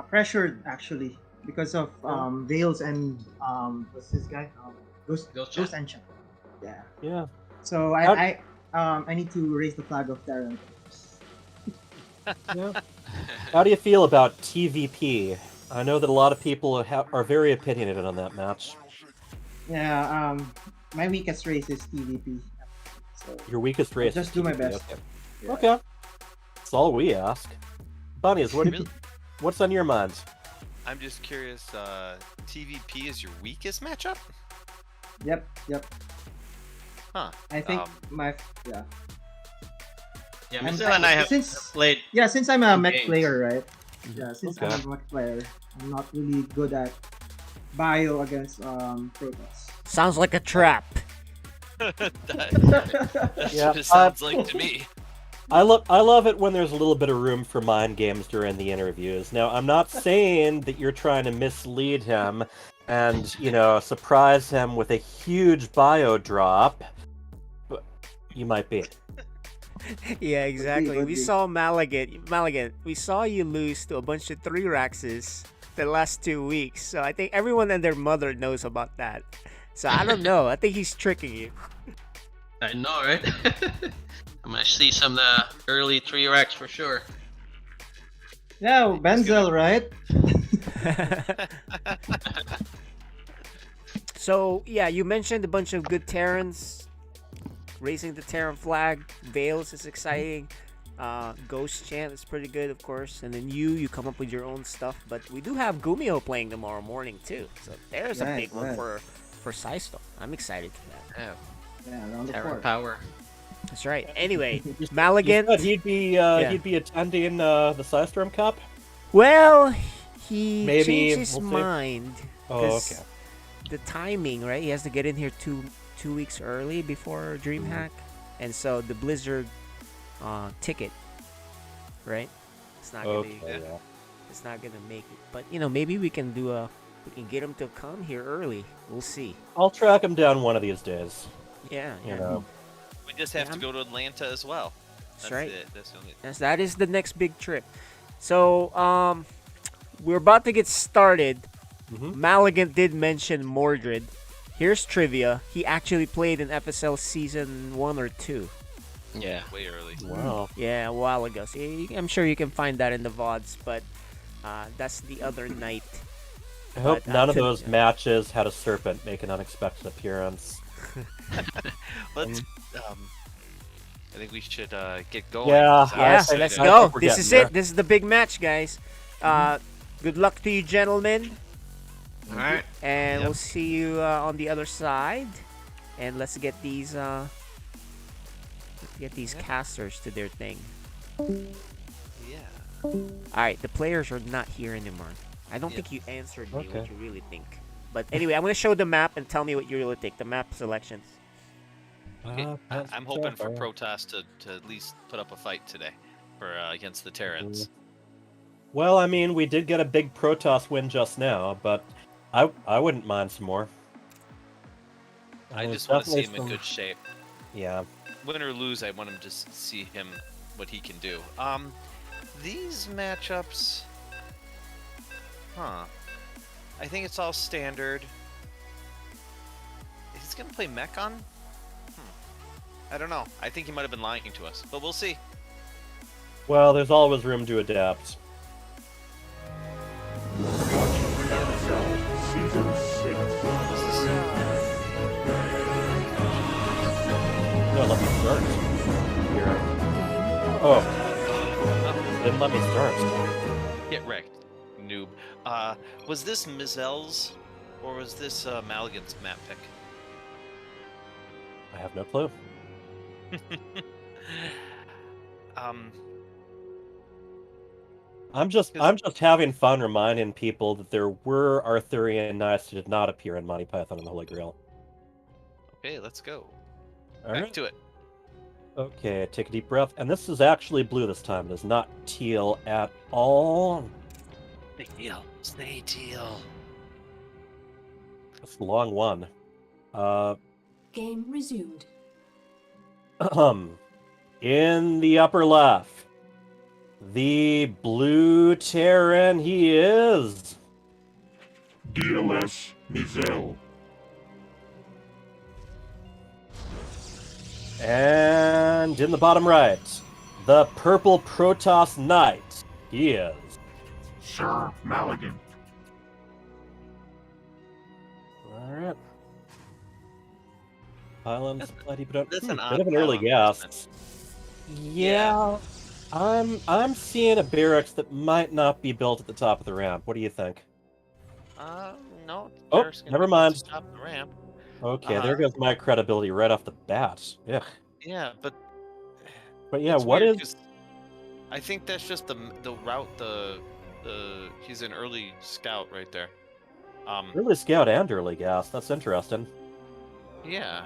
Pressured actually because of Vales and what's this guy? Ghost Ancient. Yeah. Yeah. So I need to raise the flag of Darren. Yeah. How do you feel about TVP? I know that a lot of people are very opinionated on that match. Yeah. My weakest race is TVP. So your weakest race? I'll just do my best. Okay. Yeah. Okay. That's all we ask. Bunnies, what's on your mind? I'm just curious. TVP is your weakest matchup? Yep. Huh. I think Yeah, Mizell and I have played. Yeah, since I'm a mech games. player, right? Yeah, since I'm a mech player, I'm not really good at bio against Protoss. Sounds like a trap. That's what it sounds like to me. I love it when there's a little bit of room for mind games during the interviews. Now, I'm not saying that you're trying to mislead him and, surprise him with a huge bio drop, but you might be. Yeah, exactly. We saw Maligan, we saw you lose to a bunch of 3-Raxes the last 2 weeks. So I think everyone and their mother knows about that. So I don't know. I think he's tricking you. I know, right? I'm gonna see some early 3-Racks for sure. Yeah, Benzel, right? So yeah, you mentioned a bunch of good Terrans. Raising the Terran flag. Vales is exciting. Ghost Chant is pretty good, of course. And then you come up with your own stuff. But we do have Gumio playing tomorrow morning too. So there's a big one for System. I'm excited for that. Yeah, around the Terran fort. power. That's right. Anyway, Maligan. You said he'd be attending the Psystorm Cup. Well, he Maybe changed his we'll see. mind. Oh, 'cause okay. The timing, right? He has to get in here two weeks early before DreamHack, and so the Blizzard ticket, right? It's not gonna it's not gonna make it. But maybe we can get him to come here early. We'll see. I'll track him down one of these days. Yeah. You know. We just have to go to Atlanta as well. That's right. That's the only... Yes, that is the next big trip. So we're about to get started. Maligan did mention Mordred. Here's trivia. He actually played in FSL season 1 or 2. Yeah. Way early. Wow. Yeah, a while ago. So I'm sure you can find that in the VODs, but that's the other night. I hope But, none of those matches had a serpent make an unexpected appearance. Let's. I think we should get going. Yeah, 'cause I'm Yeah, excited. let's I go. think we're This getting is there. it. This is the big match, guys. Good luck to you, gentlemen. All right. And Yep. we'll see you on the other side. And let's get these casters to their thing. Yeah. All right, the players are not here anymore. I don't Yep. think you answered me Okay. what you really think. But anyway, I'm gonna show the map and tell me what you really think. The map selections. Okay, I'm hoping for Protoss to at least put up a fight today for against the Terrans. Well, I mean, we did get a big Protoss win just now, but I wouldn't mind some more. I There's just want to see him definitely in some- good shape. Yeah. Win or lose, I want him to see him what he can do. These matchups, huh? I think it's all standard. He's gonna play Mechon. I don't know. I think he might have been lying to us, but we'll see. Well, there's always room to adapt. No, let me start. Here. Oh. Didn't let me start. Get wrecked, noob. Was this Mizelle's or was this Maligan's map pick? I have no clue. I'm just having fun reminding people that there were Arthurian knights who did not appear in Monty Python and the Holy Grail. Okay, let's go. All Back right. to it. Okay, take a deep breath. And this is actually blue this time. It is not teal at all. Stay teal. Stay teal. It's a long one. Game resumed. In the upper left, the blue Terran, he is DLS Mizell. And in the bottom right, the purple Protoss Knight, he is Sir Maligan. Alright. Pylons, bloody bit That's an bit odd of an early pylon guess. Yeah. I'm seeing a barracks that might not be built at the top of the ramp. What do you think? No. Oh, Barrick's gonna never be mind. close to top of the ramp. Okay, there goes my credibility right off the bat. Yeah. Yeah, but yeah, it's what weird is 'cause I think that's just the route. He's an early scout right there. early scout and early gas? That's interesting. Yeah.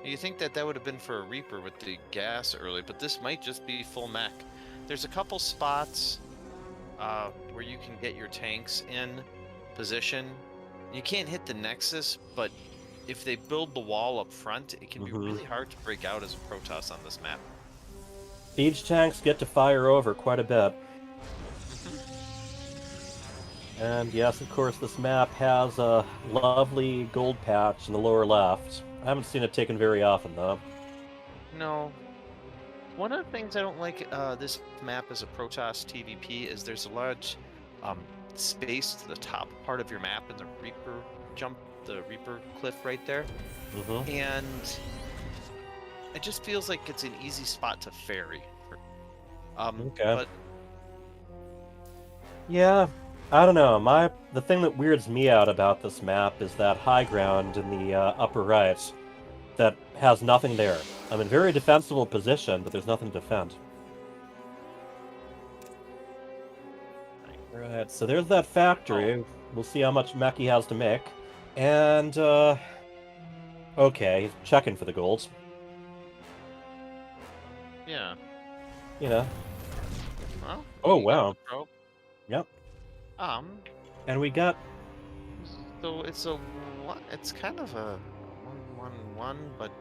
You think that would have been for a Reaper with the gas early, but this might just be full mech. There's a couple spots where you can get your tanks in position. You can't hit the Nexus, but if they build the wall up front, it can be really hard to break out as a Protoss on this map. Siege tanks get to fire over quite a bit. And yes, of course, this map has a lovely gold patch in the lower left. I haven't seen it taken very often, though. No. One of the things I don't like this map as a Protoss TVP is there's a large space to the top part of your map in the Reaper the Reaper cliff right there. And it just feels like it's an easy spot to ferry. Okay. But Yeah, I don't know. The thing that weirds me out about this map is that high ground in the upper right that has nothing there. I'm in very defensible position, but there's nothing to defend. Alright, so there's that factory. We'll see how much mech he has to make. And, okay, he's checking for the golds. yeah. You know. Well, Oh, you got wow. the probe. Yep. And we got... So it's kind of a 1-1-1, but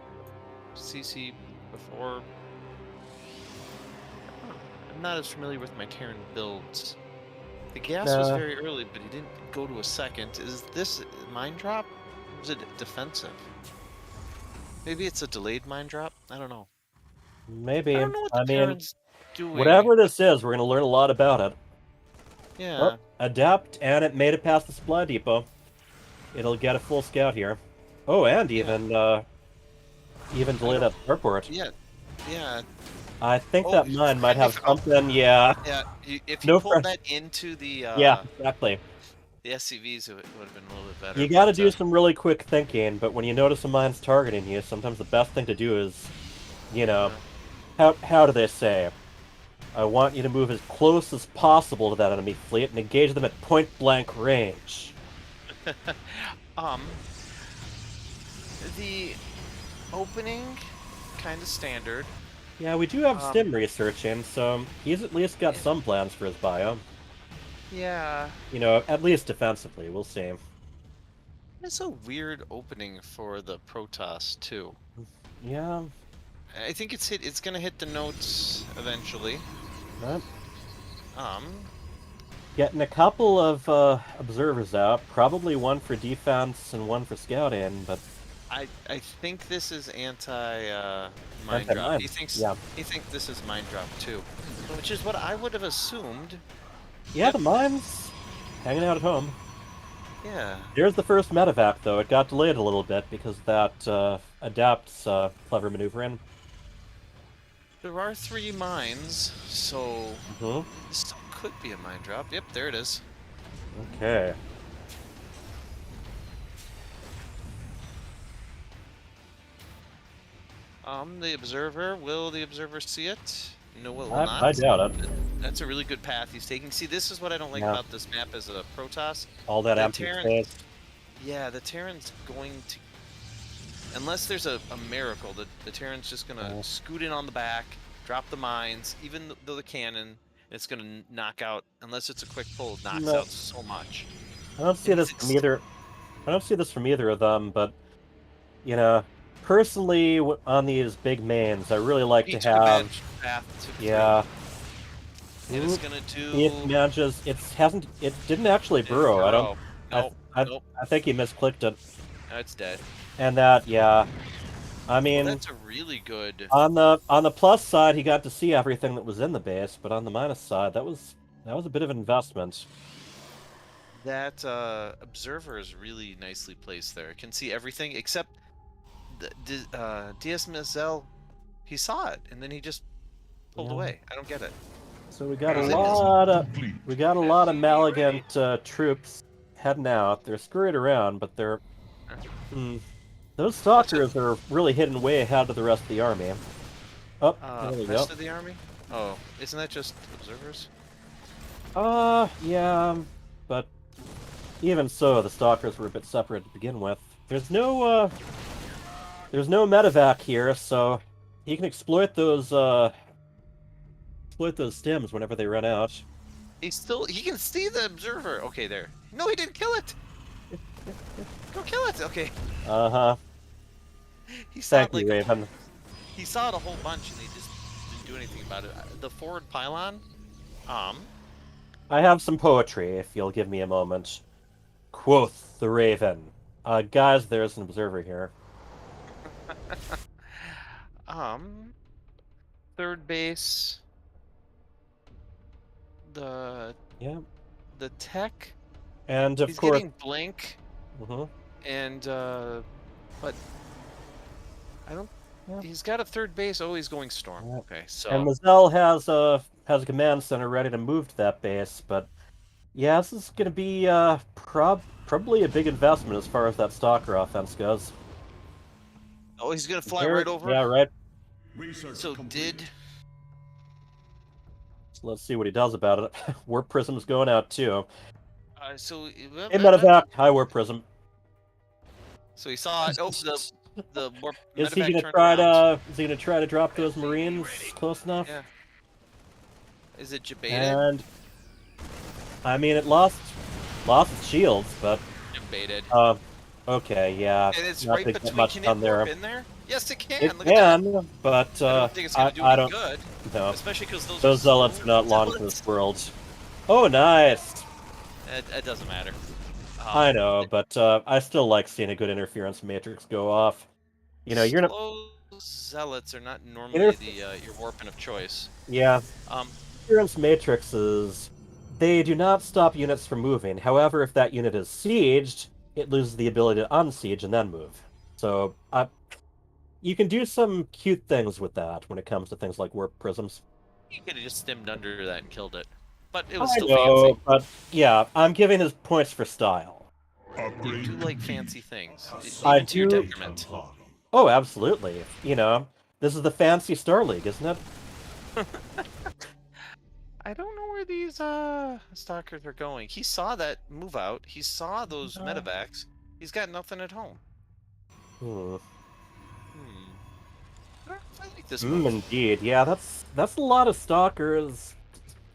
CC before. I'm not as familiar with my Terran builds. The gas was very early, but he didn't go to a second. Is this mine drop? Or is it defensive? Maybe it's a delayed mine drop? I don't know. Maybe. I don't know what I the mean, Terran's doing. whatever this is, we're gonna learn a lot about it. Yeah. Oh, adapt, and it made it past the supply depot. It'll get a full scout here. Oh, and even delay that airport. Yeah. Yeah. I think Oh, that mine might have if- something. Yeah. Yeah. If No you pulled press- that into the Yeah, exactly. the SCVs, it would have been a little bit better. You got to but, do some really quick thinking, but when you notice a mine's targeting you, sometimes the best thing to do is, you know, how do they say? I want you to move as close as possible to that enemy fleet and engage them at point-blank range. The opening, kind of standard. Yeah, we do have Stim researching, so he's at least got some plans for his bio. Yeah. You know, at least defensively, we'll see. It's a weird opening for the Protoss too. Yeah. I think it's gonna hit the notes eventually. Right. Getting a couple of observers out, probably one for defense and one for scouting, but I think this is anti mine Anti-mine, drop. He thinks yeah. this is mine drop too, which is what I would have assumed. yeah, the mine's hanging out at home. Yeah. There's the first medevac, though. It got delayed a little bit because of that adapts clever maneuvering. There are 3 mines, so this could be a mine drop. Yep, there it is. Okay. The observer. Will the observer see it? No, it will I not. doubt it. That's a really good path he's taking. See, this is what I don't like Yeah. about this map as a Protoss. All that The empty Terran- space. Yeah, the Terran's going to... Unless there's a miracle, the Terran's just going to scoot in on the back, drop the mines, even though the cannon, it's going to knock out, unless it's a quick pull, it knocks No. out so much. I don't see this from either. I don't see this from either of them, but you know, personally, on these big mains, I really like to Each could have. match path to Yeah. And it's gonna do. It manages. It hasn't. It didn't actually burrow. I don't. Nope. Nope. I think he misclicked it. No, it's dead. And that, yeah. I mean, That's a really good. on the plus side, he got to see everything that was in the base, but on the minus side, that was a bit of an investment. That observer is really nicely placed there. It can see everything except DS Mazel. He saw it and then he just pulled away. I don't get it. So we got a lot of Malagant troops heading out. They're scurried around, but they're those stalkers are really hidden way ahead of the rest of the army. Oh, there we go. Rest of the army? Oh, isn't that just observers? Yeah, but even so, the stalkers were a bit separate to begin with. There's no medevac here, so he can exploit those stems whenever they run out. He can see the observer. Okay, there. No, he didn't kill it. Go kill it. Okay. He saw Thank it, you, Raven. He saw it a whole bunch and he just didn't do anything about it. The forward pylon. I have some poetry, if you'll give me a moment. Quoth the Raven. Guys, there's an observer here. Third base. The tech. And of he's course, getting blink. And but I don't. He's got a third base. Oh, he's going storm. Okay, so. And Mazel has a command center ready to move to that base, but yeah, this is going to be probably a big investment as far as that stalker offense goes. Oh, he's gonna fly right over. Yeah, right. So did. So let's see what he does about it. Warp Prism's going out too. So. Hey, medevac. Hi, Warp Prism. So he saw it. Oh, the warp. Is he medevac gonna turned try around. to? Is he gonna try to drop those Marines close enough? Yeah. Is it jebaited? And I mean, it lost its shields, but Jebaited. Okay, yeah. And it's not right to get between. much Can done it there. warp in there? Yes, it can. It Look at that. can, but I don't think it's gonna do I any don't. good. No. Especially because those zealots are not long for this world. Oh, nice. It doesn't matter. I know, but I still like seeing a good interference matrix go off. You know, you're not. Slow zealots are not normally Interf- your weapon of choice. yeah, Um, interference matrices, they do not stop units from moving. However, if that unit is sieged, it loses the ability to unsiege and then move. So you can do some cute things with that when it comes to things like warp prisms. you could have just stemmed under that and killed it, but it was I still know, fancy. but yeah, I'm giving his points for style. You do like fancy things, I even to your do. detriment. Oh, absolutely. You know, this is the fancy Star League, isn't it? I don't know where these stalkers are going. He saw that move out. He saw those medevacs. He's got nothing at home. Hmm. I don't know if I like this move. Indeed. Yeah, that's a lot of stalkers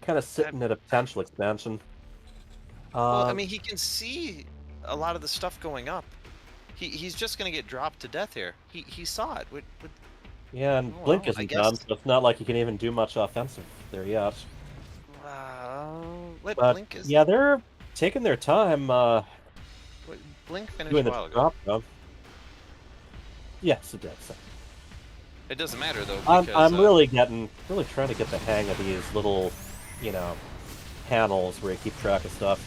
kind of sitting at a potential expansion. Well, I mean, he can see a lot of the stuff going up. He's just gonna get dropped to death here. He saw it. Yeah, and Oh, Blink well, I isn't guess. done, so it's not like you can even do much offensive there yet. What But Blink is? yeah, they're taking their time Blink finished doing a the while ago. drop though. Yes, it does. It doesn't matter though. I'm Because, really trying to get the hang of these little, you know, panels where you keep track of stuff.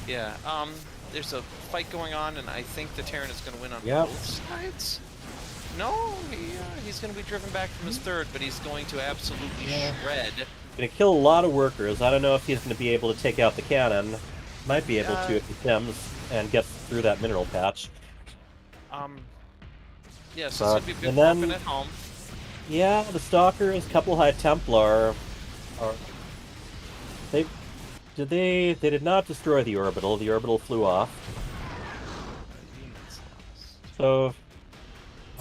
Yeah. There's a fight going on, and I think the Terran is going to win on Yep. both sides. No, he's going to be driven back from his third, but he's going to absolutely shred. Gonna kill a lot of workers. I don't know if he's gonna be able to take out the cannon. Might be able to if he stems and gets through that mineral patch. Yeah, so it's going to be a big and then, weapon at home. yeah, the Stalkers, couple High Templar, are they did not destroy the orbital. The orbital flew off. So,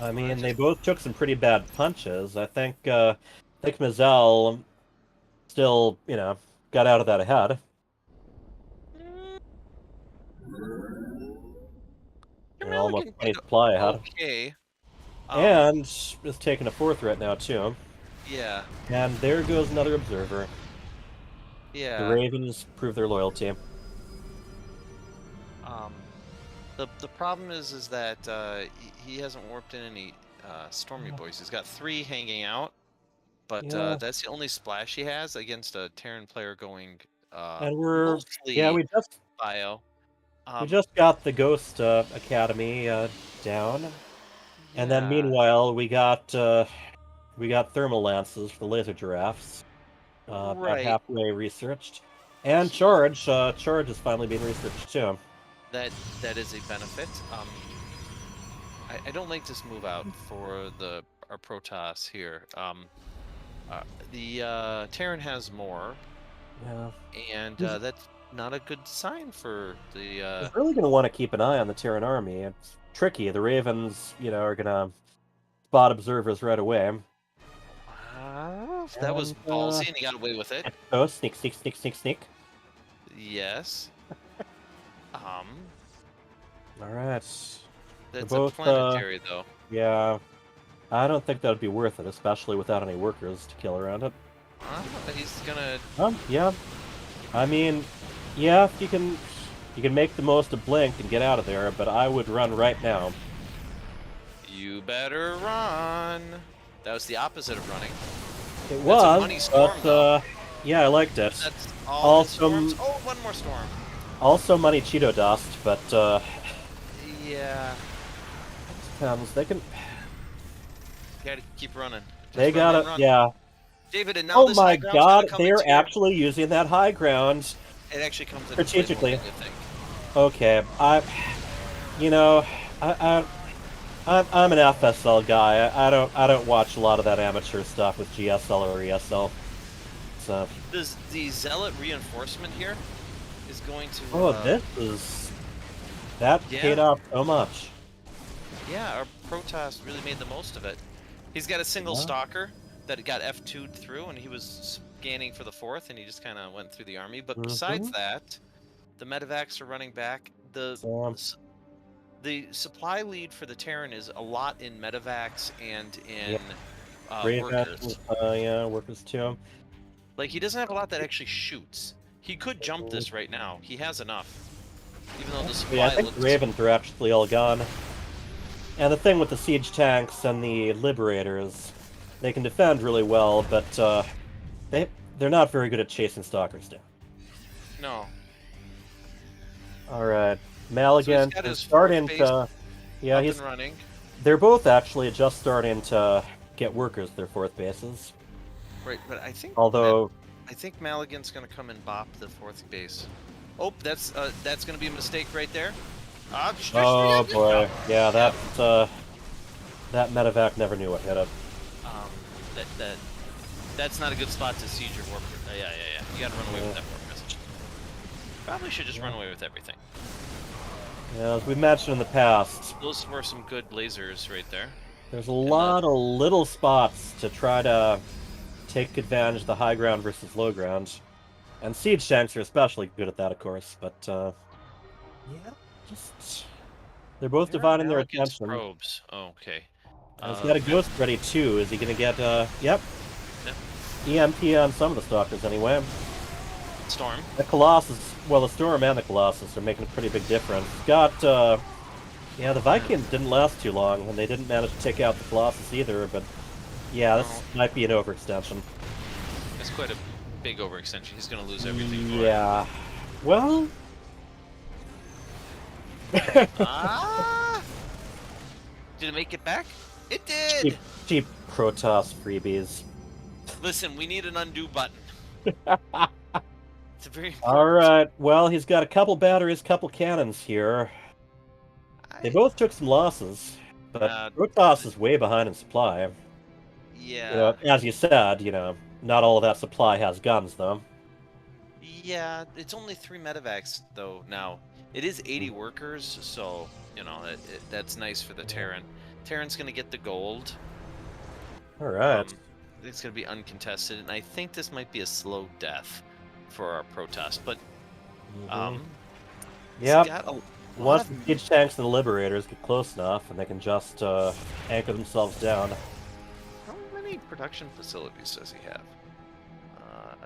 I mean, they both took some pretty bad punches. I think Mazel still, you know, got out of that ahead. They're almost 20 supply ahead. Okay. And is taking a fourth right now, too. Yeah. And there goes another observer. Yeah. The Ravens prove their loyalty. The problem is that he hasn't warped in any Stormy Boys. He's got 3 hanging out, but that's the only splash he has against a Terran player going And we're mostly we bio. just got the Ghost Academy down, and then meanwhile we got thermal lances for the laser giraffes, about halfway researched, and charge is finally being researched too. That is a benefit. I don't like this move out for our Protoss here. The Terran has more. Yeah. And that's not a good sign for the. He's really going to want to keep an eye on the Terran army. It's tricky. The Ravens, you know, are going to spot observers right away. That was ballsy, and he got away with it. Oh, sneak, sneak, sneak, sneak, sneak. Yes. All right. That's both, a planetary, though. Yeah. I don't think that would be worth it, especially without any workers to kill around it. He's gonna. Yeah. I mean, yeah, you can make the most of Blink and get out of there, but I would run right now. You better run. That was the opposite of running. It That's a was, money storm, but yeah, I liked it. That's all the storms. Oh, one more storm. Also money Cheeto dust, but yeah. Depends. They can. You gotta keep running. They gotta, run. yeah. David, and now Oh this my high ground's God! gonna come They are into your- actually using that high ground. It actually comes in strategically. play more than you think. Okay, I'm an FSL guy. I don't watch a lot of that amateur stuff with GSL or ESL. So. The zealot reinforcement here is going to. That paid off so much. Yeah, our Protoss really made the most of it. He's got a single stalker that got F2'd through, and he was scanning for the 4th, and he just kind of went through the army. But besides that, the medevacs are running back. The supply lead for the Terran is a lot in medevacs and in workers. Workers too. Like, he doesn't have a lot that actually shoots. He could jump this right now. He has enough. Even though the supply Yeah, I think looks... the Ravens are actually all gone. And the thing with the siege tanks and the liberators, they can defend really well, but they're not very good at chasing stalkers down. No. All right, So Maligan he's got is his starting fourth base to. Yeah, up he's. and running. They're both actually just starting to get workers their fourth bases. Right, but I think Although I think Maligan's gonna come and bop the fourth base. Oh, that's gonna be a mistake right there. oh boy, yeah, that medevac never knew what hit it. That's not a good spot to siege your warp. Yeah. You gotta run away with that warp message. Probably should just run away with everything. Yeah, as we mentioned in the past, Those were some good lasers right there. there's a lot of little spots to try to take advantage of the high ground versus low ground. And siege tanks are especially good at that, of course, but yeah, just they're both dividing their Maligan's attention. probes. Oh, okay. He's got a ghost ready too. Is he gonna get yep. EMP on some of the stalkers anyway. Storm. The Colossus, well, the Storm and the Colossus are making a pretty big difference. Got, yeah, the Vikings didn't last too long, and they didn't manage to take out the Colossus either, but yeah, this might be an overextension. That's quite a big overextension. He's gonna lose everything. Yeah. Well... Did it make it back? It did! Cheap Protoss freebies. Listen, we need an undo button. It's a very Alright, well, he's got a couple batteries, couple cannons here. They both took some losses, but Protoss is way behind in supply. Yeah. You know, as you said, you know, not all of that supply has guns, though. Yeah, it's only 3 medevacs, though, now. It is 80 workers, so, you know, that's nice for the Terran. Terran's gonna get the gold. Alright. It's gonna be uncontested, and I think this might be a slow death for our Protoss, but, Yep. Once the siege tanks and the liberators get close enough, and they can just anchor themselves down. How many production facilities does he have?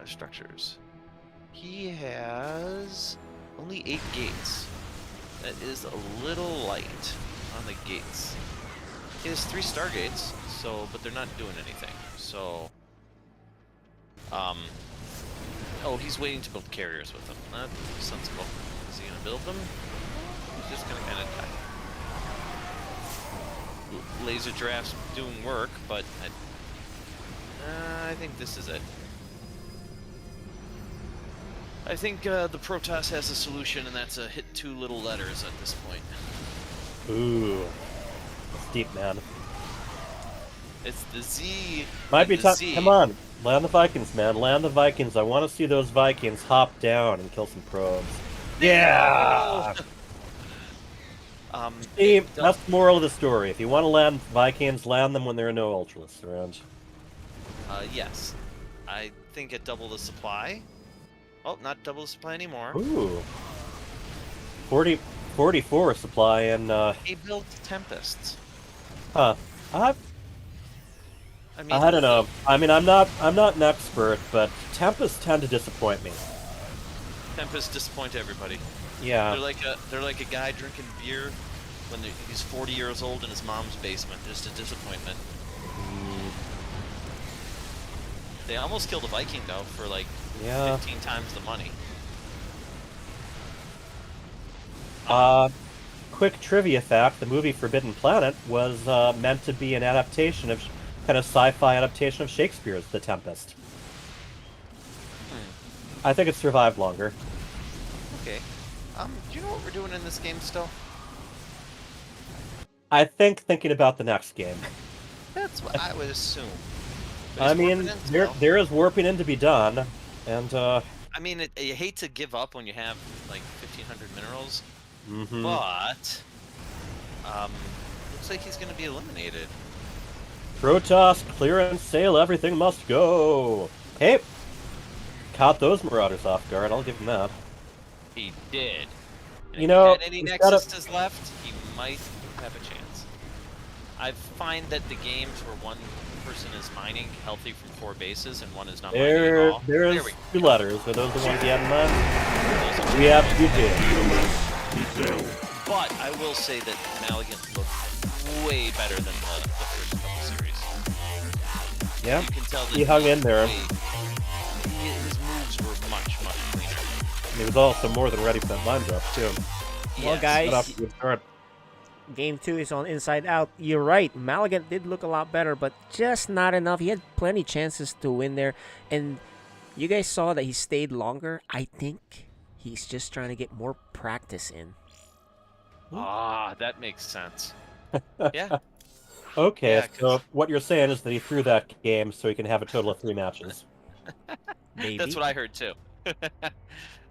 Structures. He has only 8 gates. That is a little light on the gates. He has 3 stargates, so but they're not doing anything. So, oh, he's waiting to build carriers with them. That's sensible. Is he gonna build them? He's just gonna kind of die. Laser giraffes doing work, but I think this is it. I think the Protoss has a solution, and that's a hit 2 little letters at this point. Ooh. That's deep, man. It's the Z. Might be time. Z. Come on. Land the Vikings, man. Land the Vikings. I want to see those Vikings hop down and kill some probes. Yeah! See, that's the moral of the story. If you want to land Vikings, land them when there are no Ultralists around. Yes. I think at double the supply. Oh, not double the supply anymore. Ooh. 44 supply and He built Tempests. Huh. I don't know. I mean, I'm not an expert, but Tempests tend to disappoint me. Tempests disappoint everybody. Yeah. They're like a guy drinking beer when he's 40 years old in his mom's basement. Just a disappointment. They almost killed a Viking though for like 15 times the money. Quick trivia fact: the movie Forbidden Planet was meant to be an adaptation of kind of sci-fi adaptation of Shakespeare's The Tempest. I think it survived longer. Okay. Do you know what we're doing in this game still? I think thinking about the next game. That's what I would assume. I mean, there is warping in to be done, and I mean, you hate to give up when you have like 1,500 minerals, but looks like he's going to be eliminated. Protoss, clearance, sail, everything must go. Hey, caught those Marauders off guard. I'll give him that. He did. And You know, if he had any he's Nexuses left, he might have a chance. I find that the games where one person is mining healthy from 4 bases and one is not mining at all. There's 2 letters. Are those the ones you had in mind? We have 2 bids. But I will say that Maligan looked way better than the first couple series. Yeah, You can tell that he hung in there. His moves were much cleaner. And he was also more than ready for that line drop, too. Well, Yes. guys, Got off to a good start. Game 2 is on Inside Out. You're right. Maligan did look a lot better, but just not enough. He had plenty chances to win there. And you guys saw that he stayed longer. I think he's just trying to get more practice in. Ah, that makes sense. Yeah. Okay, Yeah, so what you're saying is that he threw that game so he can have a total of 3 matches. Maybe. That's what I heard too.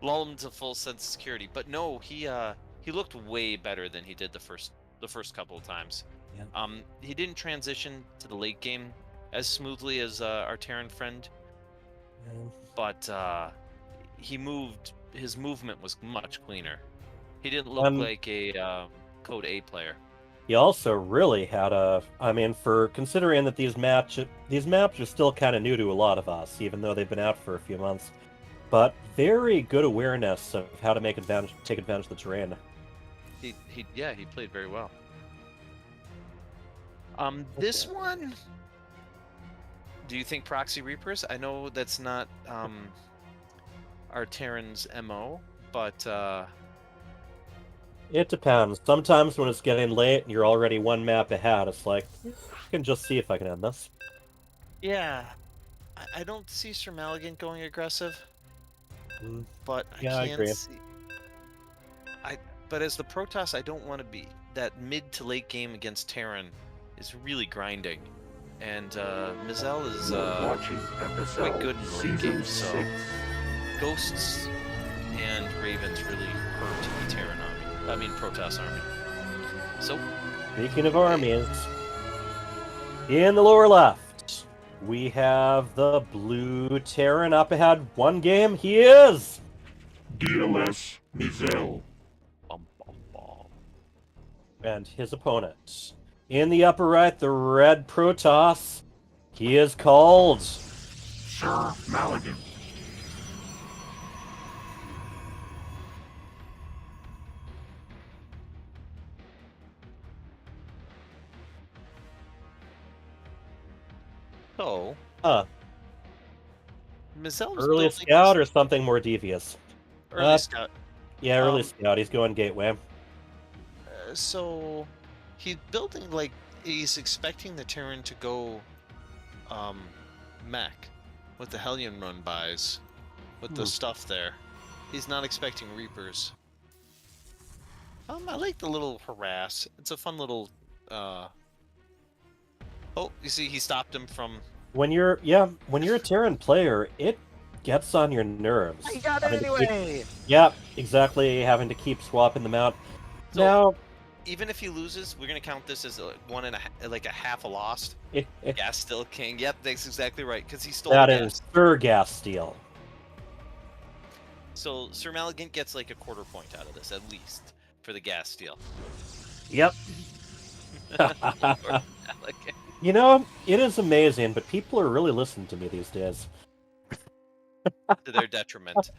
Lull him to full sense of security. But no, he looked way better than he did the first couple of times. Yeah. He didn't transition to the late game as smoothly as our Terran friend, but his movement was much cleaner. He didn't look like a Code A player. He also really had for considering that these maps are still kind of new to a lot of us, even though they've been out for a few months. But very good awareness of how to take advantage of the terrain. He played very well. This one, do you think Proxy Reapers? I know that's not our Terran's MO, but it depends. Sometimes when it's getting late and you're already 1 map ahead, it's like, I can just see if I can end this. yeah, I don't see Sir Maligan going aggressive, but I I can agree. see. But as the Protoss, I don't want to be. That mid to late game against Terran is really grinding, and Mizell is quite good in the late game, so Ghosts and Ravens really hurt the Terran army. I mean Protoss army. So, Speaking of armies, in the lower left, we have the blue Terran up ahead 1 game. He is DLS Mizell. And his opponent. In the upper right, the red Protoss. He is called Sir Maligan. So, Mizell's early building scout or something more devious? Early scout. Yeah, early scout. He's going gateway. So he's building he's expecting the Terran to go mech with the Hellion run bys with the stuff there. He's not expecting Reapers. I like the little harass. It's a fun little oh, you see he stopped him from When you're a Terran player, it gets on your nerves. I got it anyway. Yeah, exactly. Having to keep swapping them out. So, now, even if he loses, we're gonna count this as a half a lost. Gas still king. Yep, that's exactly right. Because he stole that gas. is Sir Gas Steal. So Sir Maligan gets like a quarter point out of this at least for the gas steal. Yep. You know, it is amazing, but people are really listening to me these days. To their detriment.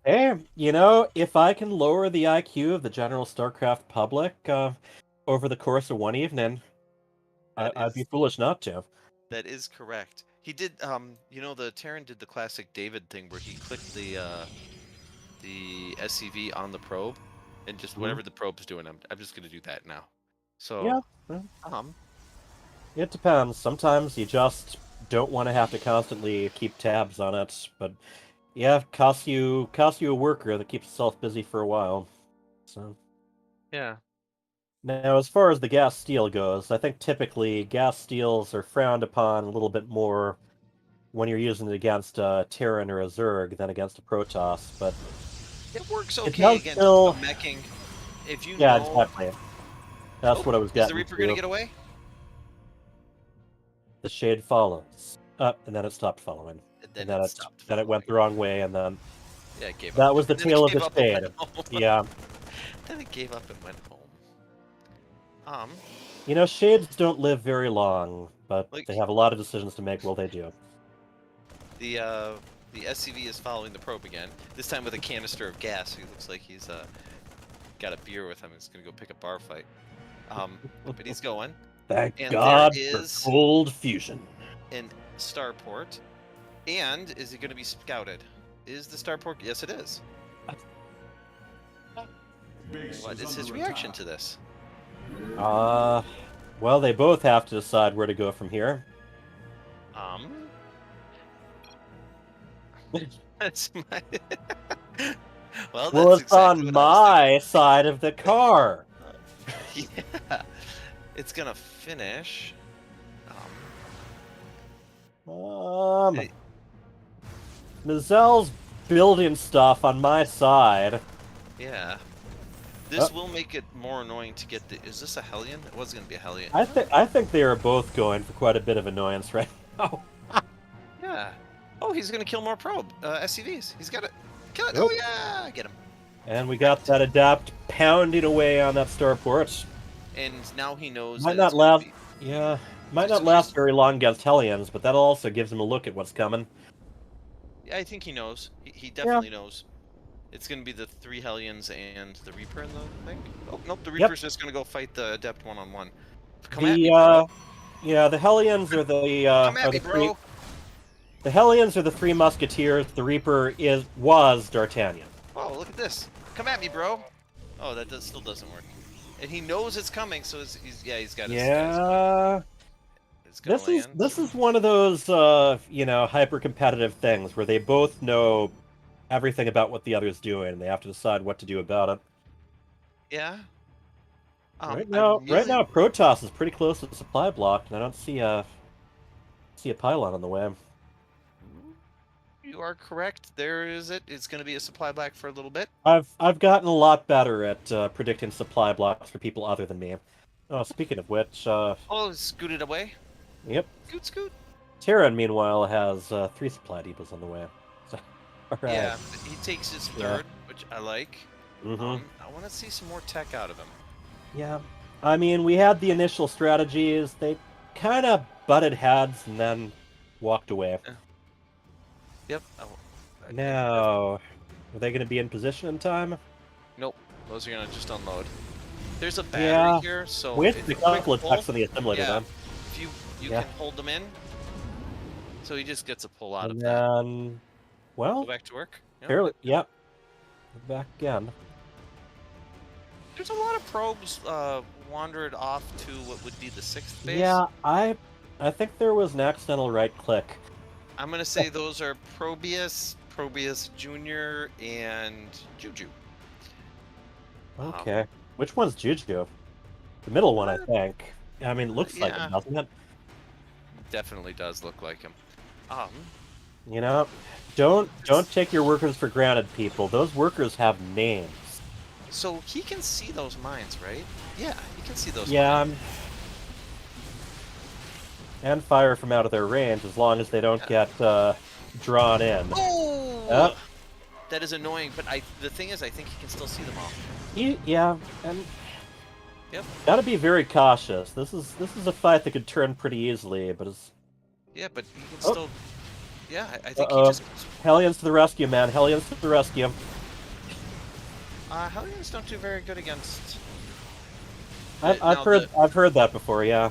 Hey, you know, if I can lower the IQ of the general StarCraft public over the course of one evening, I'd be foolish not to. That is correct. He did, you know, the Terran did the classic David thing where he clicked the SCV on the probe, and just whatever the probe's doing, I'm just gonna do that now. So yeah, it depends. Sometimes you just don't want to have to constantly keep tabs on it, but yeah, costs you a worker that keeps itself busy for a while. So yeah. Now, as far as the gas steal goes, I think typically gas steals are frowned upon a little bit more when you're using it against a Terran or a Zerg than against a Protoss, but it works it okay does against still... meching. If you yeah, know... exactly. That's what I was getting. Is the Reaper gonna get away? The shade follows. And then it stopped following. And then it went the wrong way, and then yeah, it gave that up. was the And then tail it of the gave up and shade. went home. Yeah. Then it gave up and went home. You know, shades don't live very long, but they have a lot of decisions to make while they do. The SCV is following the probe again. This time with a canister of gas. He looks like he's got a beer with him. He's gonna go pick a bar fight. But he's going. Thank And God there for is cold fusion. an starport. And is it going to be scouted? Is the starport? Yes, it is. What is his reaction to this? Well, they both have to decide where to go from here. That's my... well, Well, that's it's exactly on what I was my side of the car. thinking. Yeah, it's gonna finish. Mazelle's building stuff on my side. Yeah. This will make it more annoying to get the... Is this a Hellion? It was going to be a Hellion. I think they are both going for quite a bit of annoyance right now. Yeah. Oh, he's going to kill more probe SCVs. He's got it. Kill it. Nope. Oh, yeah. Get him. And we got that adapt pounding away on that starport. And now he knows Might that not it's gonna last. be... Yeah, might not last very long against Hellions, but that also gives him a look at what's coming. Yeah, I think he knows. He definitely knows. It's going to be the 3 Hellions and the Reaper in the thing. Oh, nope. The Reaper's just going to go fight the Adept one-on-one. Come at me, bro. Yeah, the Hellions are the Come at me, three. bro. The Hellions are the 3 Musketeers. The Reaper was D'Artagnan. Oh, look at this. Come at me, bro. Oh, that still doesn't work. And he knows it's coming, so he's got his... Yeah. This is one of those hyper competitive things where they both know everything about what the other's doing, and they have to decide what to do about it. Yeah. Right now, Protoss is pretty close to the supply block, and I don't see a pylon on the way. You are correct. There is it. It's going to be a supply block for a little bit. I've gotten a lot better at predicting supply blocks for people other than me. Oh, speaking of which, Oh, scooted away. Yep. Scoot. Terran, meanwhile, has 3 supply depots on the way. So, all right. Yeah, he takes his third, which I like. Mm-hmm. I want to see some more tech out of him. Yeah. I mean, we had the initial strategies. They kind of butted heads and then walked away. Yep. Now, are they going to be in position in time? Nope. Those are going to just unload. There's a battery here, so... With the couple attacks on the assimilator, yeah. then. If you can hold them in, so he just gets a pull out of that. Well... Go back to work. Yep. Back again. There's a lot of probes wandered off to what would be the 6th base. Yeah, I think there was an accidental right-click. I'm going to say those are Probius, Probius Jr., and Juju. Okay. Which one's Juju? The middle one, I think. I mean, it looks like it, doesn't it? Definitely does look like him. You know, don't take your workers for granted, people. Those workers have names. So he can see those mines, right? Yeah, he can see those mines. And fire from out of their range, as long as they don't get drawn in. Oh! That is annoying, but the thing is, I think he can still see them all. Yeah, and gotta be very cautious. This is a fight that could turn pretty easily, but it's... Yeah, but he can still... Yeah, I think he just... Hellions to the rescue, man. Hellions to the rescue. Hellions don't do very good against... I've heard that before, yeah.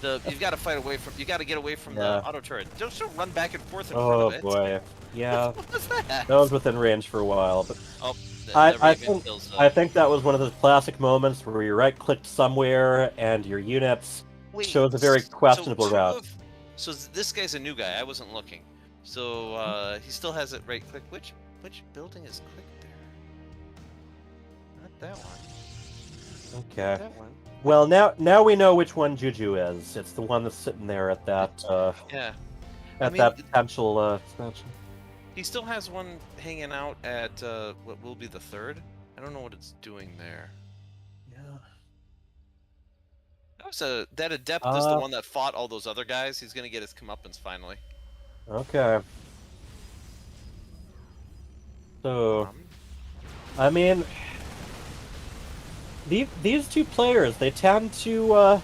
You've got to fight away from... You got to get away from the auto turret. Don't run back and forth in front of it. Oh boy, yeah. What was that? That was within range for a while, but... Oh, I think that was one of those classic moments where you right-clicked somewhere and your units chose a very questionable route. So this guy's a new guy. I wasn't looking. So he still has it right-click. Which building is clicked there? Not that one. Okay. That one. Well, now we know which one Juju is. It's the one that's sitting there at that that potential expansion. He still has one hanging out at what will be the 3rd. I don't know what it's doing there. Yeah. That Adept is the one that fought all those other guys. He's gonna get his comeuppance finally. Okay. So, I mean, these two players, they tend to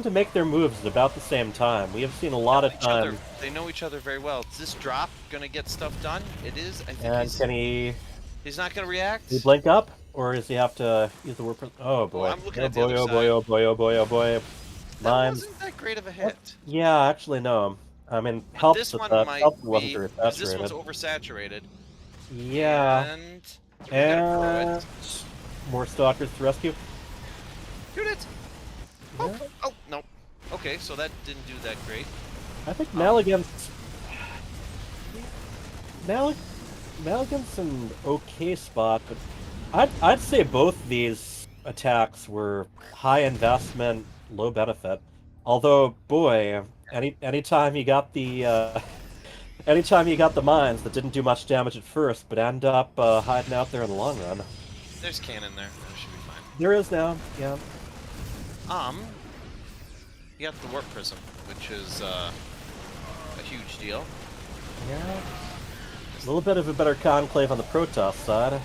make their moves at about the same time. We have seen a lot of times. They know each other very well. Is this drop gonna get stuff done? It is. I think and can he? He's not gonna react. He blink up? Or does he have to use the word? Oh boy! I'm looking Oh at the boy! other Oh boy! side. Oh boy! Oh boy! Oh boy! That Mines. wasn't that great of a hit. Yeah, actually no. I mean, But helps this that one the might helps it wasn't be, very because this one's saturated. oversaturated. Yeah. And we gotta pro And it. more stalkers to rescue. Shoot it! Oh, oh, no. Okay, so that didn't do that great. I think Maligan's Maligan's an okay spot, but I'd say both these attacks were high investment, low benefit. Although, boy, anytime you got the anytime you got the mines that didn't do much damage at first, but end up hiding out there in the long run. There's cannon there. That should be fine. There is now, yeah. You got the warp prism, which is a huge deal. Yeah. A little bit of a better conclave on the Protoss side.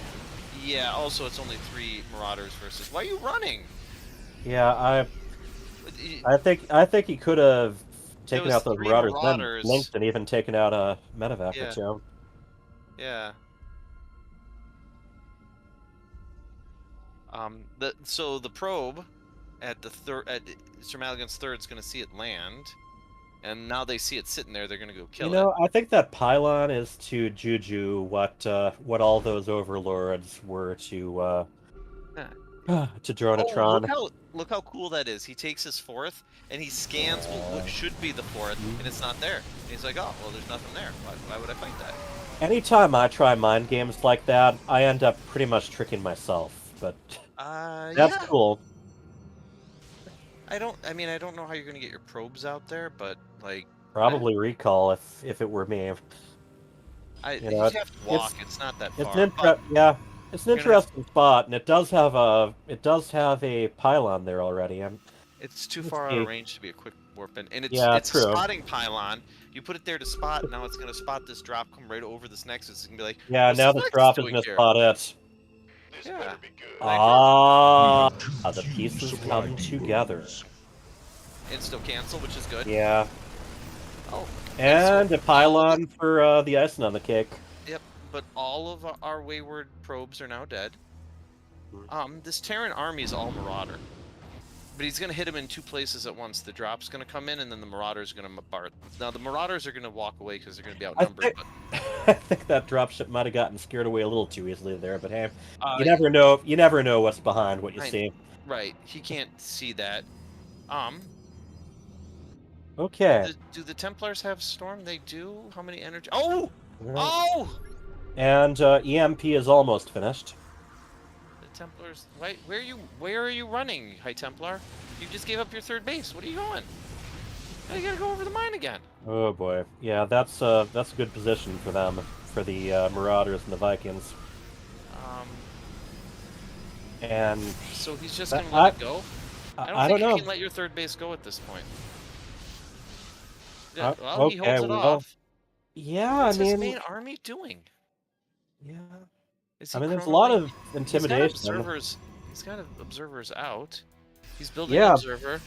Yeah, also it's only 3 Marauders versus... Why are you running? Yeah, I think he could have taken out those 3 Marauders, then Marauders. blinked and even taken out a medevac Yeah. or two. Yeah. So the probe at Sir Maligan's third is going to see it land, and now they see it sitting there. They're going to go kill You know, it. I think that pylon is to Juju what all those overlords were to Dronatron. Look how cool that is. He takes his 4th and he scans what should be the 4th, and it's not there. And he's like, oh, well, there's nothing there. Why would I fight that? Anytime I try mind games like that, I end up pretty much tricking myself. But that's yeah. cool. I don't know how you're gonna get your probes out there, but like Probably recall if it were me. you know, have to walk. It's not that It's far. it's an interesting spot, and it does have a pylon there already. It's too far out of range to be a quick warp in, and it's true. a spotting pylon. You put it there to spot, and now it's gonna spot this drop, come right over this nexus. It's gonna be like, Yeah, what's now this the nexus drop is doing gonna here? spot it. Yeah. The pieces come together. Insta cancel, which is good. Yeah. Oh. And a pylon for the icing on the cake. Yep. But all of our wayward probes are now dead. This Terran army is all Marauder. But he's going to hit him in 2 places at once. The drop's going to come in, and then the Marauder's going to bar. Now, the Marauders are going to walk away because they're going to be outnumbered. I think that dropship might have gotten scared away a little too easily there, but hey, you never know. You never know what's behind what you see. Right. He can't see that. Okay. Do the Templars have Storm? They do? How many energy? Oh! Yeah. Oh! And EMP is almost finished. The Templars... Wait, where are you running, High Templar? You just gave up your 3rd base. What are you going? Now you gotta go over the mine again. Oh boy. Yeah, that's a good position for them, for the Marauders and the Vikings. And... So he's just gonna let it go? I don't think know. you can let your 3rd base go at this point. Yeah, well, okay, he holds it well, off. Yeah, What's I mean... his main army doing? Yeah. Is I he mean, there's a lot chronoing? of intimidation. He's got observers out. He's building an Yeah. observer.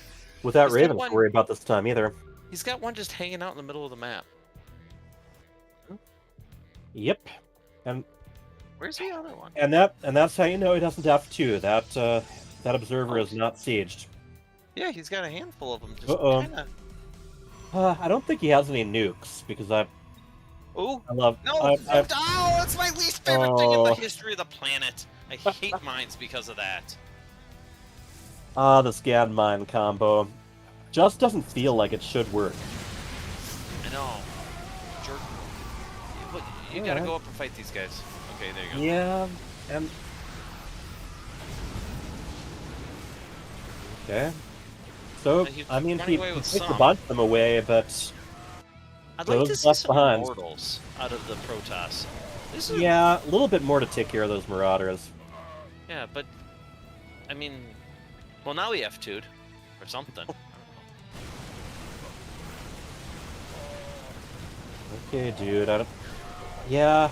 Without He's got Raven to one- worry about this time either. He's got one just hanging out in the middle of the map. Yep. And Where's the other one? that's how you know he doesn't have 2. That observer is not sieged. Yeah, he's got a handful of them. Just Uh-oh. kinda... I don't think he has any nukes because I love. No! I- Oh, it's my least favorite thing in the Oh. history of the planet. I hate mines because of that. The scan mine combo just doesn't feel like it should work. I know. Jerk. You gotta go up and fight these guys. Okay, there you go. Yeah, and okay. So And he's I mean, running he away with takes a some. bunch of them away, but I'd like to those see left some behind. Immortals out of the Protoss. This is... Yeah, a little bit more to take care of those Marauders. Yeah, but I mean, well, now we F2'd or something. Okay, dude. I don't. Yeah,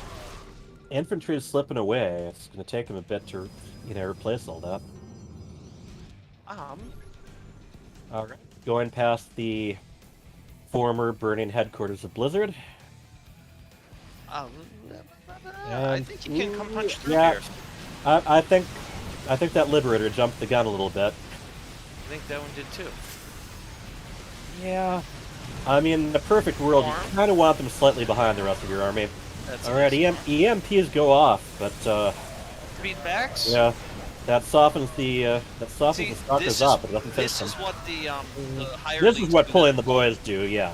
infantry is slipping away. It's gonna take him a bit to, replace all that. All right, going past the former burning headquarters of Blizzard. I think you can come punch through yeah. here. I think that Liberator jumped the gun a little bit. I think that one did too. Yeah. I mean, in the perfect world, you kind of want them slightly behind the rest of your army. Alright, EMPs go off, but Feedbacks? yeah, that softens the stalkers up. It doesn't finish This them. is what the higher This is leagues what do pulling that. the boys do. Yeah.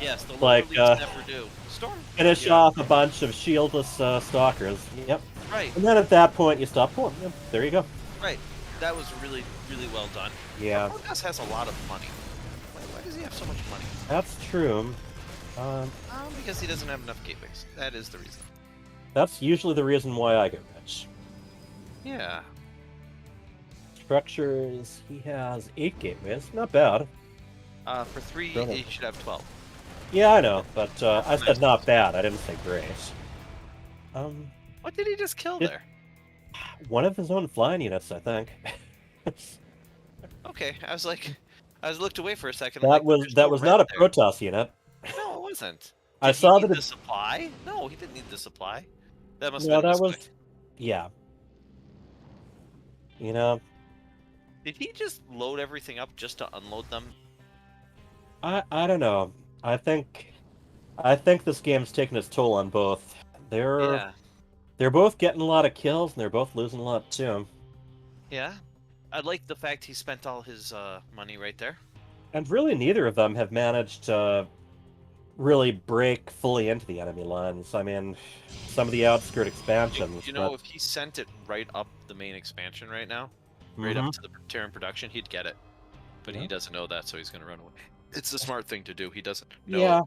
Yes, the lower Like leagues never do. Storm. finish off a bunch of shieldless stalkers. Yep. Right. And then at that point, you stop pulling. Yep. There you go. Right. That was really, really well done. Yeah. Protoss has a lot of money. Why does he have so much money? That's true. Because he doesn't have enough gateways. That is the reason. That's usually the reason why I get rich. Yeah. Structures. He has 8 gateways. Not bad. For 3, Really? he should have 12. Yeah, I know, but I said not bad. I didn't say great. What did he just kill there? One of his own flying units, I think. Okay, I was looked away for a second. That was not a Protoss unit. No, it wasn't. I saw that the supply? No, he didn't need the supply. That must No, have been that a was. mistake. Yeah. You know, Did he just load everything up just to unload them? I don't know. I think this game's taking its toll on both. They're both getting a lot of kills and they're both losing a lot too. Yeah. I like the fact he spent all his money right there. And really, neither of them have managed to really break fully into the enemy lines. I mean, some of the outskirt expansions. You know, if he sent it right up the main expansion right now, right up to the Terran production, he'd get it. But he doesn't know that, so he's going to run away. It's the smart thing to do. He doesn't know. Yeah.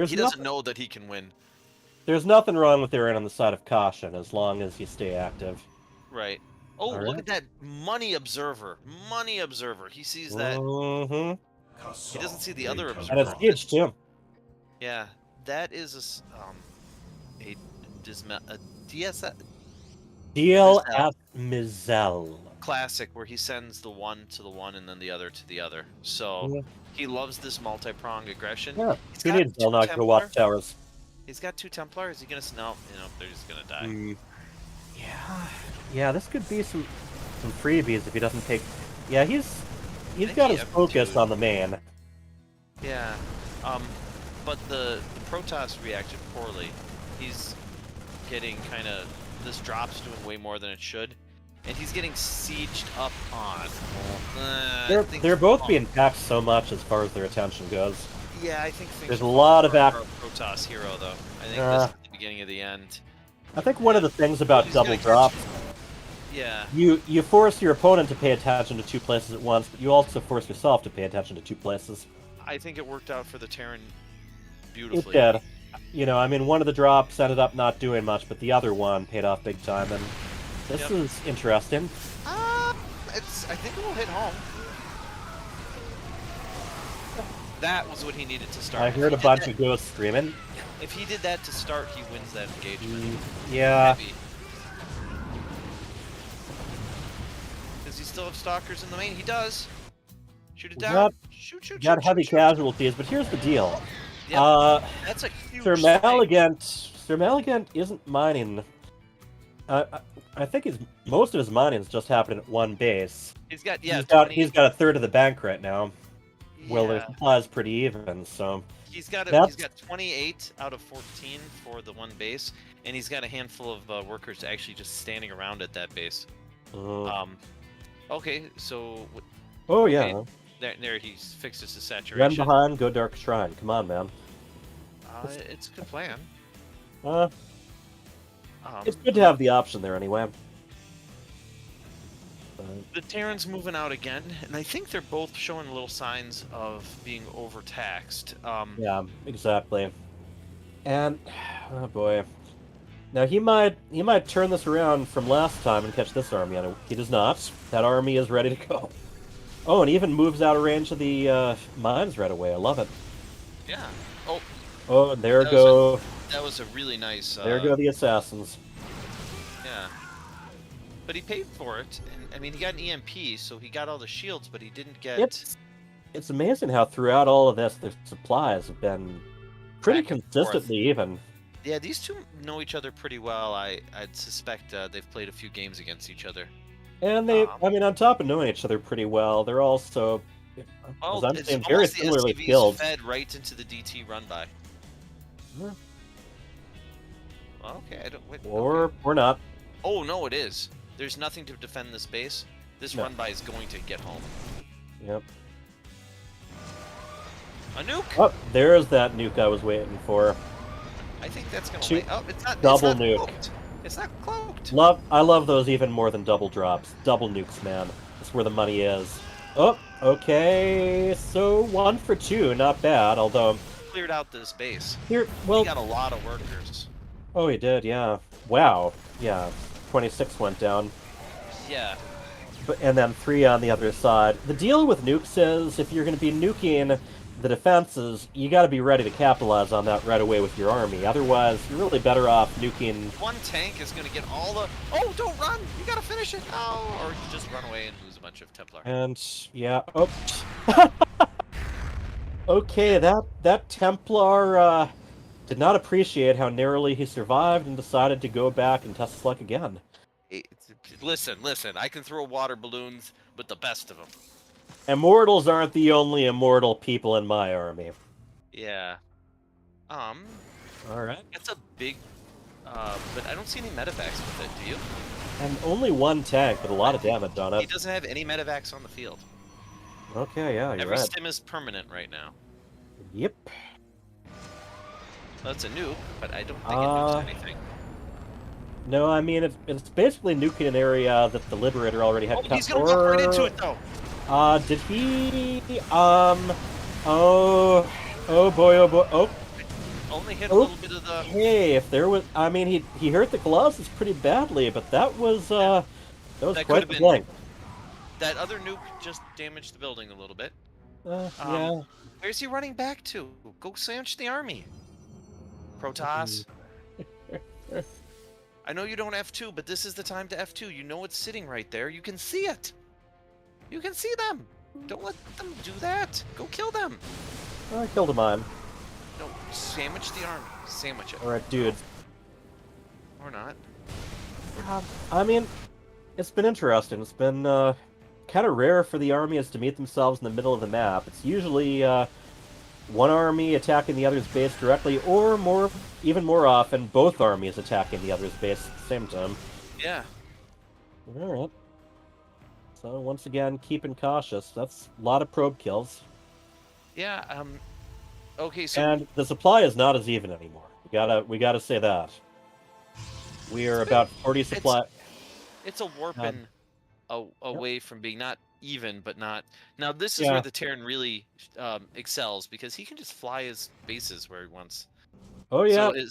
He doesn't know that he can win. There's nothing wrong with erring on the side of caution as long as you stay active. Right. Oh, All look right. at that money observer. Money observer. He sees that. Mm-hmm. He doesn't see the other observer. And it's huge too. Yeah, that is a DSS DLF Mizel. classic where he sends the one to the one and then the other to the other. So he loves this multi-pronged aggression. Yeah, He's he got needs 2 Del Knock to Templar. watch towers. He's got 2 Templar. Is he gonna? No, they're just gonna die. Yeah, this could be some freebies if he doesn't take. Yeah, he's think got he his focus on the main. Yeah. But the Protoss reacted poorly. He's getting kind of this drop's doing way more than it should, and he's getting sieged up on. They're both being taxed so much as far as their attention goes. Yeah, I think There's a lot of Protoss hero though. I think this is the beginning of the end. I think one of the things about double drops, Yeah. you force your opponent to pay attention to 2 places at once, but you also force yourself to pay attention to 2 places. I think it worked out for the Terran It beautifully. did. You know, I mean, one of the drops ended up not doing much, but the other one paid off big time, and this is interesting. I think it will hit home. That was what he needed to start. I heard a bunch of ghosts screaming. If he did that to start, he wins that engagement. Yeah. Does he still have stalkers in the main? He does. Shoot it We down. got, Shoot. got heavy casualties, but here's the deal. Yep. That's a huge Sir spike. Malagant isn't mining. I think most of his mining's just happening at one base. He's got he's got a third of the bank right now. Well, their supply's pretty even, so He's got 28 out of 14 for the one base, and he's got a handful of workers actually just standing around at that base. Okay, so. Oh yeah. There he fixes his Run saturation. behind, go Dark Shrine. Come on, man. It's a good plan. It's good to have the option there anyway. The Terrans moving out again, and I think they're both showing little signs of being overtaxed. Yeah, exactly. And oh boy, now he might turn this around from last time and catch this army. He does not. That army is ready to go. Oh, and even moves out of range of the mines right away. I love it. Yeah. Oh, and there go. That was a really nice. There go the assassins. Yeah. But he paid for it, and I mean he got an EMP, so he got all the shields, but he didn't get. It's amazing how throughout all of this, the supplies have been pretty consistently even. Yeah, these two know each other pretty well. I'd suspect they've played a few games against each other. And I mean, on top of knowing each other pretty well, they're also, as I'm it's saying, very almost the similarly SCVs skilled. fed right into the DT run by. Yeah. Well, okay, I don't. Wait, Or not. Oh no, it is. There's nothing to defend this base. This No. run by is going to get home. Yep. A nuke. Oh, there's that nuke I was waiting for. I think that's gonna. Two- Oh, it's not. double it's not nuke. Cloaked. It's not cloaked. I love those even more than double drops. Double nukes, man. That's where the money is. Oh, okay. So 1 for 2, not bad. Although Cleared out this base. here, well, He got a lot of workers. oh, he did, yeah. Wow, yeah. 26 went down. Yeah. And then 3 on the other side. The deal with nukes is, if you're going to be nuking the defenses, you got to be ready to capitalize on that right away with your army. Otherwise, you're really better off nuking. One tank is gonna get all the. Oh, don't run! You gotta finish it. Oh, or just run away and lose a bunch of Templar. And yeah, oh. Okay, that Templar did not appreciate how narrowly he survived and decided to go back and test his luck again. Listen. I can throw water balloons with the best of them. Immortals aren't the only immortal people in my army. Yeah. All right. It's a big. But I don't see any medevacs with it. Do you? And only 1 tank, but a lot of damage on He it. doesn't have any medevacs on the field. Okay, yeah, you're Every right. stim is permanent right now. Yep. That's a nuke, but I don't think it nukes anything. No, I mean, it's basically nuking an area that the Liberator already had. He's gonna walk right into it, though. Did he? Oh boy, oh. Only hit a little bit of the. Hey, if there was, I mean, he hurt the Colossus pretty badly, but that was That quite could've the been- blink. That other nuke just damaged the building a little bit. Yeah. Where's he running back to? Go sandwich the army. Protoss. I know you don't F2, but this is the time to F2. You know it's sitting right there. You can see it. You can see them. Don't let them do that. Go kill them. I killed a mine. No, sandwich the army. Sandwich it. All right, dude. Or not. I mean, it's been interesting. It's been kind of rare for the armies to meet themselves in the middle of the map. It's usually one army attacking the other's base directly, or even more often, both armies attacking the other's base at the same time. Yeah. All right. So once again, keeping cautious. That's a lot of probe kills. Yeah. Okay. So. And the supply is not as even anymore. We gotta say that. We are about 40 supply. It's a warping away from being not even, but not. Now this is Yeah. where the Terran really excels because he can just fly his bases where he wants. Oh yeah. So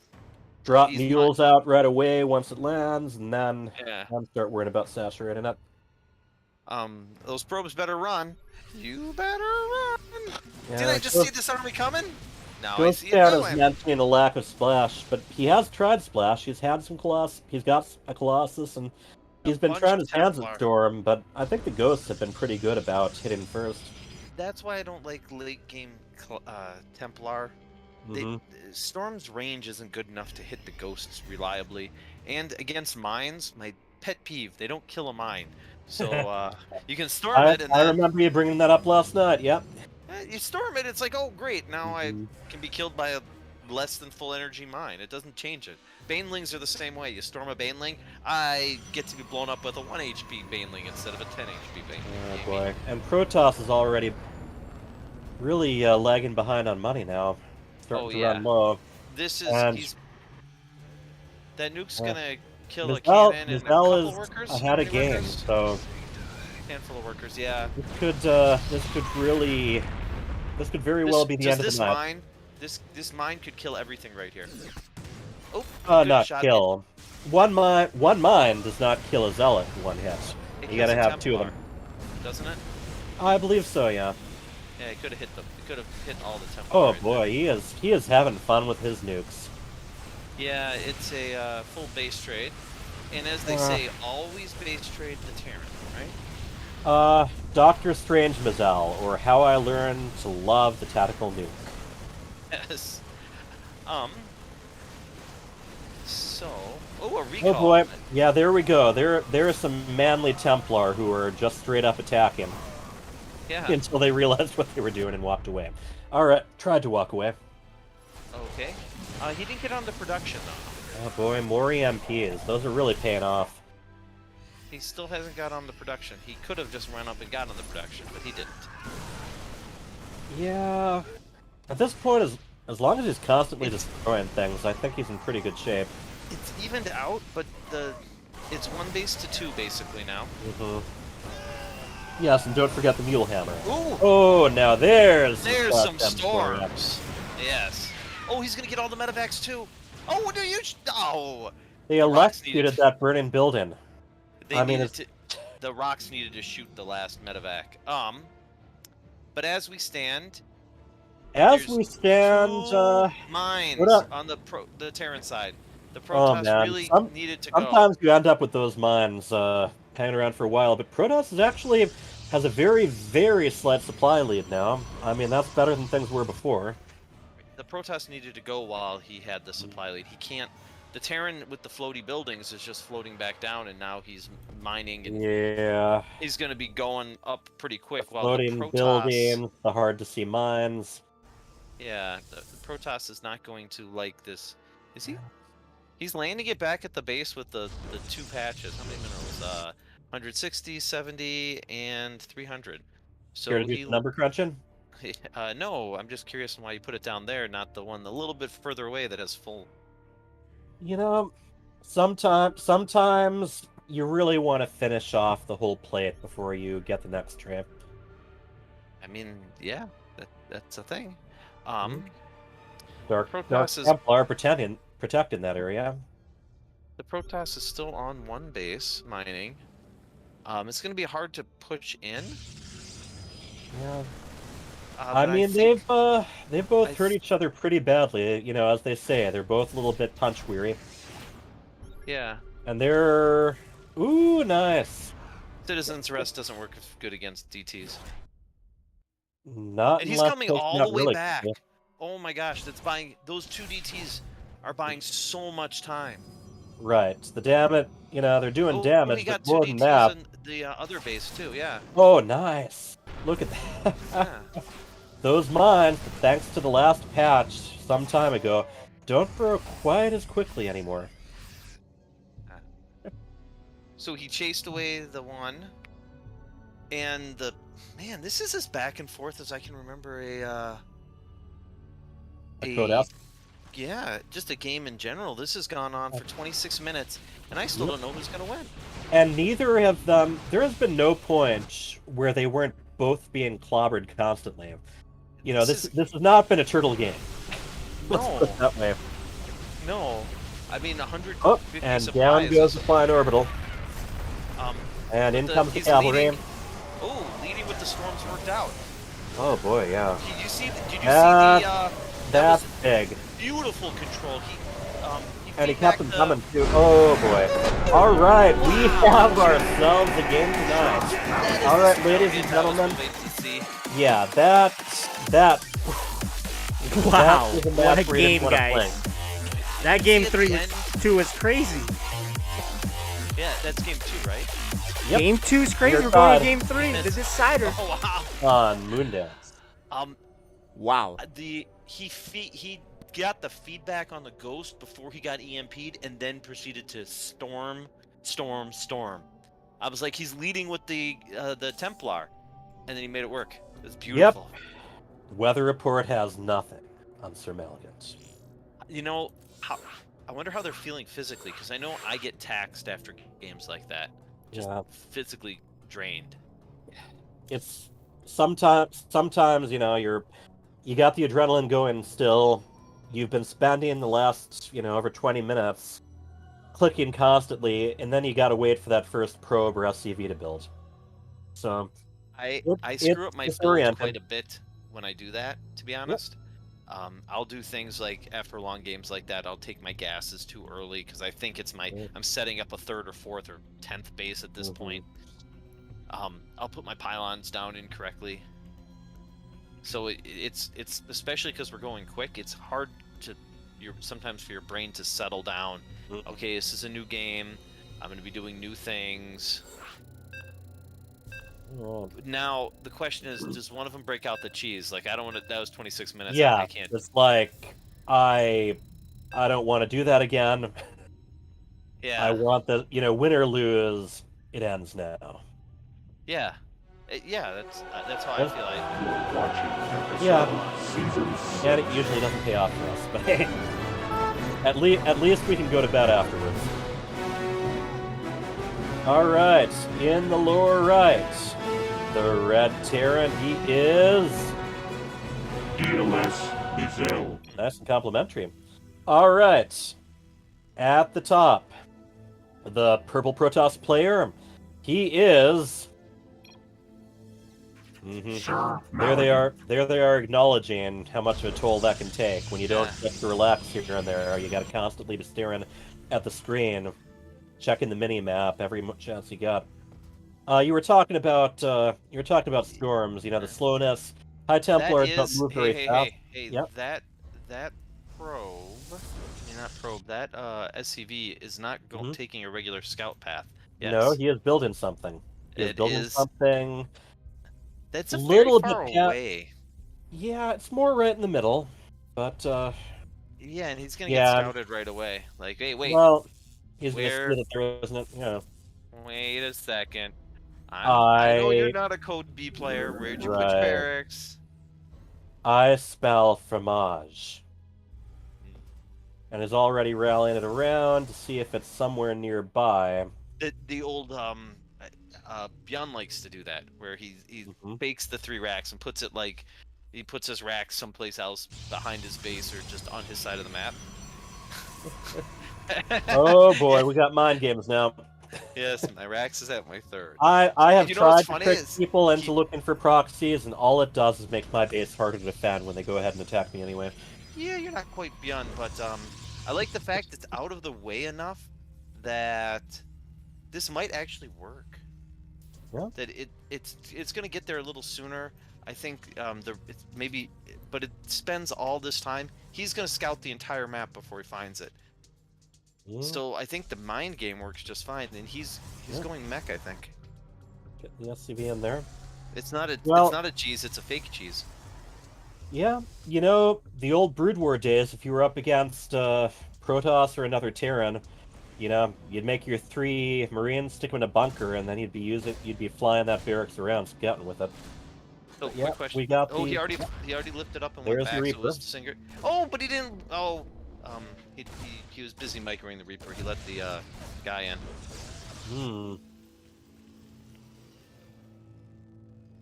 Drop he's mules out right away once it lands, and then Yeah. start worrying about saturating it. Those probes better run. You better run. Yeah, Did I just see this army coming? Now I Ghost see it Town is going. mentioning a lack of splash, but he has tried splash. He's had some Colossus. He's got a Colossus, and he's been bunch trying of his hands Templar. at Storm, but I think the Ghosts have been pretty good about hitting first. That's why I don't like late game Templar. Mhm. Storm's range isn't good enough to hit the ghosts reliably, and against mines, my pet peeve, they don't kill a mine. So you can storm it, and I then remember you bringing that up last night. Yep. you storm it. It's like, oh great, now I Mhm. can be killed by a less than full energy mine. It doesn't change it. Banelings are the same way. You storm a Baneling, I get to be blown up with a 1 HP Baneling instead of a 10 HP Baneling. Oh boy. And Protoss is already really lagging behind on money now. Starting to run low. This is And- that nuke's gonna kill a Mizzell- cannon and a Mizzell couple is workers. ahead How of many game, workers? so Handful of workers, yeah. this could very well be the end of this the night. mine, this mine could kill everything right here. Oh, good Not shot. kill. One mine does not kill a zealot in one hit. It You kills gotta a have 2 of them. Templar, doesn't it? I believe so, yeah. Yeah, it could have hit them. It could have hit all the Templar. Oh right boy, he is having fun with his nukes. there. Yeah, it's a full base trade, and as they Uh. say, always base trade the Terran, right? Doctor Strange Mizzell, or How I Learned to Love the Tactical Nuke. Yes. So, oh, a recall. Oh boy, yeah, there we go. There are some manly Templar who are just straight up attacking. Yeah. Until they realized what they were doing and walked away. Alright, tried to walk away. Okay. He didn't get on the production though. Oh boy, more EMPs. Those are really paying off. He still hasn't got on the production. He could have just run up and got on the production, but he didn't. Yeah. At this point, as long as he's constantly destroying things, I think he's in pretty good shape. It's evened out, but it's 1 base to 2 basically now. Mm-hmm. Yes, and don't forget the Mule Hammer. Ooh. Oh, now there's some storms. Yes. Oh, he's gonna get all the medevacs too. Oh, do you? Oh. They electrocuted that burning building. The rocks needed to shoot the last medevac. But as we stand. As we stand, mines on the Terran side. The oh, Protoss man. really needed to go. Sometimes you end up with those mines hanging around for a while, but Protoss has a very, very slight supply lead now. I mean, that's better than things were before. The Protoss needed to go while he had the supply lead. He can't. The Terran with the floaty buildings is just floating back down, and now he's mining. And yeah. He's going to be going up pretty quick. While Floating the Protoss, buildings, the hard-to-see mines. Yeah, the Protoss is not going to like this. Is he? He's landing it back at the base with the 2 patches. How many minerals? 160, 70, and 300. So Care to do some number crunching? No, I'm just curious why you put it down there, not the one a little bit further away that has full. You know, sometimes you really want to finish off the whole plate before you get the next trip. I mean, yeah, that's a thing. Dark Protoss Templar protecting that area. The Protoss is still on 1 base mining. It's going to be hard to push in. Yeah. I mean, they've both hurt each other pretty badly. You know, as they say, they're both a little bit punch weary. Yeah. And they're nice. Citizen's Rest doesn't work good against DTs. Not and he's coming all the way back. Cool. Oh my gosh, those 2 DTs are buying so much time. Right. The damage, you know, they're doing damage, but more than that. In the other base too, yeah. Oh, nice. Look at that. Yeah. Those mines, thanks to the last patch some time ago, don't grow quite as quickly anymore. So he chased away the 1, and man, this is as back and forth as I can remember a Code F? Yeah, just a game in general. This has gone on for 26 minutes, and I still don't know who's going to win. And neither have them. There has been no point where they weren't both being clobbered constantly. You know, this has not been a turtle game. Let's put it that way. No, I mean 150 Oh, and down goes the flying orbital. And in comes the cavalry. Leading with the storms worked out. Oh boy, yeah. Did you see the? That's big. Beautiful control. And he kept them coming too. Oh boy. All right, we have ourselves a game tonight. All right, ladies and gentlemen. Yeah, that. Wow, what a game, guys. That game 2 was crazy. Yeah, that's game 2, right? Yep. Game 2 is crazy. We're going to game 3. The decider. Oh, wow. On Moondance. Wow. He got the feedback on the Ghost before he got EMP'd, and then proceeded to storm. I was like, he's leading with the Templar, and then he made it work. It was beautiful. Yep. Weather report has nothing on Sir Maligant. You know, I wonder how they're feeling physically, because I know I get taxed after games like that. Just physically drained. It's sometimes you know, you got the adrenaline going still. You've been spending the last, over 20 minutes clicking constantly, and then you got to wait for that first probe or SCV to build. So I screw up my build quite a bit when I do that, to be honest. Yep. I'll do things like, after long games like that, I'll take my gases too early because I think it's I'm setting up a 3rd or 4th or 10th base at this point. I'll put my pylons down incorrectly. So it's especially because we're going quick, it's hard to, sometimes for your brain to settle down. Okay, this is a new game. I'm going to be doing new things. Now the question is, does one of them break out the cheese? Like, I don't want to. That was 26 minutes. Yeah, I can't. it's like I don't want to do that again. Yeah. I want the win or lose. It ends now. Yeah. Yeah, that's how I feel. Yeah, and it usually doesn't pay off for us, but hey, at least we can go to bed afterwards. All right, in the lower right, the red Terran. He is DLS Gazelle. nice and complimentary. All right, at the top, the purple Protoss player. He is. There they are. There they are, acknowledging how much of a toll that can take when you don't get to relax here and there. You got to constantly be staring at the screen, checking the mini map every chance you got. You were talking about storms. You know, the slowness. High Templars don't move very fast. Hey, Yep. that probe, I mean, not probe, that SCV is not taking a regular scout path. Yes. No, he is building something. He is building something. That's a little very far bit away. Yeah, it's more right in the middle, but yeah, and he's gonna get scouted right away. Like, hey, wait. Well, he's gonna see that there isn't, Wait a second. I know you're not a Code B player. Where'd you put your barracks? I spell fromage, and is already rallying it around to see if it's somewhere nearby. The old Bjorn likes to do that, where he bakes the 3 racks and puts it like he puts his rack someplace else behind his base or just on his side of the map. Oh boy, we got mind games now. Yes, my racks is at my 3rd. I have tried to trick people into looking for proxies, and all it does is make my base harder to defend when they go ahead and attack me anyway. Yeah, you're not quite Bjorn, but I like the fact it's out of the way enough that this might actually work. Yeah. That it's gonna get there a little sooner. I think but it spends all this time. He's gonna scout the entire map before he finds it. Yeah. So I think the mind game works just fine, and he's going mech. I think. Get the SCV in there. It's not a cheese. It's a fake cheese. Yeah, you know, the old Brood War days. If you were up against Protoss or another Terran, you know, you'd make your 3 Marines, stick them in a bunker, and then you'd be flying that barracks around, scouting with it. So, yeah, quick question. We got he already lifted up and There's went back. the Reaper. So it was Singer. Oh, but he didn't. Oh, he was busy microing the Reaper. He let the guy in.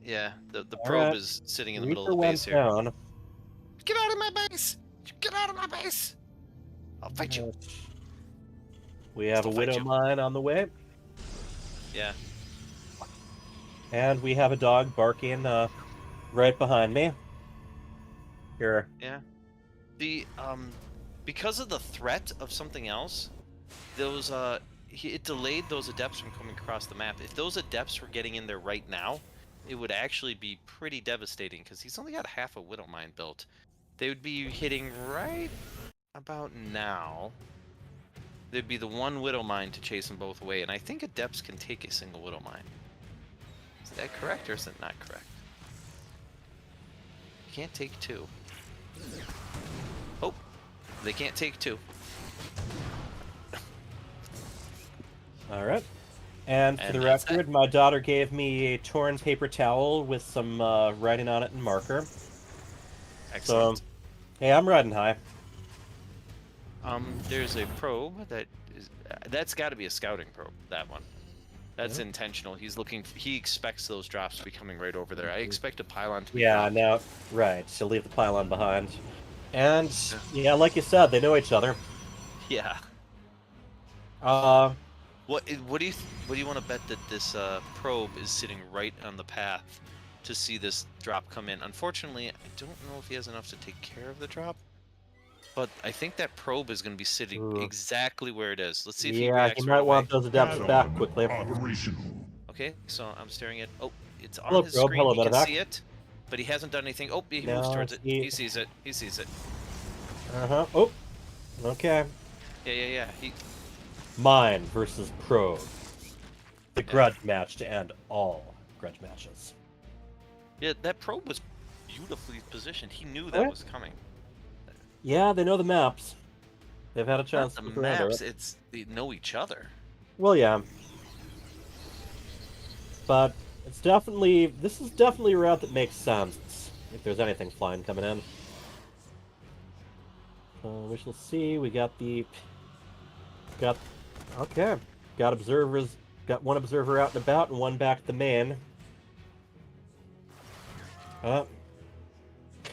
Yeah, the probe is sitting in the middle of the base here. Down. Get out of my base! Get out of my base! I'll fight you. We have a Widow Mine on the way. Yeah. And we have a dog barking right behind me. Here. Yeah. The because of the threat of something else, those it delayed those adepts from coming across the map. If those adepts were getting in there right now, it would actually be pretty devastating because he's only got half a Widow Mine built. They would be hitting right about now. There'd be the 1 Widow Mine to chase them both away, and I think adepts can take a single Widow Mine. Is that correct, or is it not correct? You can't take 2. Oh, they can't take 2. All right. And for the record, my daughter gave me a torn paper towel with some writing on it and marker. Excellent. So, hey, I'm riding high. There's a probe that's got to be a scouting probe. That one, that's intentional. He's looking. He expects those drops to be coming right over there. I expect a pylon to be. Yeah, now right. She'll leave the pylon behind. And yeah, like you said, they know each other. Yeah. What do you want to bet that this probe is sitting right on the path to see this drop come in? Unfortunately, I don't know if he has enough to take care of the drop, but I think that probe is going to be sitting exactly where it is. Let's see if he reacts. He might want those adepts back quickly. Okay, so I'm staring at. Oh, it's on Hello, his probe. screen. Hello, He can medevac. see it, but he hasn't done anything. Oh, he moves towards it. He sees it. He sees it. Uh-huh. Oh, Okay. Yeah. Mine versus Probe. The grudge match to end all grudge matches. Yeah, that probe was beautifully positioned. He knew Oh, that yeah. was coming. Yeah, they know the maps. They've had a Not chance the to look around maps, it. it's they know each other. Well, yeah. But it's definitely... This is definitely a route that makes sense. If there's anything flying coming in. We shall see. We got the... Okay. Got observers... Got one observer out and about and one back at the main.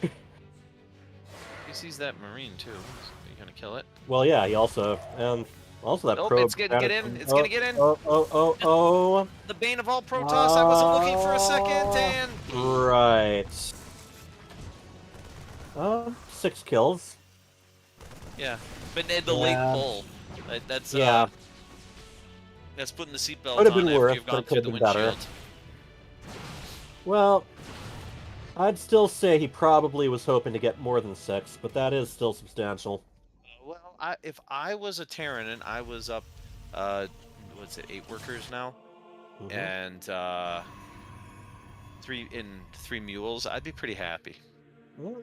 He sees that marine too. Are you gonna kill it? Well, yeah, he also... also that Oh, probe... it's gonna get in. It's gonna get in. Oh. The bane of all Protoss. I wasn't looking for a second, and Right. 6 kills. yeah, but the late pull. That's yeah. That's putting the seatbelt Could have on been after worse, you've but gone it could through have the been better. windshield. Well, I'd still say he probably was hoping to get more than 6, but that is still substantial. Well, if I was a Terran and I was up, what's it, 8 workers now, and 3 mules, I'd be pretty happy. Well,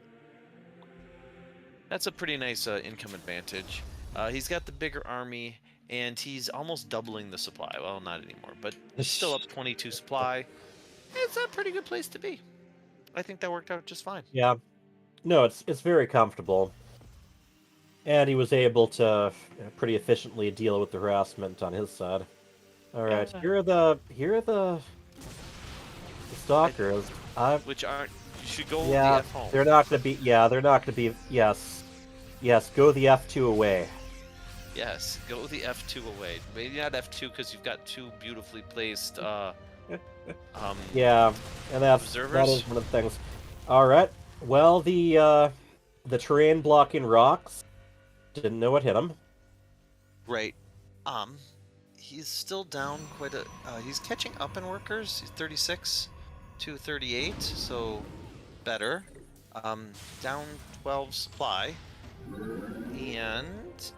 that's a pretty nice income advantage. He's got the bigger army, and he's almost doubling the supply. Well, not anymore, but he's still up 22 supply. It's a pretty good place to be. I think that worked out just fine. Yeah. No, it's very comfortable. And he was able to pretty efficiently deal with the harassment on his side. All right, Yeah. here are the stalkers. Which aren't. You should go Yeah, the F home. they're not gonna be. Yeah, they're not gonna be. Yes, go the F2 away. Yes, go the F2 away. Maybe not F2 because you've got 2 beautifully placed. Yeah, and that observers. is one of the things. All right. Well, the terrain blocking rocks. Didn't know what hit him. Right. He's still down quite a. He's catching up in workers. He's 36 to 38, so better. Down 12 supply. And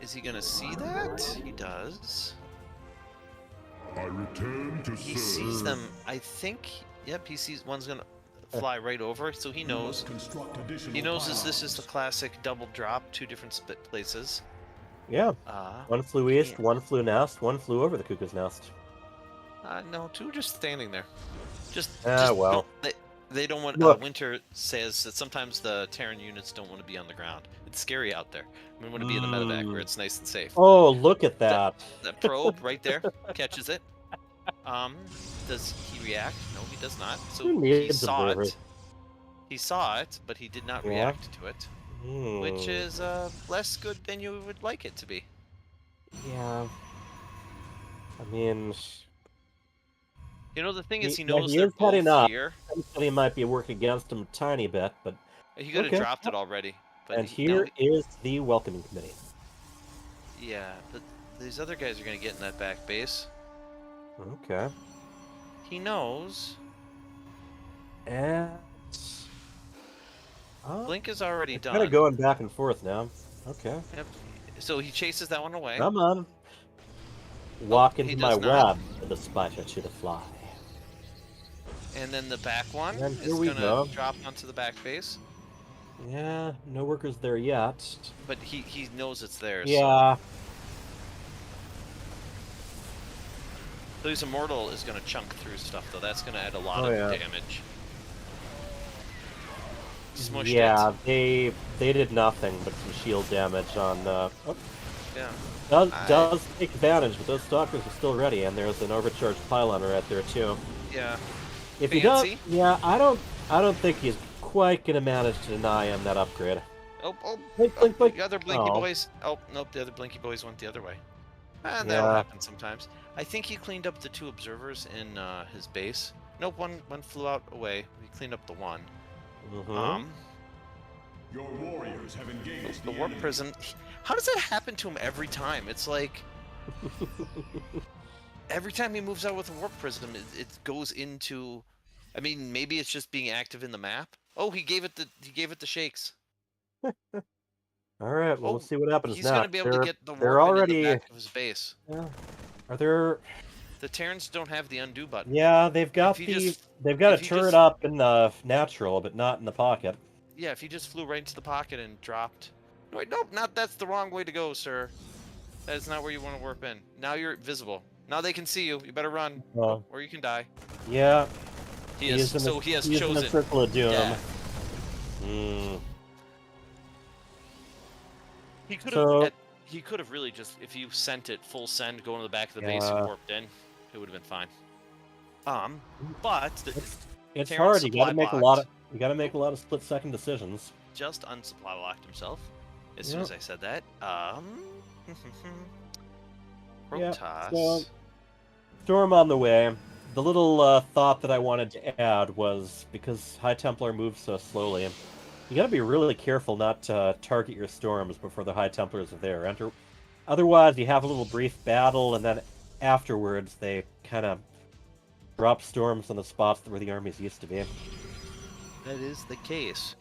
is he gonna see that? He does. I return to He sees them. I think. Yep, he sees one's gonna fly right over, so he knows. He knows this is the classic double drop, 2 different places. Yeah. One flew east, one flew nest, one flew over the cuckoo's nest. No, 2 just standing there. Just well. they don't want. Look. Winter says that sometimes the Terran units don't want to be on the ground. It's scary out there. We want to be in the medevac where it's nice and safe. Oh, look at that! That probe right there catches it. Does he react? No, he does not. So he saw it. He saw it, but he did not react to it, which is less good than you would like it to be. Yeah. I mean, you know, the thing is, he knows he they're is heading both up. here. He might be working against him a tiny bit, but He could have dropped it already. But and here is the welcoming committee. Yeah, but these other guys are going to get in that back base. Okay. He knows. And Blink is already done. Kind of going back and forth now. Okay. Yep. So he chases that one away. Come on. Walk into my not. web for the spider to fly. And then the back one And is here we going go. to drop onto the back base. Yeah, no workers there yet. But he knows it's there. Yeah. So his Immortal is going to chunk through stuff, though. That's going to add a lot of damage. Smushed it. they did nothing but some shield damage on. Yeah. Does take advantage, but those stalkers are still ready, and there's an overcharged pylon right there too. Yeah. If he does, yeah, I don't think he's quite gonna manage to deny him that upgrade. Blink. The other Blinky boys. Oh, nope, the other Blinky boys went the other way. And that'll happen sometimes. I think he cleaned up the 2 observers in his base. Nope, one flew out away. He cleaned up the one. Your warriors have engaged the warp prism. How does that happen to him every time? It's like every time he moves out with a warp prism, it goes into. I mean, maybe it's just being active in the map. Oh, he gave it the shakes. All right, well, let's see what happens He's next. going to be able to get the they're warp into already. the back of his base. Yeah. Are there? The Terrans don't have the undo button. Yeah, they've got If he they've got a if he turret just- up in the natural, but not in the pocket. Yeah, if he just flew right into the pocket and dropped. No, wait, nope, that's the wrong way to go, sir. That is not where you want to warp in. Now you're visible. Now they can see you. You better run, or you can die. Yeah. He has in so the, he has he's in chosen. the circle of doom. Yeah. Hmm. He could So- have. He could have really just, if you sent it full send, going to the back of the base and Yeah. warped in, it would have been fine. But It's Terran hard. You got to supply make a blocked. lot of split-second decisions. Just unsupply locked himself. As soon Yep. as I said that, Yeah. Protoss. So, storm on the way. The little thought that I wanted to add was because High Templar moves so slowly, you got to be really careful not to target your storms before the High Templars are there. Otherwise, you have a little brief battle, and then afterwards they kind of drop storms on the spots where the armies used to be. That is the case.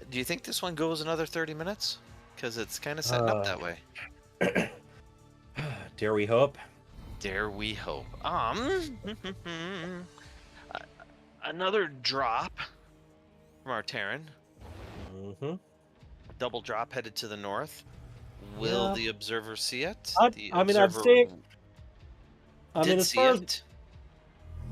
Do you think this one goes another 30 minutes? Because it's kind of setting up that way. Dare we hope? Dare we hope. Another drop from our Terran. Mm-hmm. Double drop headed to the north. Will Yeah. the observer see it? I'd The say. did As see far as it.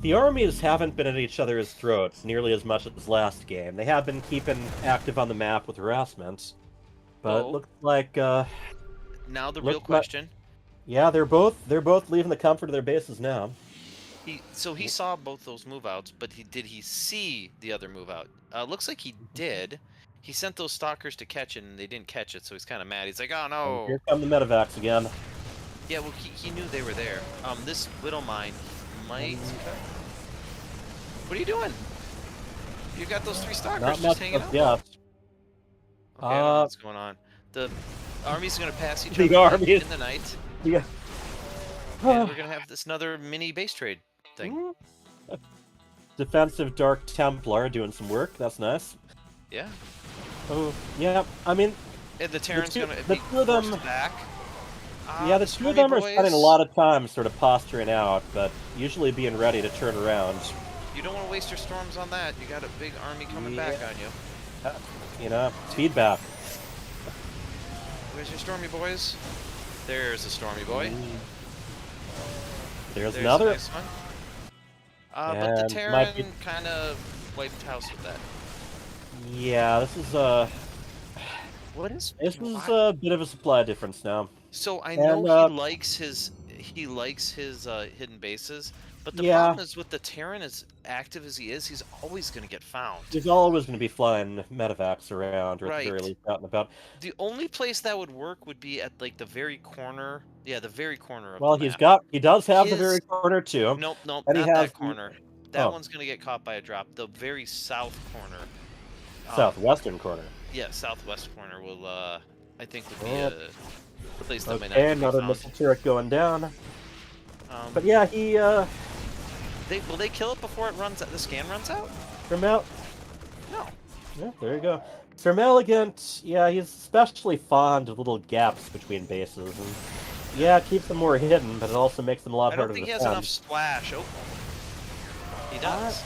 the armies haven't been at each other's throats nearly as much as last game. They have been keeping active on the map with harassment, but Whoa. it looks like Now the real looks like- question. yeah, they're both leaving the comfort of their bases now. He saw both those move outs, but did he see the other move out? Looks like he did. He sent those stalkers to catch it, and they didn't catch it, so he's kind of mad. He's like, "Oh no!" Here come the medevacs again. Yeah, well, he knew they were there. This Widow Mine might. What are you doing? You got those 3 stalkers Not just much hanging out. of yeah. Okay, I don't know what's going on. The armies are gonna pass each The other armies. in the night, Yeah. and we're gonna have this another mini base trade thing. Defensive Dark Templar doing some work. That's nice. Yeah. Oh, yeah. I mean, And the Terran's two- gonna the be two of them- forced back. yeah, the two of Stormy them are boys, spending a lot of time sort of posturing out, but usually being ready to turn around. You don't want to waste your storms on that. You got a big army coming back on you. You know, feedback. Where's your Stormy boys? There's a Stormy boy. There's A another. nice one. But the And Terran might be- kind of wiped house with that. Yeah, this is What is? This is a bit of a supply difference now. So I And, know he likes his hidden bases, but the Yeah. problem is with the Terran, as active as he is, he's always going to get found. There's always going to be flying medevacs around, or at the very Right. least out and about. The only place that would work would be at like the very corner. Yeah, the very corner of Well, the he map. does have the His- very corner too. Nope, And he not has that corner. That oh. one's gonna get caught by a drop. The very south corner. Southwestern corner. Yeah, southwest corner will. I think would be Oh. a place that might not Okay, be another found. missile turret going down. Um, But yeah, he will they kill it before it runs? The scan runs out? Vermel. No. Yeah, there you go. Vermeligant, yeah, he's especially fond of little gaps between bases, and yeah, it keeps them more hidden, but it also makes them a lot I harder don't think to he has defend. enough splash. Oh, he does.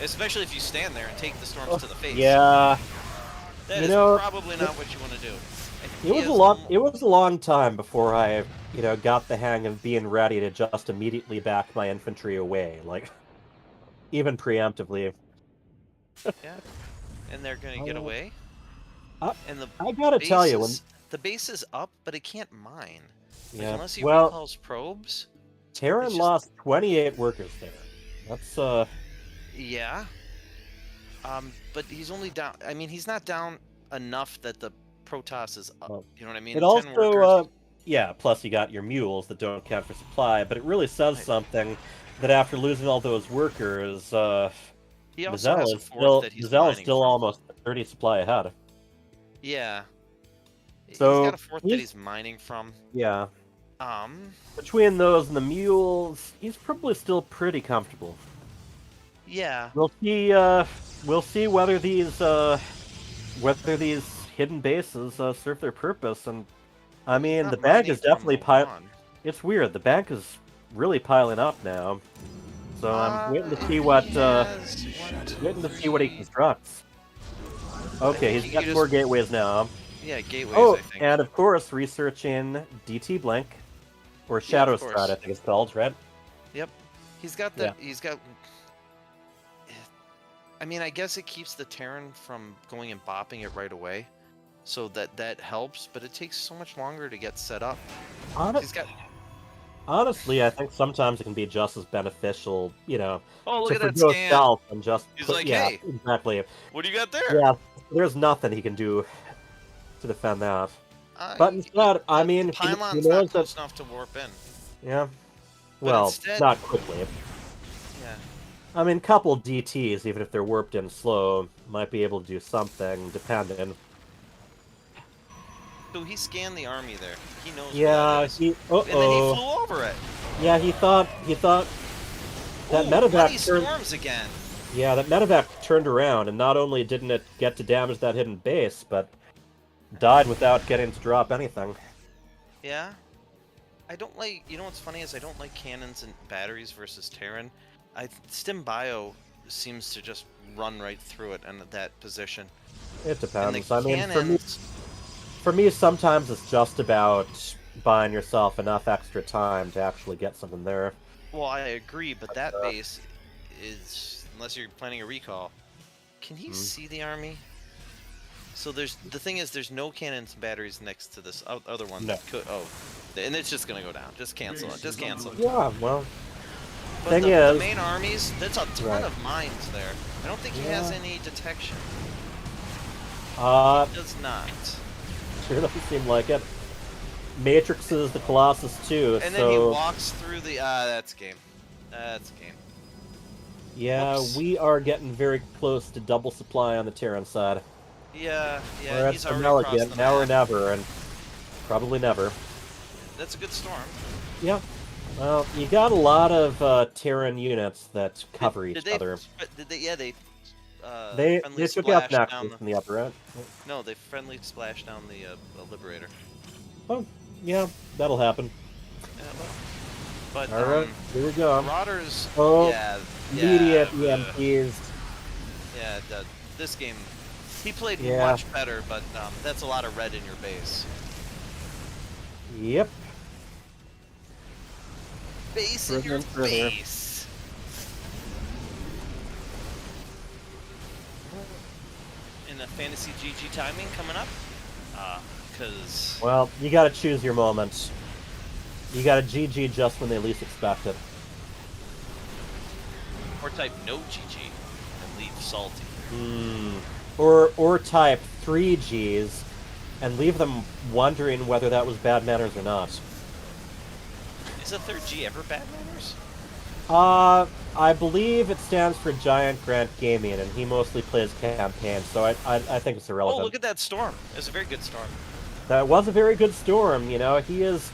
Especially if you stand there and take the storms to the face. Yeah. That You is know, probably not what you want to do. It was a long time before I, got the hang of being ready to just immediately back my infantry away, like even preemptively. Yeah, and they're gonna get away. And the I gotta tell you, the base is up, but it can't mine. Like, Yeah, unless he well- recalls probes. Terran it's just- lost 28 workers there. That's Yeah. But he's only down. I mean, he's not down enough that the Protoss is up. You know what I mean? It 10 also, workers. yeah. Plus, you got your mules that don't count for supply, but it really says something that after losing all those workers, He also has a fort that he's Mazel is mining still from. almost 30 supply ahead. Yeah. So, he's got a fort that he's- he's mining from. Yeah. Um. Between those and the mules, he's probably still pretty comfortable. Yeah. We'll see. We'll see whether these hidden bases serve their purpose, and I mean, not the bank mining is definitely from piling. It's weird. The bank is really piling up now, so I'm waiting to see what he constructs. Okay, think he's he got could 4 just- gateways now. Yeah, gateways, Oh, I think. and of course, researching DT Blink, or Yeah, Shadow of Stride, course. I think it's called, right? Yep. He's got that. He's got. I mean, I guess it keeps the Terran from going and bopping it right away, so that helps. But it takes so much longer to get set up. He's got. Honestly, I think sometimes it can be just as beneficial, Oh, look to at that forgo scan. stealth and just He's put, like, yeah, hey, exactly. what do you got there? Yeah, there's nothing he can do to defend that. Uh, But instead, I mean, the he pylon's knows not close that. enough to warp in. Yeah. But Well, instead- not quickly. Yeah. I mean, couple DTs, even if they're warped in slow, might be able to do something, depending. So he scanned the army there. He knows. Yeah, where that is. he. And then he flew over it. Yeah, he thought that Ooh, medevac bloody turned. storms again. Yeah, that medevac turned around, and not only didn't it get to damage that hidden base, but died without getting to drop anything. Yeah. I don't like. You know what's funny is I don't like cannons and batteries versus Terran. Stim Bio seems to just run right through it and that position. It depends. And I the mean, cannons. for me, sometimes it's just about buying yourself enough extra time to actually get something there. Well, I agree, but that base is, unless you're planning a recall. Can he see the army? So the thing is, there's no cannons and batteries next to this other one No. that could. Oh, and it's just gonna go down. Just cancel it. Just cancel it. Yeah, well. But Thing the is, main armies, there's a ton Right. of mines there. I don't think he has any detection. He does not. Sure doesn't seem like it. Matrix is the Colossus too, And so then he walks through the. That's game. That's game. yeah, Whoops. we are getting very close to double supply on the Terran side. Yeah, Whereas he's for already crossed Meligan, the now or map. never, and probably never. That's a good storm. Yeah. Well, you got a lot of Terran units that cover each other. Did they? Yeah, they. They friendly took out splashed down Nexus in the upper end. No, they friendly splashed down the Liberator. Oh, yeah, that'll happen. Yeah, but All right, here we go. Marauders. Oh, yeah, immediate yeah, EMPs. Yeah, this game, he played Yeah. much better, but that's a lot of red in your base. Yep. Base in your Further. base. In the fantasy GG timing coming up, because Well, you gotta choose your moments. You gotta GG just when they least expect it. or type no GG and leave salty. Or type 3 Gs and leave them wondering whether that was bad manners or not. Is a third G ever bad manners? I believe it stands for Giant Grant Gaming, and he mostly plays campaign, so I think it's Oh, irrelevant. look at that storm! It was a very good storm. That was a very good storm, you know. He is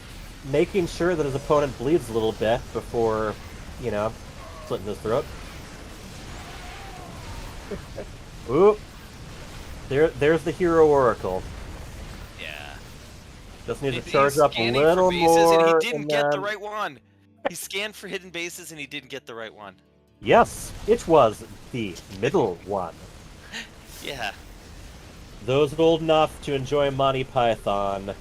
making sure that his opponent bleeds a little bit before, slitting his throat. Oop. There's the Hero Oracle. Yeah. Just need to He's charge up a scanning little for bases more. and he didn't get the then- right one. He scanned for hidden bases and he didn't get the right one. Yes, it was the middle one. Yeah. Those old enough to enjoy Monty Python,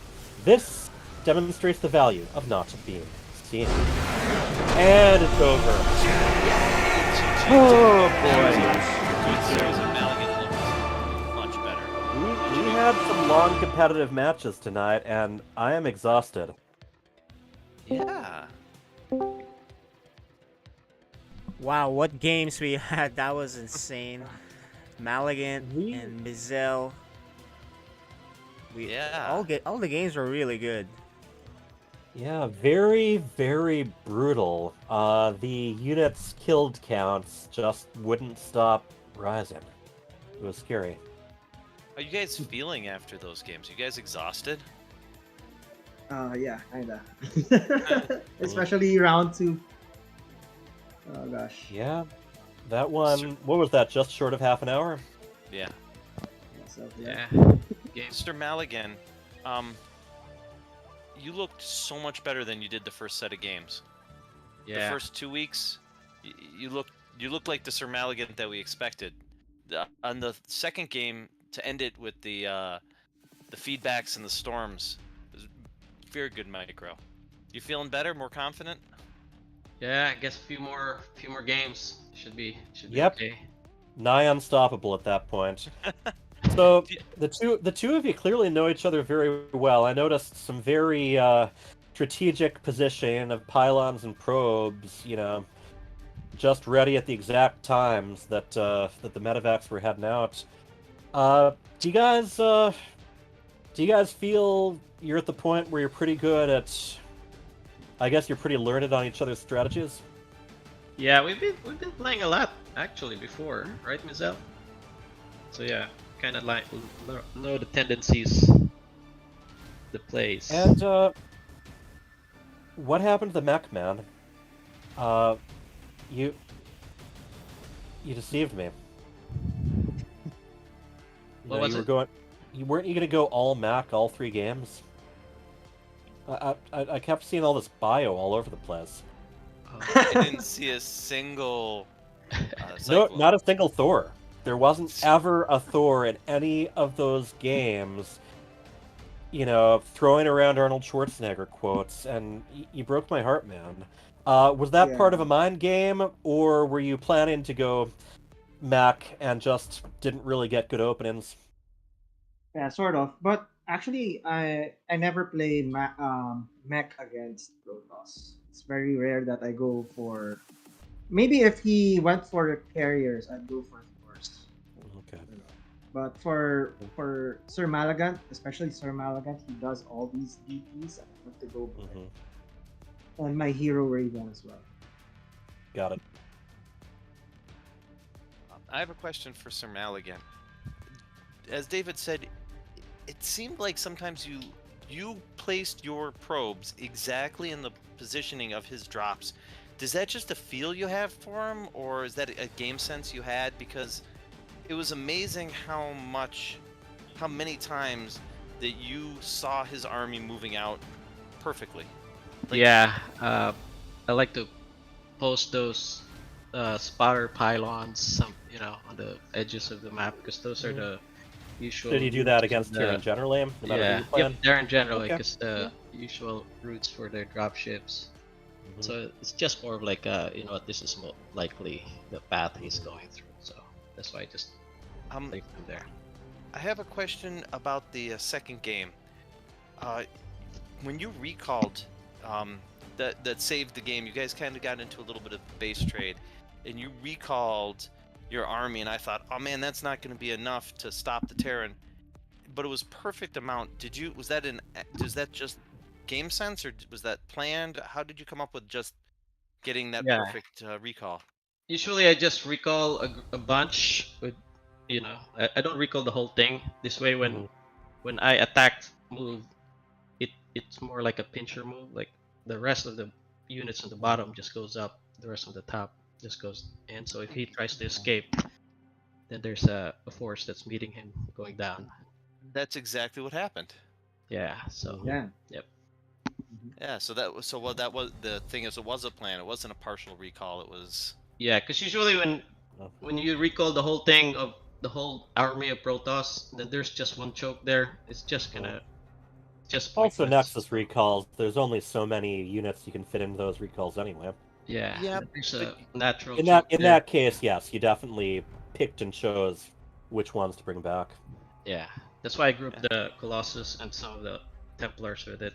this demonstrates the value of not being seen. And it's over. Oh boy. Series of Maligan looked much better. We had some long competitive matches tonight, and I am exhausted. Yeah. Wow, what games we had. That was insane. Maligan and Mizel. Yeah. All the games were really good. Yeah, very, very brutal. The units killed counts just wouldn't stop rising. It was scary. How are you guys feeling after those games? You guys exhausted? Yeah, kinda. Especially round 2. Oh gosh. Yeah, that one. What was that? Just short of half an hour. Yeah. So, yeah. game. Mr. Maligan, you looked so much better than you did the first set of games. Yeah. The first 2 weeks, you looked like the Sir Maligan that we expected. On the second game, to end it with the feedbacks and the storms, it was very good micro. You feeling better, more confident? Yeah, I guess a few more games should be Yep. okay. Nigh unstoppable at that point. So the two of you clearly know each other very well. I noticed some very strategic position of pylons and probes, just ready at the exact times that that the medevacs were heading out. Do you guys feel you're at the point where you're pretty good at? I guess you're pretty learned on each other's strategies. Yeah, we've been playing a lot actually before, right, Mizel? So yeah, kind of like know the tendencies, the plays. And what happened to the mech, man? You deceived me. What was you were it? going. Weren't you gonna go all mech all 3 games? I kept seeing all this bio all over the place. I didn't see a single. No, not a single Thor. There wasn't ever a Thor in any of those games. Throwing around Arnold Schwarzenegger quotes, and you broke my heart, man. Was that part of a mind game, or were you planning to go mech and just didn't really get good openings? Yeah, sort of. But actually, I never play mech against Protoss. It's very rare that I go for. Maybe if he went for carriers, I'd go for Thors. Okay. But for Sir Malagant, especially Sir Malagant, he does all these DPs. I have to go for it. And my hero Raven as well. Got it. I have a question for Sir Maligan. As David said, it seemed like sometimes you placed your probes exactly in the positioning of his drops. Is that just a feel you have for him, or is that a game sense you had? Because it was amazing how many times that you saw his army moving out perfectly. Yeah, I like to post those spotter pylons, on the edges of the map, because those are the usual. Did you do that against Tyrion generally? No matter who you played? Yep, Tyrion generally, Okay. because the usual routes for their dropships. So it's just more of like, this is more likely the path he's going through. So that's why I just place him there. I have a question about the second game. When you recalled, that saved the game, you guys kind of got into a little bit of base trade, and you recalled your army, and I thought, oh man, that's not going to be enough to stop the Terran, but it was perfect amount. Was that just game sense, or was that planned? How did you come up with just getting that perfect recall? Usually I just recall a bunch. I don't recall the whole thing. This way, when I attack move, it's more like a pincher move. Like the rest of the units on the bottom just goes up, the rest on the top just goes in. So if he tries to escape, then there's a force that's meeting him going down. That's exactly what happened. Yeah. So yeah. Yep. Yeah. So that was that was the thing. Is it was a plan. It wasn't a partial recall. It was. Yeah, because usually when you recall the whole thing of the whole army of Protoss, then there's just one choke there. It's just gonna Also, pointless. Nexus recalls. There's only so many units you can fit into those recalls anyway. Yeah. Yeah. There's a natural. In that case, yes, you definitely picked and chose which ones to bring back. Yeah, that's why I grouped the Colossus and some of the Templars with it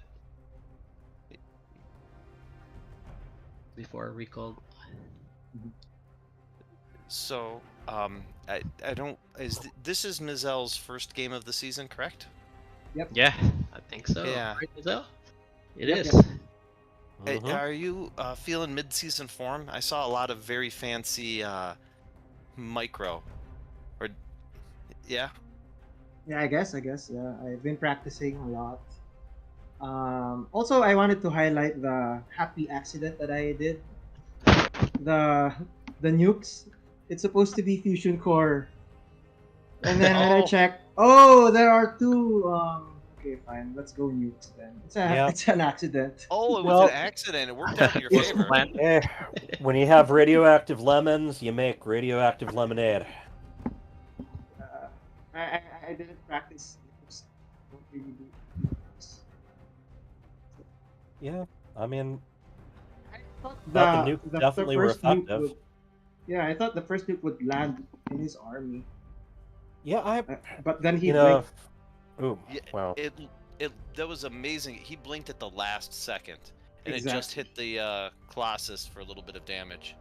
before I recalled. So, I don't. This is Mizel's first game of the season, correct? Yep. Yeah, I think so. Yeah. Right, Mizel? It Yep, is. yep. Are you feeling mid-season form? I saw a lot of very fancy micro, or yeah. Yeah, I guess. Yeah, I've been practicing a lot. Also, I wanted to highlight the happy accident that I did. The nukes. It's supposed to be fusion core And then when I Oh, check, oh, there are two. Okay, fine. Let's go nukes then. Yeah. It's an accident. Oh, it was Well, an accident. It worked out in your was the favor. plan. when you have radioactive lemons, you make radioactive lemonade. I didn't practice nukes. Don't really do nukes. Yeah, I mean, Thought the nuke the definitely were first nuke effective. would, yeah, I thought the first nuke would land in his army. Yeah, But then he you know, blinked. ooh, Yeah, wow. it that was amazing. He blinked at the last second, and it just Exactly. hit the Colossus for a little bit of damage.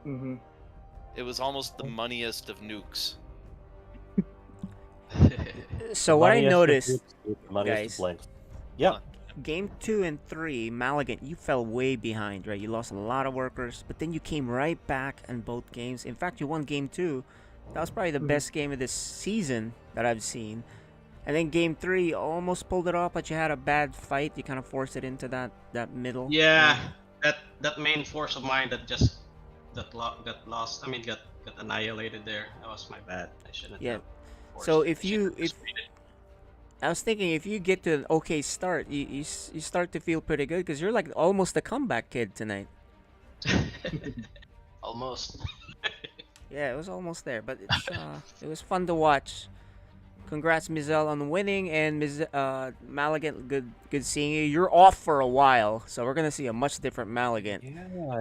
Mm-hmm. It was almost the moneyest of nukes. So what I Moneyest of noticed, nukes, moneyest of guys, blinks. Yep. game 2 and 3, Maligan, you fell way behind, right? You lost a lot of workers, but then you came right back in both games. In fact, you won game 2. That was probably the best game of this season that I've seen. And then game 3, you almost pulled it off, but you had a bad fight. You kind of forced it into that middle. Yeah, that main force of mine that just got lost. I mean, got annihilated there. That was my bad. I shouldn't Yeah. have. So forced- if I was thinking if you get to an okay start, you start to feel pretty good because you're like almost a comeback kid tonight. Almost. Yeah, it was almost there, but it was fun to watch. Congrats, Mizell, on winning, and Maligan, good seeing you. You're off for a while, so we're gonna see a much different Maligan. Yeah,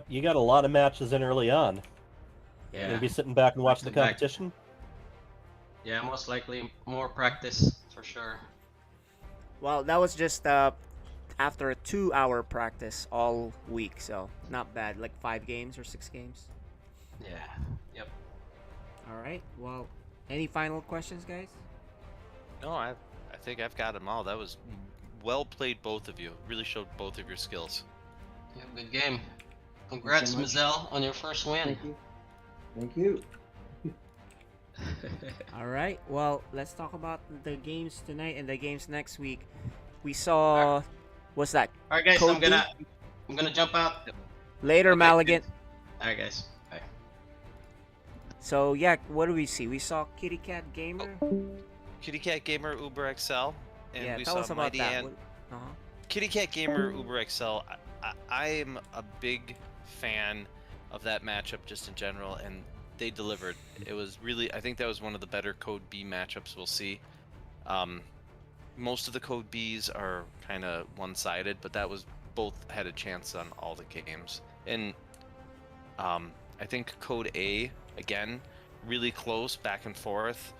you got a lot of matches in early on. Yeah. You'll be sitting back and watching the Back-to-back. competition. Yeah, most likely more practice for sure. Well, that was just after a 2-hour practice all week, so not bad. Like 5 games or 6 games. Yeah. Yep. All right. Well, any final questions, guys? No, I think I've got them all. That was well played, both of you. Really showed both of your skills. Yeah, good game. Congrats, so much. Mizell, on your first win. Thank you. All right. Well, let's talk about the games tonight and the games next week. We saw, what's that? All right, guys. Code D? I'm gonna jump out. Later, Okay. Maligan. All right, guys. Bye. So yeah, what do we see? We saw Kitty Cat Gamer. Kitty Cat Gamer Uber XL, and Yeah, we tell saw us about Mighty that. Ant. Kitty Cat Gamer Uber XL. I am a big fan of that matchup just in general, and they delivered. It was really, I think that was one of the better Code B matchups we'll see. Most of the Code Bs are kind of one-sided, but that was both had a chance on all the games. And I think Code A, again, really close, back and forth,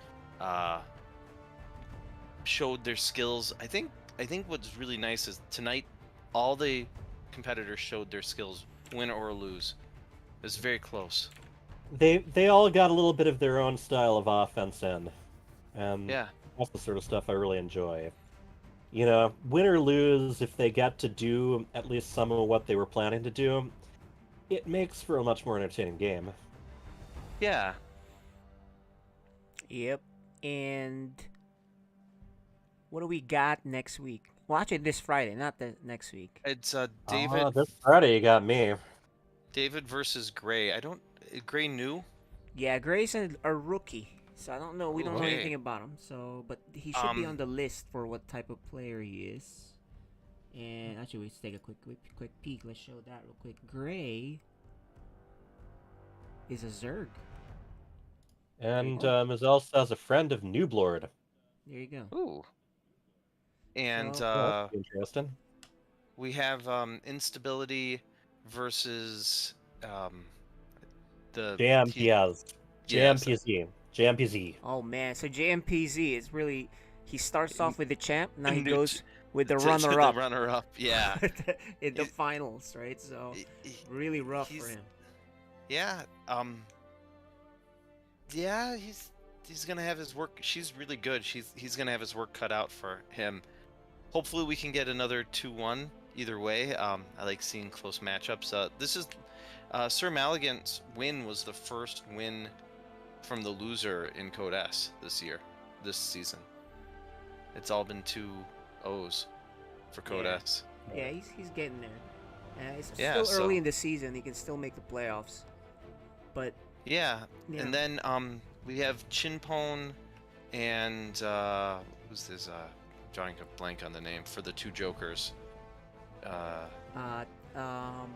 showed their skills. I think what's really nice is tonight all the competitors showed their skills, win or lose. It was very close. They all got a little bit of their own style of offense in, and Yeah. that's the sort of stuff I really enjoy. You know, win or lose, if they get to do at least some of what they were planning to do, it makes for a much more entertaining game. Yeah. Yep. And what do we got next week? Well, actually, this Friday, not the next week. It's David. This Friday you got me. David versus Gray. Gray new. Yeah, Gray's a rookie, so I don't know. We don't know Okay. anything about him. So, but he should be on the list for what type of player he is. And actually, let's take a quick peek. Let's show that real quick. Gray is a Zerg. And Mazel has a friend of Nooblord. There you go. Ooh. And Oh, that's interesting. we have Instability versus the JMPS. Yes. JMPZ. Oh man, so JMPZ is really he starts off with the champ, now he New goes with the to runner-up. The runner-up, yeah. in the finals, right? So really rough for him. Yeah. Yeah, he's gonna have his work. She's really good. He's gonna have his work cut out for him. Hopefully, we can get another 2-1 either way. I like seeing close matchups. This is Sir Maligan's win was the first win from the loser in Code S this season. It's all been 2-0s for Code S. Yeah, he's getting there. It's Yeah, still early so- in the season. He can still make the playoffs. But Yeah, Yeah. and then we have Chinpone and who's this? Drawing a blank on the name for the two jokers.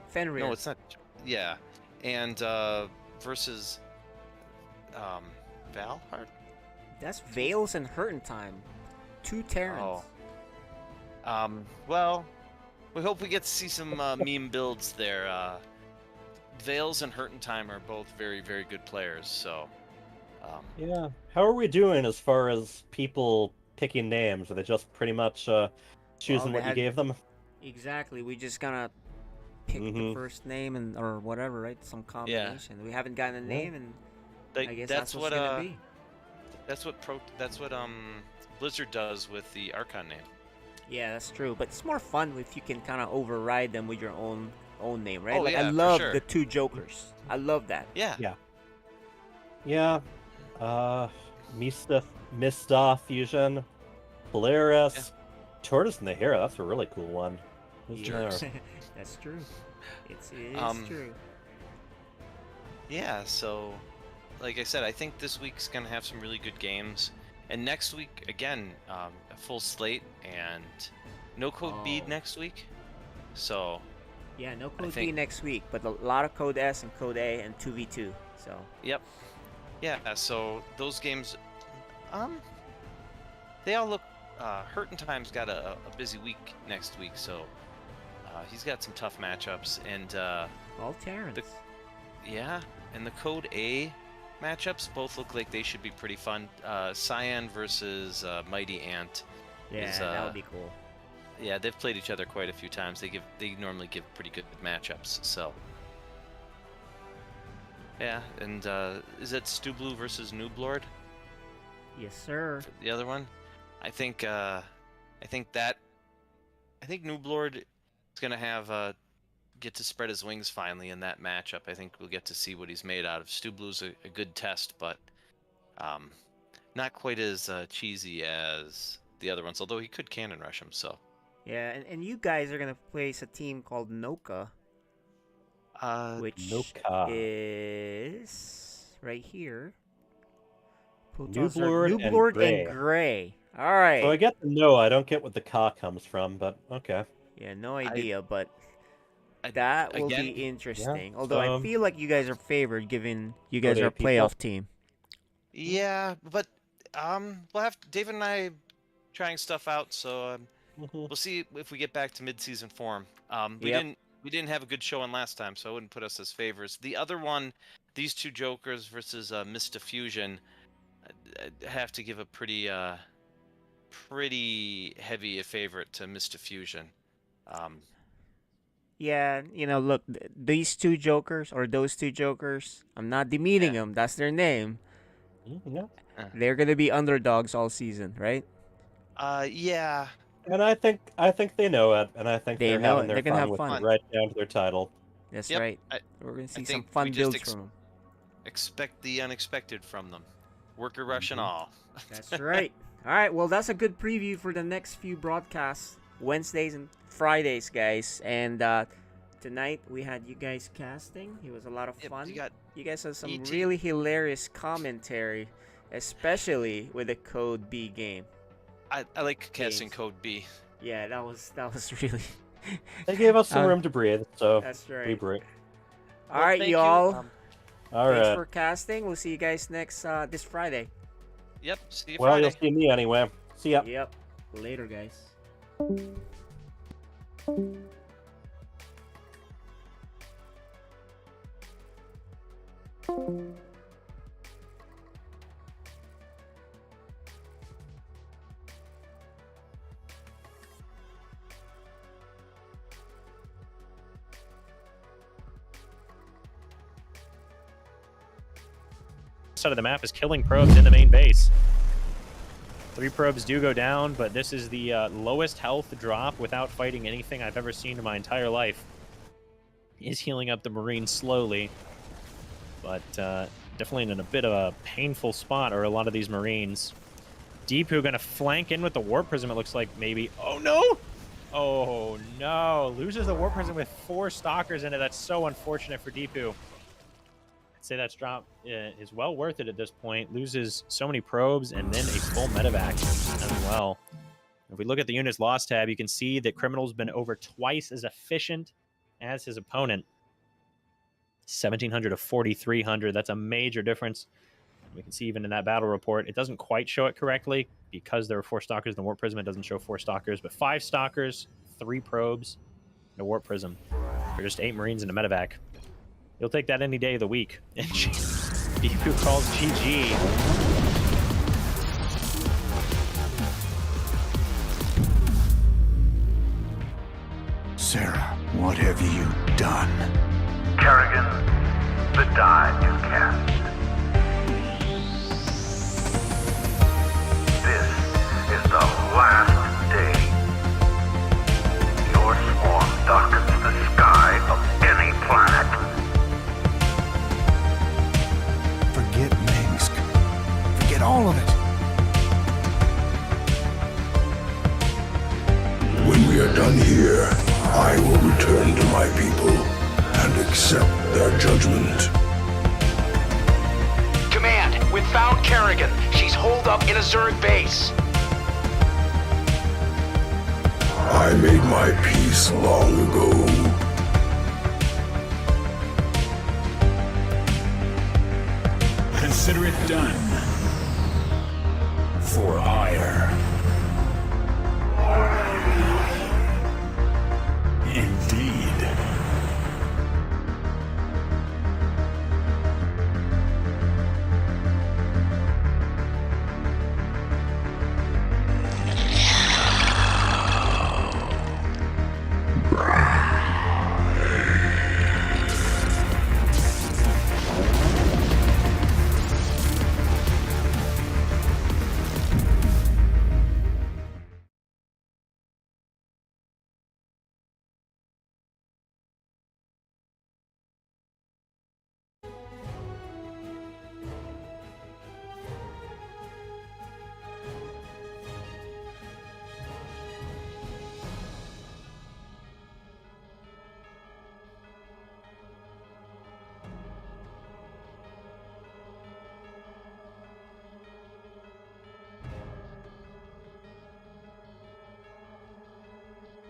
Fenrir. No, it's not. Yeah, and versus Valhart. That's Vales and Hurtentime. Two Terrans. Oh. Well, we hope we get to see some meme builds there. Vales and Hurtentime are both very, very good players. So. Yeah. How are we doing as far as people picking names? Are they just pretty much choosing what you gave them? Exactly. We just gonna pick the first name and or whatever, right? Some combination. We haven't gotten a name, and I guess that's what's gonna be. That's what Blizzard does with the Archon name. Yeah, that's true. But it's more fun if you can kind of override them with your own name, right? Oh, like yeah, I for love sure. the two Jokers. I love that. Yeah. Yeah. Mista Fusion, Polaris, Tortoise in the Hair. That's a really cool one. That's true. It is true. Yeah, so like I said, I think this week's gonna have some really good games, and next week again, a full slate and no code B next week. So yeah, no code B next week, but a lot of code S and code A and 2v2. So yep. Yeah, so those games, they all look. Hurtentime's got a busy week next week, so he's got some tough matchups, and all Terrans. Yeah, and the Code A matchups both look like they should be pretty fun. Cyan versus Mighty Ant. Yeah, that would be cool. Yeah, they've played each other quite a few times. They normally give pretty good matchups. So. Yeah, and is it Stublu versus Nooblord? Yes, sir. The other one, I think Nooblord is gonna have get to spread his wings finally in that matchup. I think we'll get to see what he's made out of. Stublu's a good test, but not quite as cheesy as the other ones. Although he could cannon rush him. So. Yeah, and you guys are gonna place a team called Noka. Which is right here. Nooblord and Gray. All right. So I get the no. I don't get what the Ka comes from, but okay. Yeah, no idea, but that will be interesting. Yeah, Although I feel like you guys are favored, given you guys are a playoff team. Yeah, but we'll have David and I trying stuff out, so we'll see if we get back to mid-season form. We didn't have a good showing last time, so I wouldn't put us as favors. The other one, these two Jokers versus Mista Fusion, I'd have to give a pretty heavy a favorite to Mista Fusion. Yeah, look, these two Jokers or those two Jokers, I'm not demeaning them. That's their name. Yeah. They're gonna be underdogs all season, right? Yeah. And I think they know it, and I think they're having their fun with it right down to their title. That's right. We're gonna see some fun builds from them. Expect the unexpected from them. Worker rush and all. That's right. All right. Well, that's a good preview for the next few broadcasts, Wednesdays and Fridays, guys. And tonight we had you guys casting. It was a lot of fun. You guys had some really hilarious commentary, especially with the Code B game. I like casting Code B. Yeah, that was really. They gave us some room to breathe, so that's right. we breathe. All right, y'all. All right. Thanks for casting. We'll see you guys next this Friday. Yep. See you Well, Friday. you'll see me anyway. See ya. Yep. Later, guys. Side of the map is killing probes in the main base. 3 probes do go down, but this is the lowest health drop without fighting anything I've ever seen in my entire life. He's healing up the Marine slowly, but definitely in a bit of a painful spot are a lot of these Marines. Deepu going to flank in with the Warp Prism, it looks like, maybe. Oh, no! Oh, no. Loses the Warp Prism with 4 Stalkers in it. That's so unfortunate for Deepu. say that drop is well worth it at this point. Loses so many probes and then a full medevac as well. If we look at the units lost tab, you can see that Criminal's been over twice as efficient as his opponent. 1,700 to 4,300. That's a major difference. We can see even in that battle report, it doesn't quite show it correctly because there were 4 stalkers in the Warp Prism. It doesn't show 4 stalkers, but 5 stalkers, 3 probes, and a Warp Prism. For just 8 Marines and a medevac. You'll take that any day of the week. And who calls GG. Sarah, what have you done? Kerrigan, the die is cast. This is the last day. Your swarm darkens the sky of any planet. Forget Minsk. Forget all of it. When we are done here, I will return to my people and accept their judgment. Command, we've found Kerrigan. She's holed up in a Zerg base. I made my peace long ago. Consider it done. For ire.